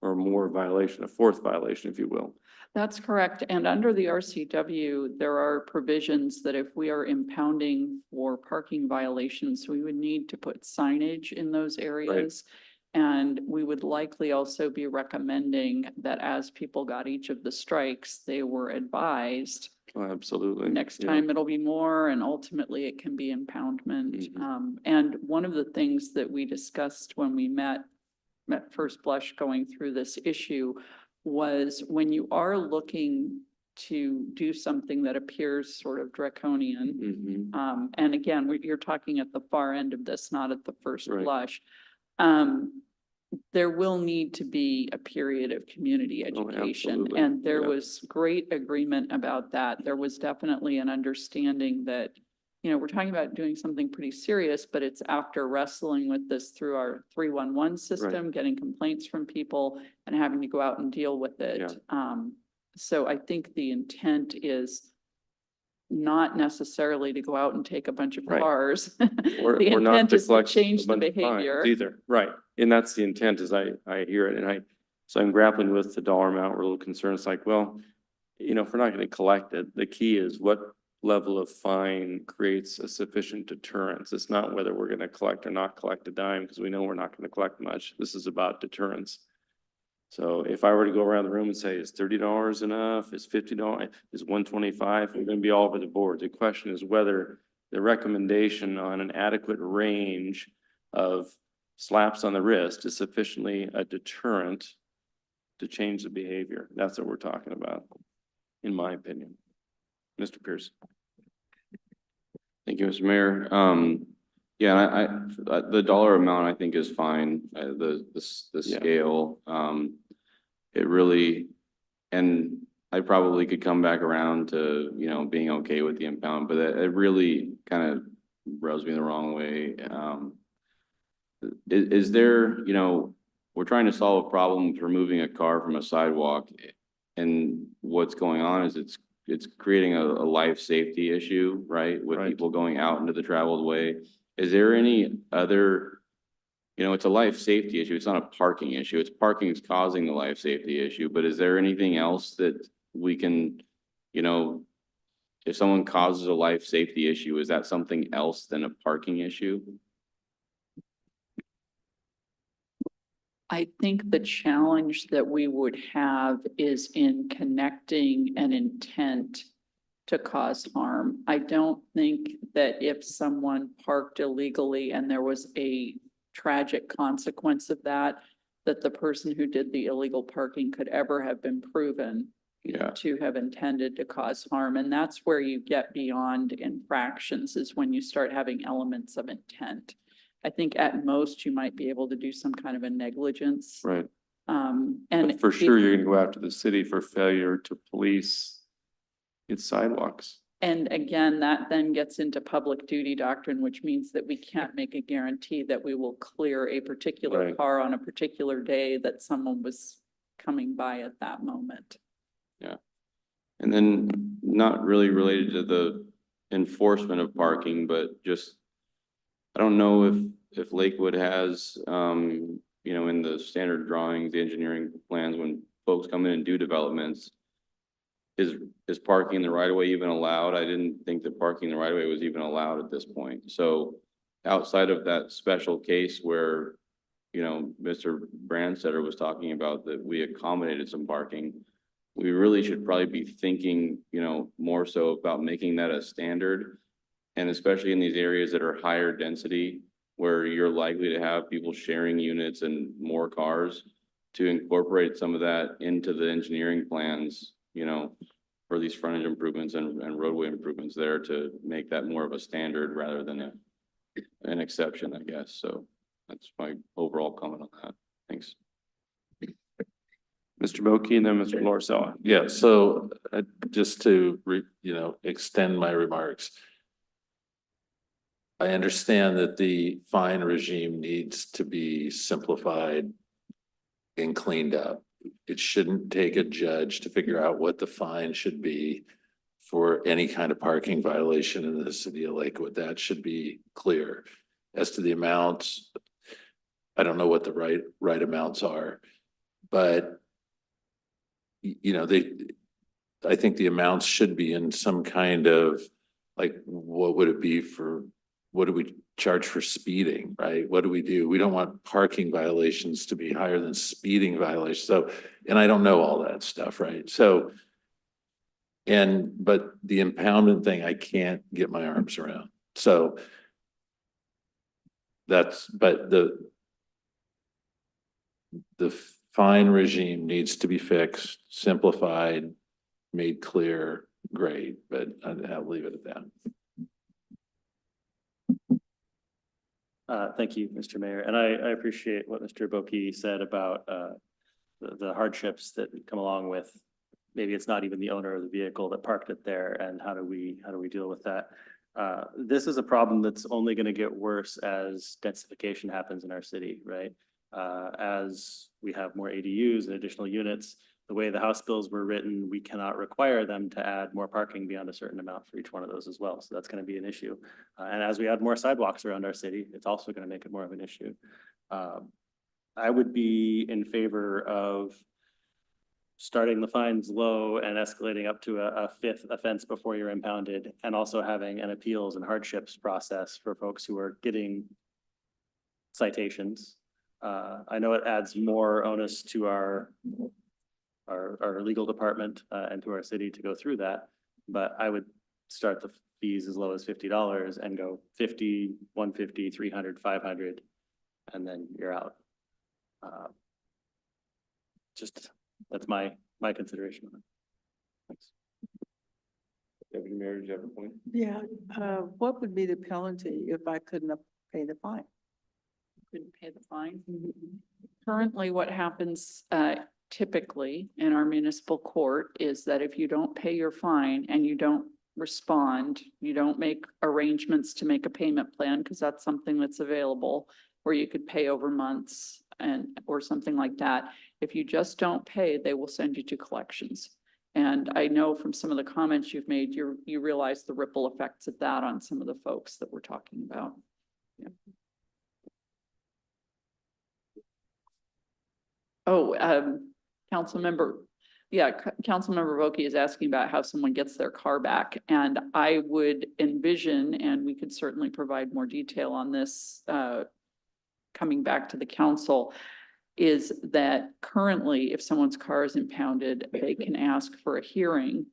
or more violation, a fourth violation, if you will. That's correct. And under the RCW, there are provisions that if we are impounding for parking violations, we would need to put signage in those areas. And we would likely also be recommending that as people got each of the strikes, they were advised. Oh, absolutely. Next time it'll be more, and ultimately it can be impoundment. And one of the things that we discussed when we met first blush going through this issue was when you are looking to do something that appears sort of draconian. And again, you're talking at the far end of this, not at the first blush. There will need to be a period of community education, and there was great agreement about that. There was definitely an understanding that, we're talking about doing something pretty serious, but it's after wrestling with this through our 311 system, getting complaints from people and having to go out and deal with it. So I think the intent is not necessarily to go out and take a bunch of cars. Or The not intent to is to collect change a the bunch of fines behavior. either, right? And that's the intent, as I hear it, and so I'm grappling with the dollar amount. We're a little concerned. It's like, well, if we're not going to collect it, the key is what level of fine creates a sufficient deterrence. It's not whether we're going to collect or not collect a dime, because we know we're not going to collect much. This is about deterrence. So if I were to go around the room and say, is $30 enough? Is $50? Is $125? We're going to be all over the board. The question is whether the recommendation on an adequate range of slaps on the wrist is sufficiently a deterrent to change the behavior. That's what we're talking about, in my opinion. Mr. Pierce. Thank you, Mr. Mayor. Yeah, the dollar amount I think is fine, the Yeah. scale. It really, and I probably could come back around to, you know, being okay with the impound, but it really kind of rubs me the wrong way. Is there, you know, we're trying to solve a problem with removing a car from a sidewalk, and what's going on is it's creating a life safety issue, right? With Right. people going out into the traveled way. Is there any other, you know, it's a life safety issue. It's not a parking issue. It's parking is causing the life safety issue, but is there anything else that we can, you know, if someone causes a life safety issue, is that something else than a parking issue? I think the challenge that we would have is in connecting an intent to cause harm. I don't think that if someone parked illegally and there was a tragic consequence of that, that the person who did the illegal parking could ever have been proven Yeah. to have intended to cause harm. And that's where you get beyond infractions, is when you start having elements of intent. I think at most you might be able to do some kind of a negligence. Right. And But for sure, you're gonna go after the city for failure to police its sidewalks. And again, that then gets into public duty doctrine, which means that we can't make a guarantee that we will clear a particular Right. car on a particular day that someone was coming by at that moment. And then not really related to the enforcement of parking, but just, I don't know if Lakewood has, you know, in the standard drawings, the engineering plans, when folks come in and do developments, is parking in the right of way even allowed? I didn't think that parking in the right of way was even allowed at this point. So outside of that special case where, you know, Mr. Brandsetter was talking about that we accommodated some parking, we really should probably be thinking, you know, more so about making that a standard. And especially in these areas that are higher density, where you're likely to have people sharing units and more cars, to incorporate some of that into the engineering plans, you know, for these frontage improvements and roadway improvements there, to make that more of a standard rather than an exception, I guess. So that's my overall comment on that. Thanks. Mr. Boki and then Mr. Lorcella. Yeah, so just to extend my remarks. I understand that the fine regime needs to be simplified and cleaned up. It shouldn't take a judge to figure out what the fine should be for any kind of parking violation in the city of Lakewood. That should be clear. As to the amounts, I don't know what the right amounts are, but I think the amounts should be in some kind of, like, what would it be for, what do we charge for speeding, right? What do? We don't want parking violations to be higher than speeding violations. So, and I don't know all that stuff, right? So, but the impoundment thing, I can't get my arms around. So but the fine regime needs to be fixed, simplified, made clear, great, but I'll leave it at that. Thank you, Mr. Mayor, and I appreciate what Mr. Boki said about the hardships that come along with, maybe it's not even the owner of the vehicle that parked it there, and how do we deal with that? This is a problem that's only going to get worse as densification happens in our city, right? As we have more ADUs and additional units, the way the House bills were written, we cannot require them to add more parking beyond a certain amount for each one of those as well. So that's going to be an issue. And as we add more sidewalks around our city, it's also going to make it more of an issue. I would be in favor of starting the fines low and escalating up to a fifth offense before you're impounded, and also having an appeals and hardships process for folks who are getting citations. I know it adds more onus to our legal department and to our city to go through that, but I would start the fees as low as $50 and go 50, 150, 300, 500, and then you're out. Just, that's my consideration on it. Thanks. Deputy Mayor, do you have a point? Yeah, what would be the penalty if I couldn't pay the fine? Couldn't pay the fine. Currently, what happens typically in our municipal court is that if you don't pay your fine and you don't respond, you don't make arrangements to make a payment plan, because that's something that's available, where you could pay over months or something like that. If you just don't pay, they will send you to collections. And I know from some of the comments you've made, you realize the ripple effects of that on some of the folks that we're talking about. Yeah. Oh, Councilmember Vokey is asking about how someone gets their car back. And I would envision, and we could certainly provide more detail on this coming back to the council, is that currently if someone's car is impounded, they can ask for a hearing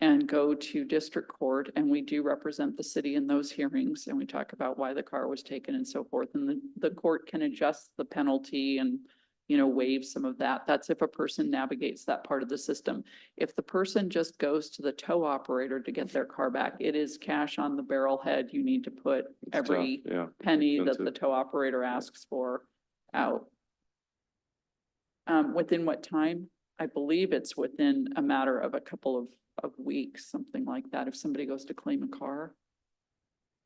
and go to district court. And we do represent the city in those hearings, and we talk about why the car was taken and so forth. And the court can adjust the penalty and, you know, waive some of that. That's if a person navigates that part of the system. If the person just goes to the tow operator to get their car back, it is cash on the barrel head. You need to put every Yeah. penny that the expensive. tow operator asks for out. Within what time? I believe it's within a matter of a couple of weeks, something like that, if somebody goes to claim a car,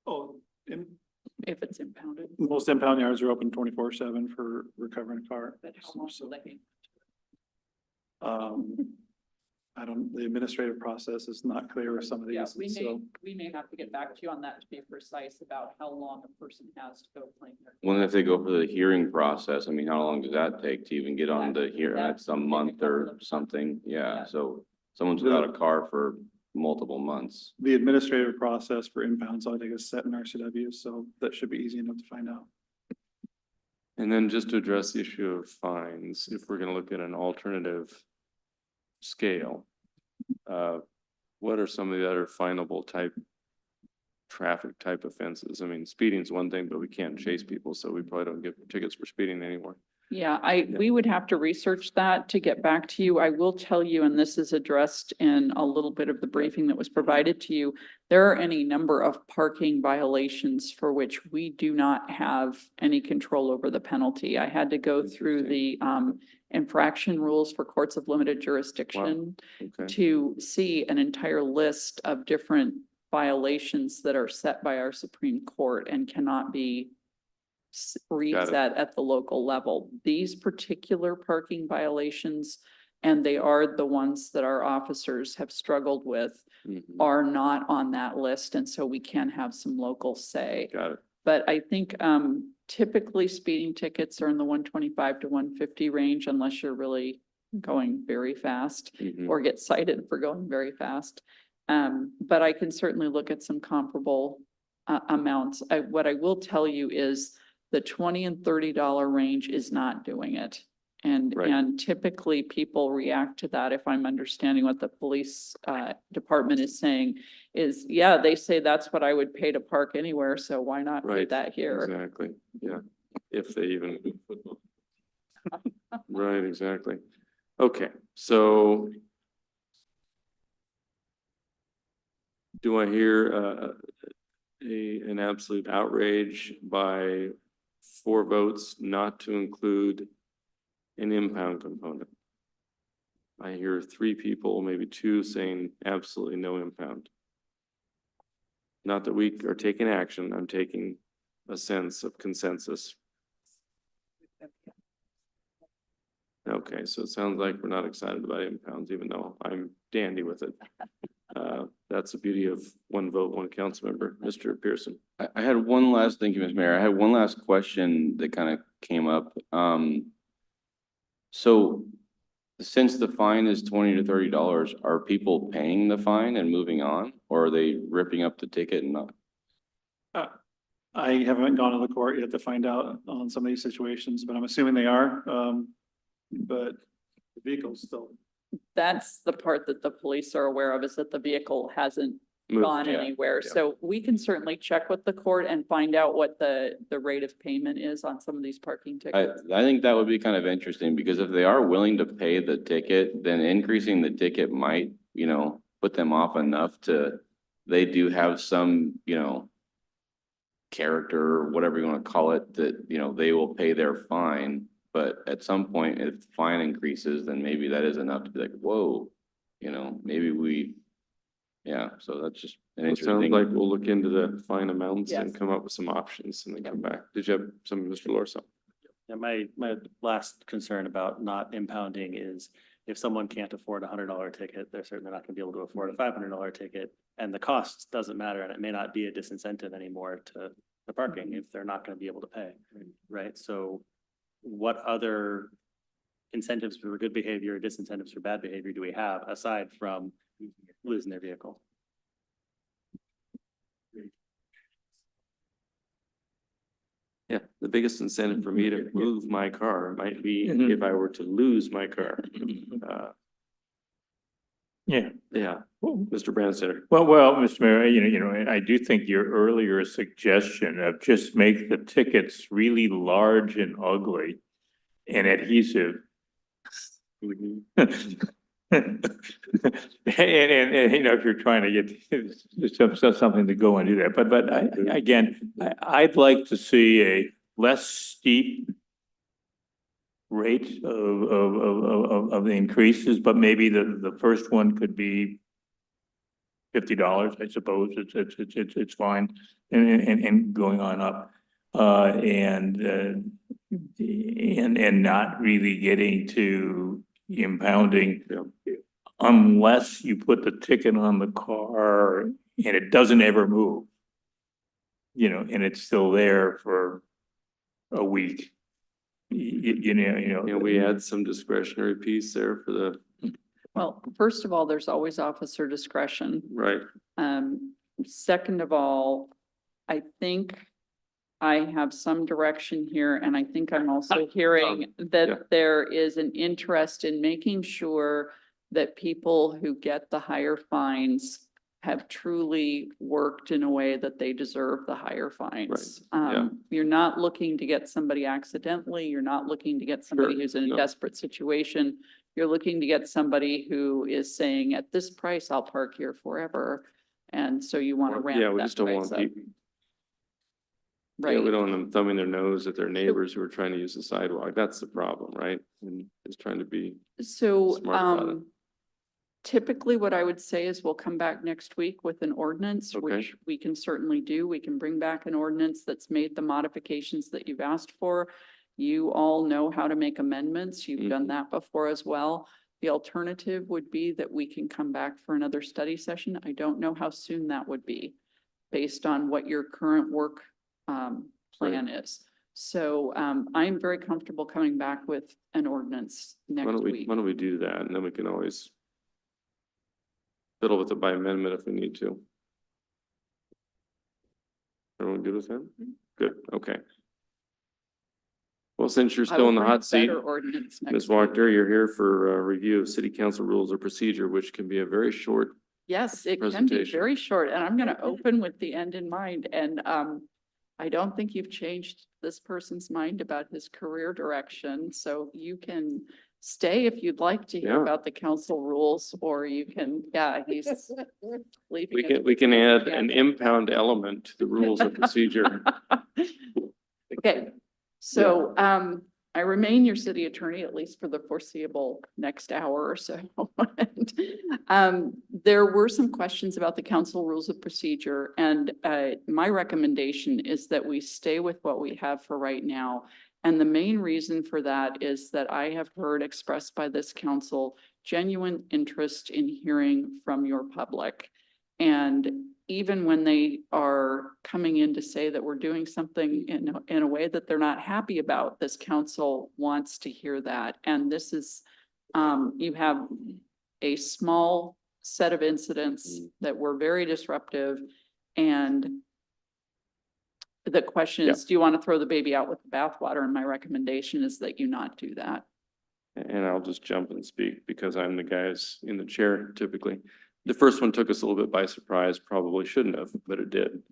Oh, if it's impounded. most impound yards are open 24/7 for recovering a car. But how long will they? The administrative process is not clear with some of Yeah, these, so. we may have to get back to you on that to be precise about how long a person has to go claim their. Well, if they go for the hearing process, I mean, how long does that take to even get on the hearing? That's a month or something, yeah, so someone's without a car for multiple months. The administrative process for impounds, I think, is set in RCW, so that should be easy enough to find out. And then just to address the issue of fines, if we're gonna look at an alternative scale, what are some of the other finable traffic type offenses? I mean, speeding's one thing, but we can't chase people, so we probably don't get tickets for speeding anymore. Yeah, we would have to research that to get back to you. I will tell you, and this is addressed in a little bit of the briefing that was provided to you, there are any number of parking violations for which we do not have any control over the penalty. I had to go through the infraction rules for courts of limited jurisdiction Okay, to see an entire list of different violations that are set by our Supreme Court and cannot be reset at the local level. These particular parking violations, and they are the ones that our officers have struggled with, mhm, are not on that list, and so we can have some local say. got it. But I think typically speeding tickets are in the 125 to 150 range unless you're really going very fast Mhm. or get cited for going very fast. But I can certainly look at some comparable amounts. What I will tell you is the $20 and $30 range is not doing it. Right. And typically people react to that, if I'm understanding what the police department is saying, is, yeah, they say that's what I would pay to park anywhere, so why not pay Right, that here? Exactly, yeah, if they even. Right, exactly. Okay, so. Do I hear an absolute outrage by 4 votes not to include an impound component? I hear 3 people, maybe 2, saying absolutely no impound. Not that we are taking action, I'm taking a sense of consensus. Okay, so it sounds like we're not excited about impounds, even though I'm dandy with it. That's the beauty of 1 vote, 1 council member. Mr. Pearson. I had one last, thank you, Mr. Mayor. I had one last question that kind of came up. So since the fine is $20 to $30, are people paying the fine and moving on, or are they ripping up the ticket and not? I haven't gone to the court yet to find out on some of these situations, but I'm assuming they are. But the vehicle's still. That's the part that the police are aware of, is that the vehicle hasn't Moved, gone yeah, anywhere. yeah. So we can certainly check with the court and find out what the rate of payment is on some of these parking I, tickets. I think that would be kind of interesting, because if they are willing to pay the ticket, then increasing the ticket might, you know, put them off enough to, they do have some, you know, character or whatever you want to call it, that, you know, they will pay their fine. But at some point, if the fine increases, then maybe that is enough to be like, whoa, you know, maybe we, yeah, so that's just an It sounds interesting. like we'll look into the fine amounts and Yes. come up with some options and then come back. Did you have some, Mr. Lorso? Yeah, my last concern about not impounding is if someone can't afford $100 ticket, they're certainly not gonna be able to afford a $500 ticket. And the cost doesn't matter, and it may not be a disincentive anymore to the parking if they're not gonna be able to pay, right? So what other incentives for good behavior or disincentives for bad behavior do we have aside from losing their vehicle? Yeah, the biggest incentive for me to move my car might be Mhm. if I were to lose my car. Yeah. Yeah, Mr. Branstetter. Well, Mr. Mayor, I do think your earlier suggestion of just make the tickets really large and ugly and adhesive. And, if you're trying to get something to go and do that, but I'd like to see a less steep rate of the increases, but maybe the first one could be $50, I suppose. It's fine, and going on up. And not really getting to impounding unless you put the ticket on the car and it doesn't ever move. And it's still there for a week. You know. We had some discretionary piece there for the, Well, first of all, there's always officer discretion. right, Second of all, I think I have some direction here, and I think I'm also hearing yeah. that there is an interest in making sure that people who get the higher fines have truly worked in a way that they deserve the higher fines. yeah. You're not looking to get somebody accidentally. You're not looking to get somebody Sure, who's in a no. desperate situation. You're looking to get somebody who is saying, at this price, I'll park here forever. And so you want to ramp Yeah, we that just don't price want up. people, Right. yeah, we don't want them thumbing their nose at their neighbors who are trying to use the sidewalk. That's the problem, right? And just trying to be, So, smart about it. typically what I would say is we'll come back next week with an ordinance, Okay. which we can certainly do. We can bring back an ordinance that's made the modifications that you've asked for. You all know how to make amendments. You've done that before as well. The alternative would be that we can come back for another study session. I don't know how soon that would be based on what your current work plan is. So I'm very comfortable coming back with an ordinance why next don't we, week. why don't we do that? And then we can always fiddle with it by amendment if we need to. Everyone good with that? Good, okay. Well, since you're I still will in the bring a hot seat, better ordinance next Ms. week. Wachter, you're here for a review of city council rules of procedure, which can be a very short. Yes, it can be presentation. very short, and I'm gonna open with the end in mind, and I don't think you've changed this person's mind about his career direction, so you can stay if you'd like to hear Yeah. about the council rules, or you can, yeah, he's leaving. We can add an impound element to the rules of procedure. Okay, so I remain your city attorney, at least for the foreseeable next hour or so. And, there were some questions about the council rules of procedure, and my recommendation is that we stay with what we have for right now. And the main reason for that is that I have heard expressed by this council genuine interest in hearing from your public. And even when they are coming in to say that we're doing something in a way that they're not happy about, this council wants to hear that. And this is, you have a small set of incidents that were very disruptive. And the question is, do you want to throw the baby out with the bathwater? And my recommendation is that you not do that. And I'll just jump and speak because I'm the guy who's in the chair typically. The first one took us a little bit by surprise, probably shouldn't have, but it did.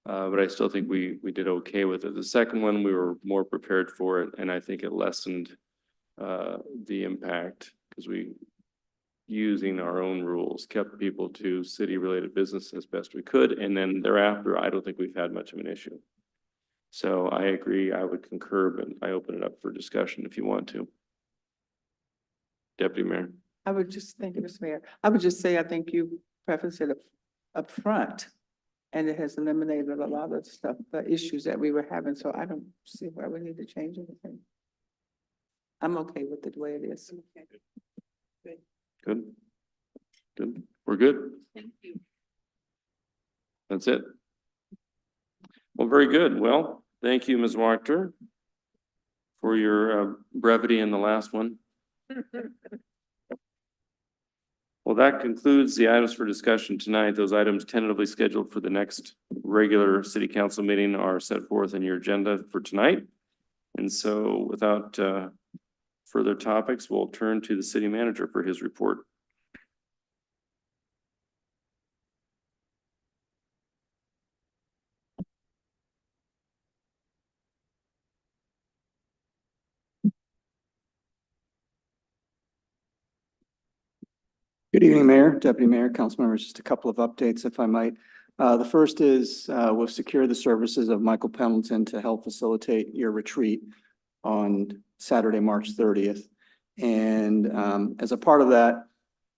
But I still think we did okay with it. The second one, we were more prepared for it, and I think it lessened the impact because we, using our own rules, kept people to city-related business as best we could, and then thereafter, I don't think we've had much of an issue. So I agree, I would concur, but I open it up for discussion if you want to. Deputy Mayor. I would just, thank you, Mr. Mayor. I would just say, I think you prefaced it up front. And it has eliminated a lot of stuff, the issues that we were having, so I don't see why we need to change anything. I'm okay with it the way it is. Good. Good. We're good. Thank you. That's it. Well, very good. Well, thank you, Ms. Wachter, for your brevity in the last one. Well, that concludes the items for discussion tonight. Those items tentatively scheduled for the next regular city council meeting are set forth in your agenda for tonight. And so without further topics, we'll turn to the city manager for his report. Good evening, Mayor, Deputy Mayor, council members. Just a couple of updates, if I might. The first is we've secured the services of Michael Pendleton to help facilitate your retreat on Saturday, March 30th. And as a part of that,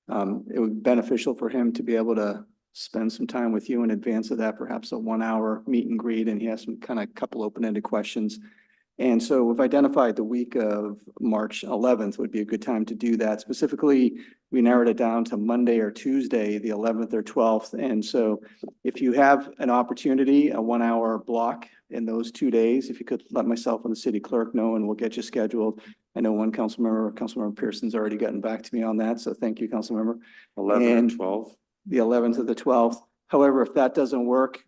it would be beneficial for him to be able to spend some time with you in advance of that, perhaps a 1-hour meet and greet. And he has some kind of couple open-ended questions. And so we've identified the week of March 11th would be a good time to do that. Specifically, we narrowed it down to Monday or Tuesday, the 11th or 12th. And so if you have an opportunity, a 1-hour block in those 2 days, if you could let myself and the city clerk know, and we'll get you scheduled. I know one Councilmember Pearson's already gotten back to me on that. So thank you, Councilmember. 11 and And 12. The 11th or the 12th. However, if that doesn't work,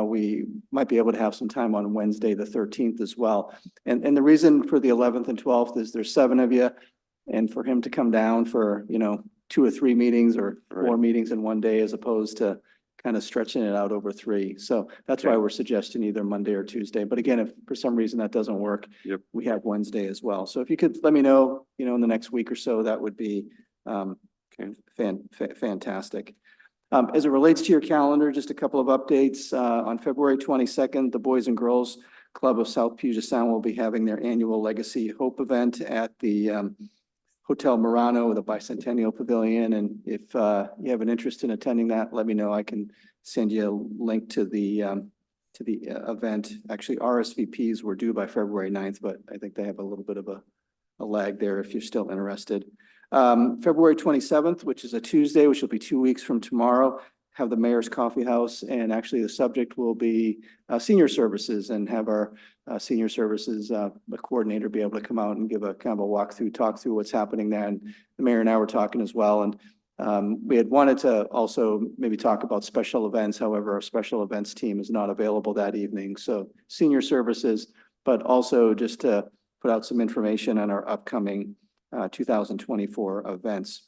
we might be able to have some time on Wednesday, the 13th as well. And the reason for the 11th and 12th is there's 7 of you. And for him to come down for, 2 or 3 meetings or 4 Right. meetings in one day, as opposed to kind of stretching it out over 3. So that's why Okay. we're suggesting either Monday or Tuesday. But again, if for some reason that doesn't work, Yep. we have Wednesday as well. So if you could let me know, in the next week or so, that would be Okay. fantastic. As it relates to your calendar, just a couple of updates. On February 22nd, the Boys and Girls Club of South Puget Sound will be having their annual Legacy Hope event at the Hotel Murano, the Bicentennial Pavilion. And if you have an interest in attending that, let me know. I can send you a link to the event. Actually, RSVPs were due by February 9th, but I think they have a little bit of a lag there if you're still interested. February 27th, which is a Tuesday, which will be 2 weeks from tomorrow, have the Mayor's Coffee House. And actually the subject will be senior services, and have our senior services coordinator be able to come out and give a kind of a walkthrough, talk through what's happening there. And the mayor and I were talking as well. And we had wanted to also maybe talk about special events. However, our special events team is not available that evening. So senior services, but also just to put out some information on our upcoming 2024 events.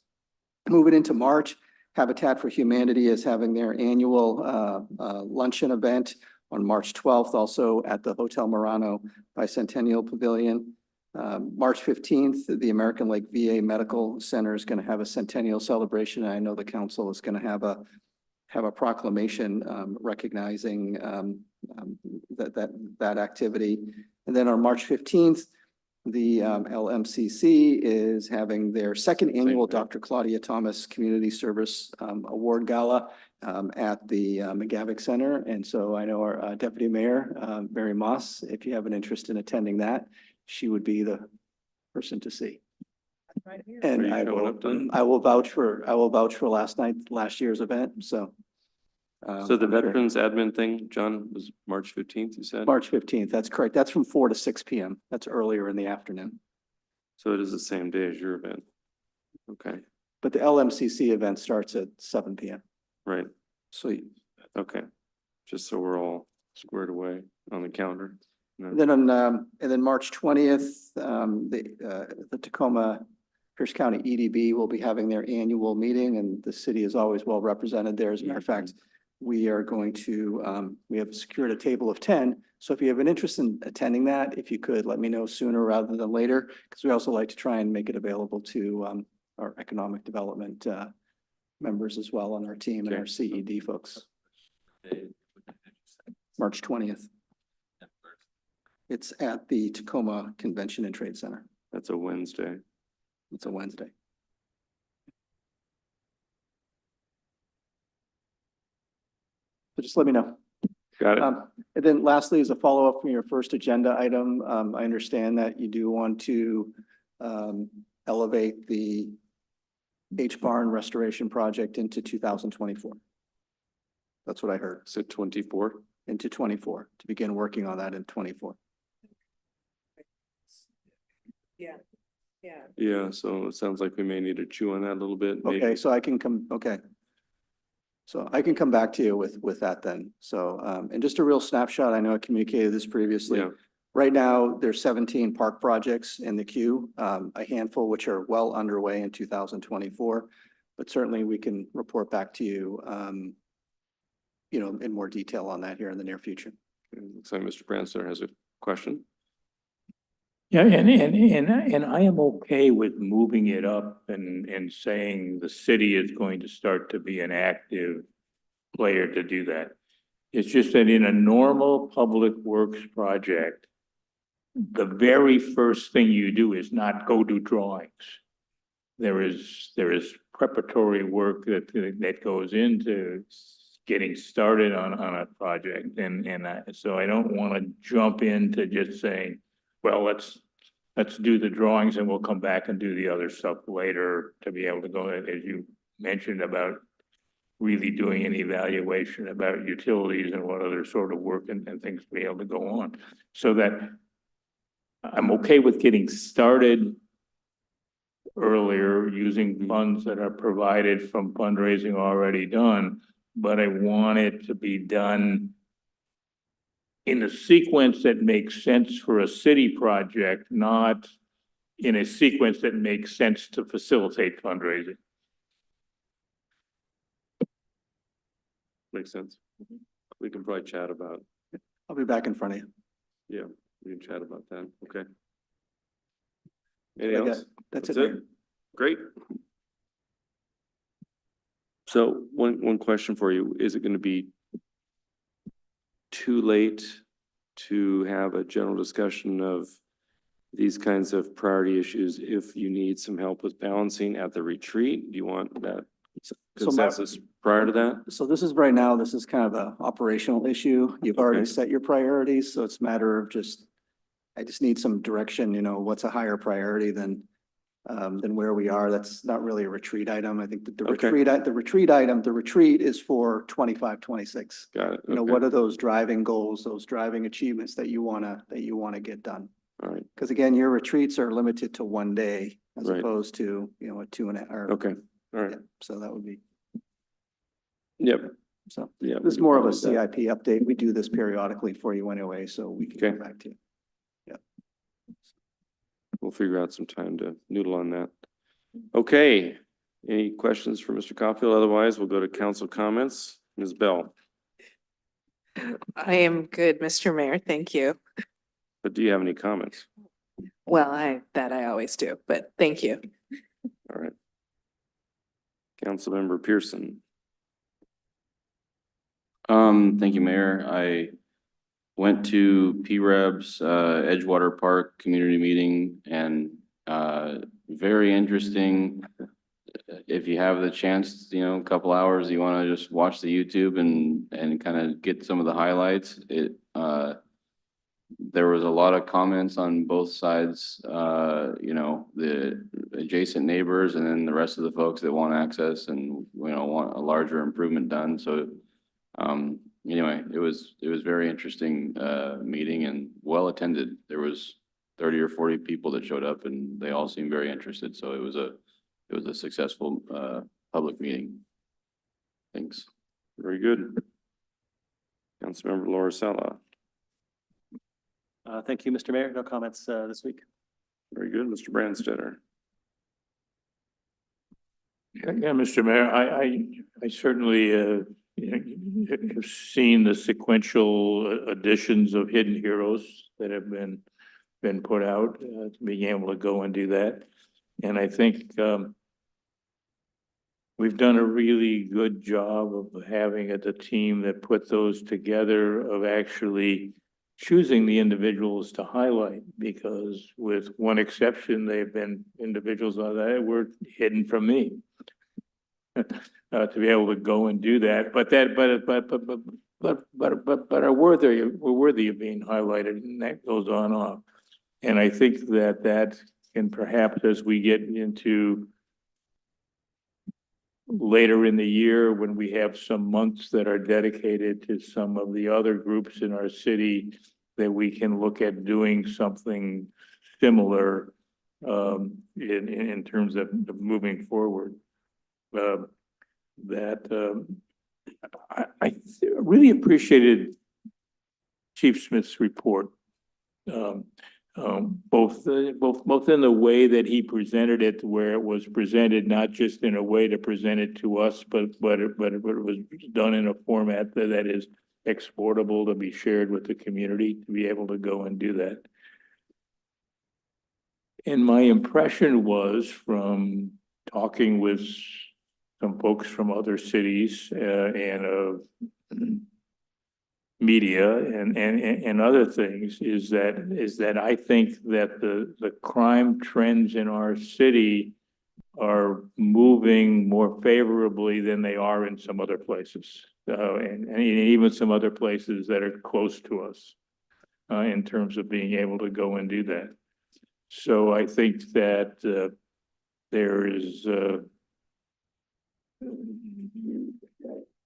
Moving into March, Habitat for Humanity is having their annual luncheon event on March 12th, also at the Hotel Murano Bicentennial Pavilion. March 15th, the American Lake VA Medical Center is going to have a centennial celebration. I know the council is going to have a proclamation recognizing that activity. And then on March 15th, the LMCC is having their second annual Dr. Claudia Thomas Community Service Award Gala at the McGavick Center. And so I know our Deputy Mayor, Mary Moss, if you have an interest in attending that, she would be the person to see. Right here. And Are you showing up then? I will vouch for last year's event. So. So the I'm sure. Veterans Admin thing, John, was March 15th, you said? March 15th, that's correct. That's from 4 to 6 p.m. That's earlier in the afternoon. So it is the same day as your event. Okay, But the LMCC event starts at 7 p.m. right. Sweet. Okay. Just so we're all squared away on the calendar. No. Then and then March 20th, the Tacoma Pierce County EDB will be having their annual meeting, and the city is always well represented there. As a matter of fact, we are going to, we have secured a table of 10. So if you have an interest in attending that, if you could let me know sooner rather than later, because we also like to try and make it available to our economic development members as well on our team and our CED folks. March 20th. It's at the Tacoma Convention and Trade Center. That's a Wednesday. It's a Wednesday. So just let me know. Got it. And then lastly, as a follow-up from your first agenda item, I understand that you do want to elevate the H Barn restoration project into 2024. That's what I heard. Is it 24? Into 24, to begin working on that in 24. Yeah, yeah. Yeah, so it sounds like we may need to chew on that a little bit. maybe. Okay, so I can come, okay. So I can come back to you with that then. So, and just a real snapshot, I know I communicated this previously. Yeah. Right now, there's 17 park projects in the queue, a handful which are well underway in 2024. But certainly we can report back to you, you know, in more detail on that here in the near future. Looks like Mr. Branstad has a question. Yeah, and I am okay with moving it up and saying the city is going to start to be an active player to do that. It's just that in a normal public works project, the very first thing you do is not go do drawings. There is preparatory work that goes into getting started on a project, so I don't want to jump into just saying, well, let's do the drawings and we'll come back and do the other stuff later, to be able to go, as you mentioned, about really doing an evaluation about utilities and what other sort of work and things to be able to go on. So that I'm okay with getting started earlier using funds that are provided from fundraising already done, but I want it to be done in a sequence that makes sense for a city project, not in a sequence that makes sense to facilitate fundraising. Makes sense. We can probably chat about, I'll be back in front of you. yeah, we can chat about that. Okay. I Anything got- else? That's it. Great. So one question for you. Is it going to be too late to have a general discussion of these kinds of priority issues if you need some help with balancing at the retreat? Do you want that So consensus prior to that? So this is right now, this is kind of a operational issue. You've already Okay. set your priorities, so it's a matter of just, I just need some direction, you know, what's a higher priority than where we are. That's not really a retreat item. I think that the Okay. retreat is for 25, 26. Got it. You know, Okay. what are those driving goals, those driving achievements that you wanna get done? All right. Because again, your retreats are limited to one day as Right. opposed to, you know, a 2.5 or. Okay. All right. Yeah, so that would be, Yep. so. Yeah. This is more of a CIP update. We do this periodically for you anyway, so we can Okay. come back to you. We'll figure out some time to noodle on that. Okay. Any questions for Mr. Caulfield? Otherwise, we'll go to council comments. Ms. Bell, I am good, Mr. Mayor. Thank you. but do you have any comments? Well, I always do, but thank you. All right. Councilmember Pearson. Thank you, Mayor. I went to P-Reb's, Edgewater Park Community Meeting and, very interesting. If you have the chance, you know, a couple hours, you want to just watch the YouTube and kind of get some of the highlights. There was a lot of comments on both sides, you know, the adjacent neighbors and then the rest of the folks that want access and, you know, want a larger improvement done. So, anyway, it was very interesting, meeting and well attended. There was 30 or 40 people that showed up and they all seemed very interested. So it was a successful, public meeting. Thanks. Very good. Councilmember Laura Sella. Thank you, Mr. Mayor. No comments, this week. Very good. Mr. Branstetter. Yeah, Mr. Mayor, I certainly, have seen the sequential additions of hidden heroes that have been put out, being able to go and do that. And I think, we've done a really good job of having the team that put those together, of actually choosing the individuals to highlight, because with one exception, they've been individuals that were hidden from me. To be able to go and do that, but are worthy of being highlighted, and that goes on off. And I think that can perhaps, as we get into later in the year, when we have some months that are dedicated to some of the other groups in our city, that we can look at doing something similar in terms of moving forward. I really appreciated Chief Smith's report. Both in the way that he presented it, where it was presented not just in a way to present it to us, but it was done in a format that is exportable, to be shared with the community, to be able to go and do that. And my impression was, from talking with some folks from other cities and media and other things, is that I think that the crime trends in our city are moving more favorably than they are in some other places, and even some other places that are close to us, in terms of being able to go and do that. So I think that there is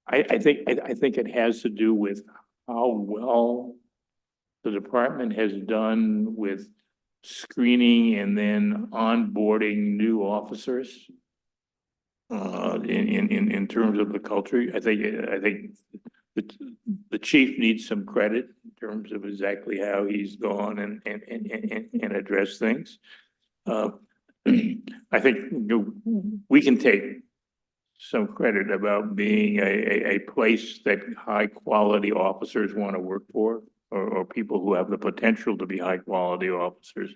I think it has to do with how well the department has done with screening and then onboarding new officers. In terms of the culture, I think the chief needs some credit in terms of exactly how he's gone and addressed things. I think we can take some credit about being a place that high quality officers want to work for, or people who have the potential to be high quality officers,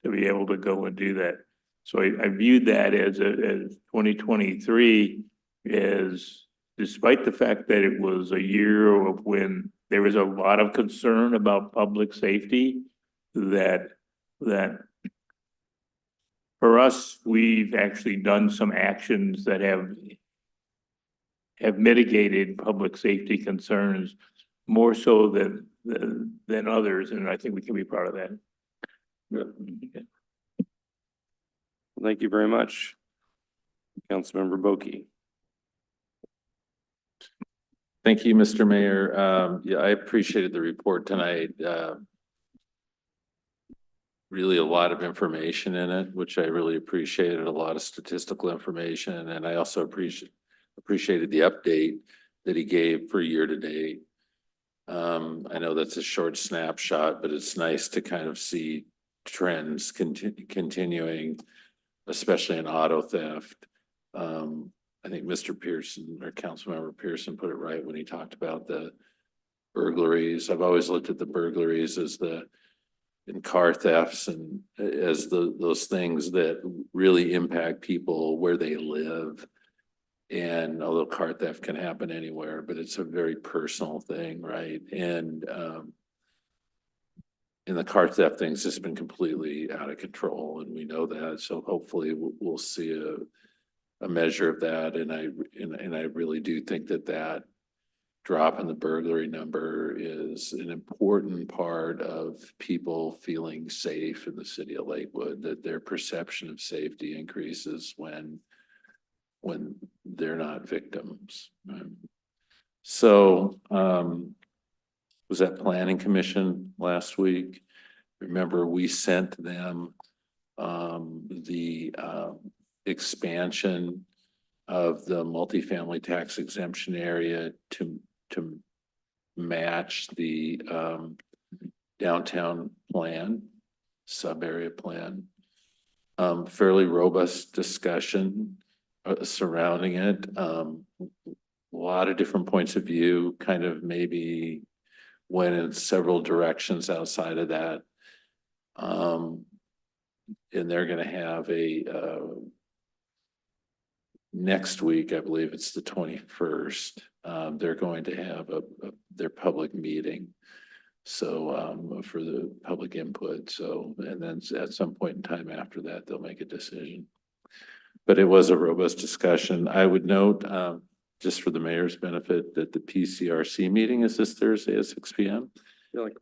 to be able to go and do that. So I viewed that as 2023 is, despite the fact that it was a year of when there was a lot of concern about public safety, that for us, we've actually done some actions that have mitigated public safety concerns more so than others, and I think we can be proud of that. Thank you very much. Councilmember Boki. Thank you, Mr. Mayor. Yeah, I appreciated the report tonight. Really a lot of information in it, which I really appreciated, a lot of statistical information. And I also appreciated the update that he gave for year to date. I know that's a short snapshot, but it's nice to kind of see trends continuing, especially in auto theft. I think Mr. Pearson, or Councilmember Pearson, put it right when he talked about the burglaries. I've always looked at the burglaries as in car thefts and as those things that really impact people where they live. And although car theft can happen anywhere, but it's a very personal thing, right? And the car theft thing's just been completely out of control, and we know that. So hopefully we'll see a measure of that. And I really do think that drop in the burglary number is an important part of people feeling safe in the city of Lakewood, that their perception of safety increases when they're not victims. So was at Planning Commission last week. Remember, we sent them the expansion of the multifamily tax exemption area to match the downtown plan, sub area plan. Fairly robust discussion. surrounding it. A lot of different points of view, kind of maybe went in several directions outside of that. And they're gonna have next week, I believe it's the 21st, they're going to have their public meeting. So, for the public input, so, and then at some point in time after that, they'll make a decision. But it was a robust discussion. I would note, just for the mayor's benefit, that the PCRC meeting is this Thursday at 6 p.m.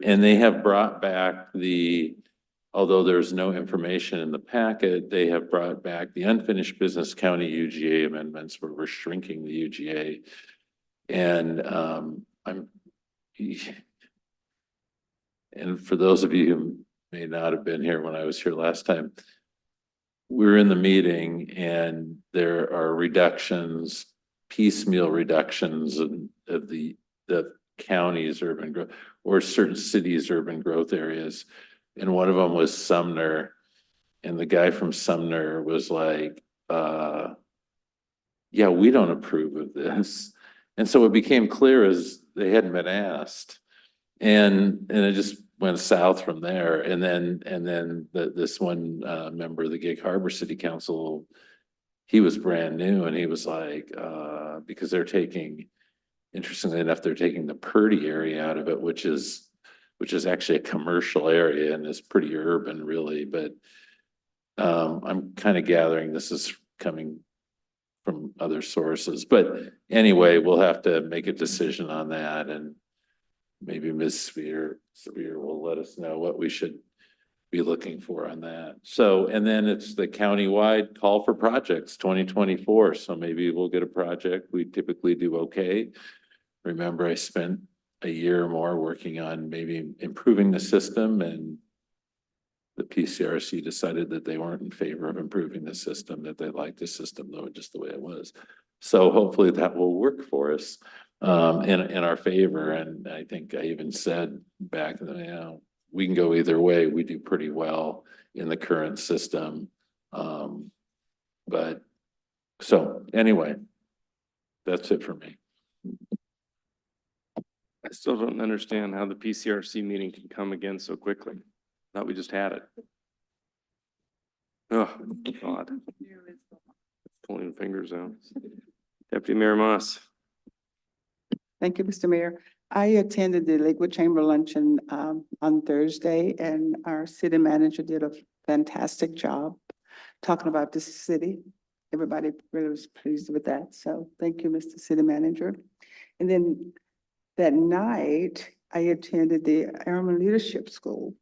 And they have brought back although there's no information in the packet, they have brought back the unfinished business county UGA amendments where we're shrinking the UGA. And and for those of you who may not have been here when I was here last time, we were in the meeting and there are reductions, piecemeal reductions of the county's urban growth or certain cities' urban growth areas. And one of them was Sumner. And the guy from Sumner was like, yeah, we don't approve of this. And so it became clear as they hadn't been asked. And it just went south from there. And then this one member of the Gig Harbor City Council, he was brand new and he was like, because interestingly enough, they're taking the Purdy area out of it, which is actually a commercial area and is pretty urban really, but I'm kind of gathering this is coming from other sources. But anyway, we'll have to make a decision on that, and maybe Ms. Spear will let us know what we should be looking for on that. So, and then it's the countywide call for projects 2024. So maybe we'll get a project. We typically do okay. Remember, I spent a year or more working on maybe improving the system, and the PCRC decided that they weren't in favor of improving the system, that they liked the system though, just the way it was. So hopefully that will work for us in our favor. And I think I even said back, we can go either way. We do pretty well in the current system. But so anyway, that's it for me. I still don't understand how the PCRC meeting can come again so quickly. Thought we just had it. Oh, God. Pulling fingers out. Deputy Mayor Moss. Thank you, Mr. Mayor. I attended the Lakewood Chamber Luncheon on Thursday, and our city manager did a fantastic job talking about the city. Everybody really was pleased with that. So thank you, Mr. City Manager. And then that night, I attended the Airman Leadership School.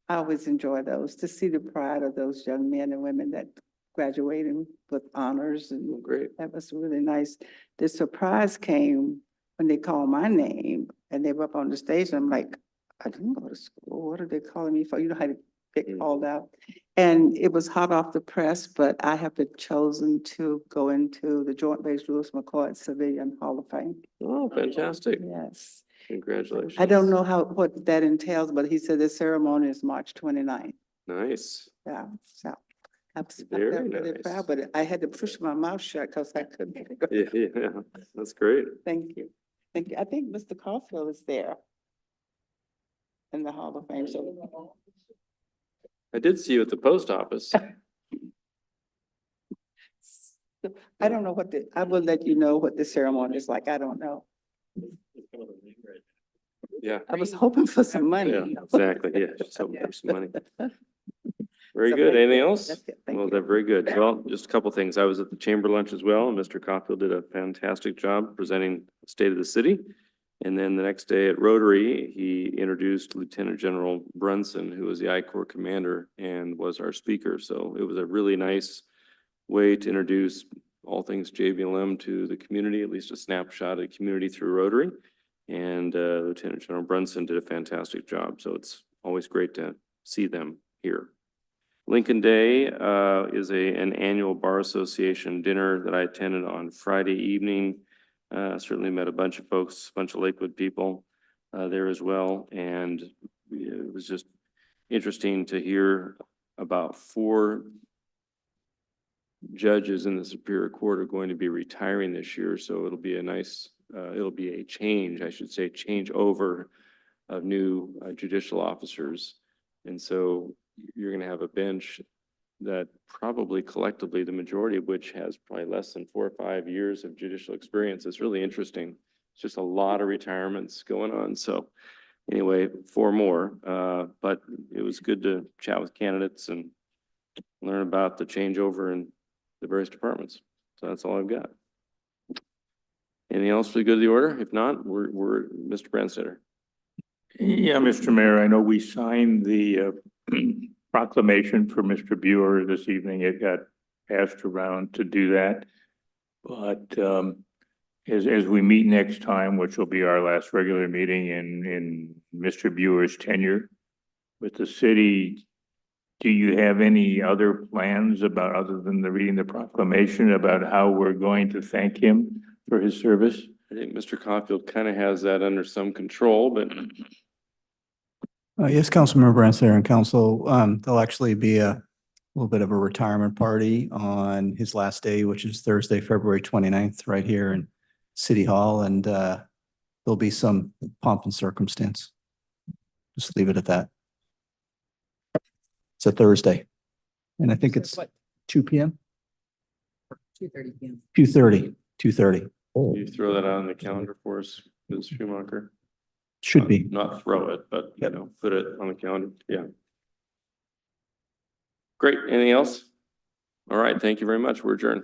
I always enjoy those, to see the pride of those young men and women that graduated with honors, and great. That was really nice. The surprise came when they called my name and they were up on the stage, and I'm like, I didn't go to school. What are they calling me for? You know how to get called out. And it was hot off the press, but I have been chosen to go into the Joint Base Lewis McCoy Civilian Hall of Fame. Oh, fantastic. Yes. Congratulations. I don't know what that entails, but he said the ceremony is March 29th. Nice. Yeah, so I'm Very really nice. proud, but I had to push my mouth shut because I couldn't. Yeah, that's great. Thank you. Thank you. I think Mr. Caulfield is there in the Hall of Fame. So I did see you at the post office. I don't know I will let you know what the ceremony is like. I don't know. Yeah. I was hoping for some money. Yeah, exactly. Yeah, just hoping for some money. Very So good. thank Anything you. else? That's it. Thank Well, you. they're very good. Well, just a couple things. I was at the chamber lunch as well, and Mr. Caulfield did a fantastic job presenting the state of the city. And then the next day at Rotary, he introduced Lieutenant General Brunson, who was the I-Corps commander and was our speaker. So it was a really nice way to introduce all things JBLM to the community, at least a snapshot of the community through Rotary. And Lieutenant General Brunson did a fantastic job. So it's always great to see them here. Lincoln Day is an annual Bar Association dinner that I attended on Friday evening. Certainly met a bunch of folks, a bunch of Lakewood people there as well. And it was just interesting to hear about 4 judges in the Superior Court are going to be retiring this year, so it'll be a nice, it'll be a change, I should say, change over of new judicial officers. And so you're gonna have a bench that probably collectively, the majority of which has probably less than 4 or 5 years of judicial experience. It's really interesting. It's just a lot of retirements going on. So anyway, 4 more, but it was good to chat with candidates and learn about the changeover in the various departments. So that's all I've got. Anything else for the good of the order? If not, we're Mr. Branstetter. Yeah, Mr. Mayor, I know we signed the proclamation for Mr. Buer this evening. It got passed around to do that. But as we meet next time, which will be our last regular meeting in Mr. Buer's tenure with the city, do you have any other plans about, other than the reading the proclamation, about how we're going to thank him for his service? I think Mr. Caulfield kind of has that under some control, but Yes, Councilmember Branstetter and Council, there'll actually be a little bit of a retirement party on his last day, which is Thursday, February 29th, right here in City Hall, and there'll be some pomp and circumstance. Just leave it at that. It's a Thursday, and I think it's 2 p.m. 2:30 p.m. 2:30. you throw that out on the calendar for us, Ms. Schumacher? Should be. Not throw it, but you know, put it on the calendar. Yeah. Great. Anything else? All right. Thank you very much. We're adjourned.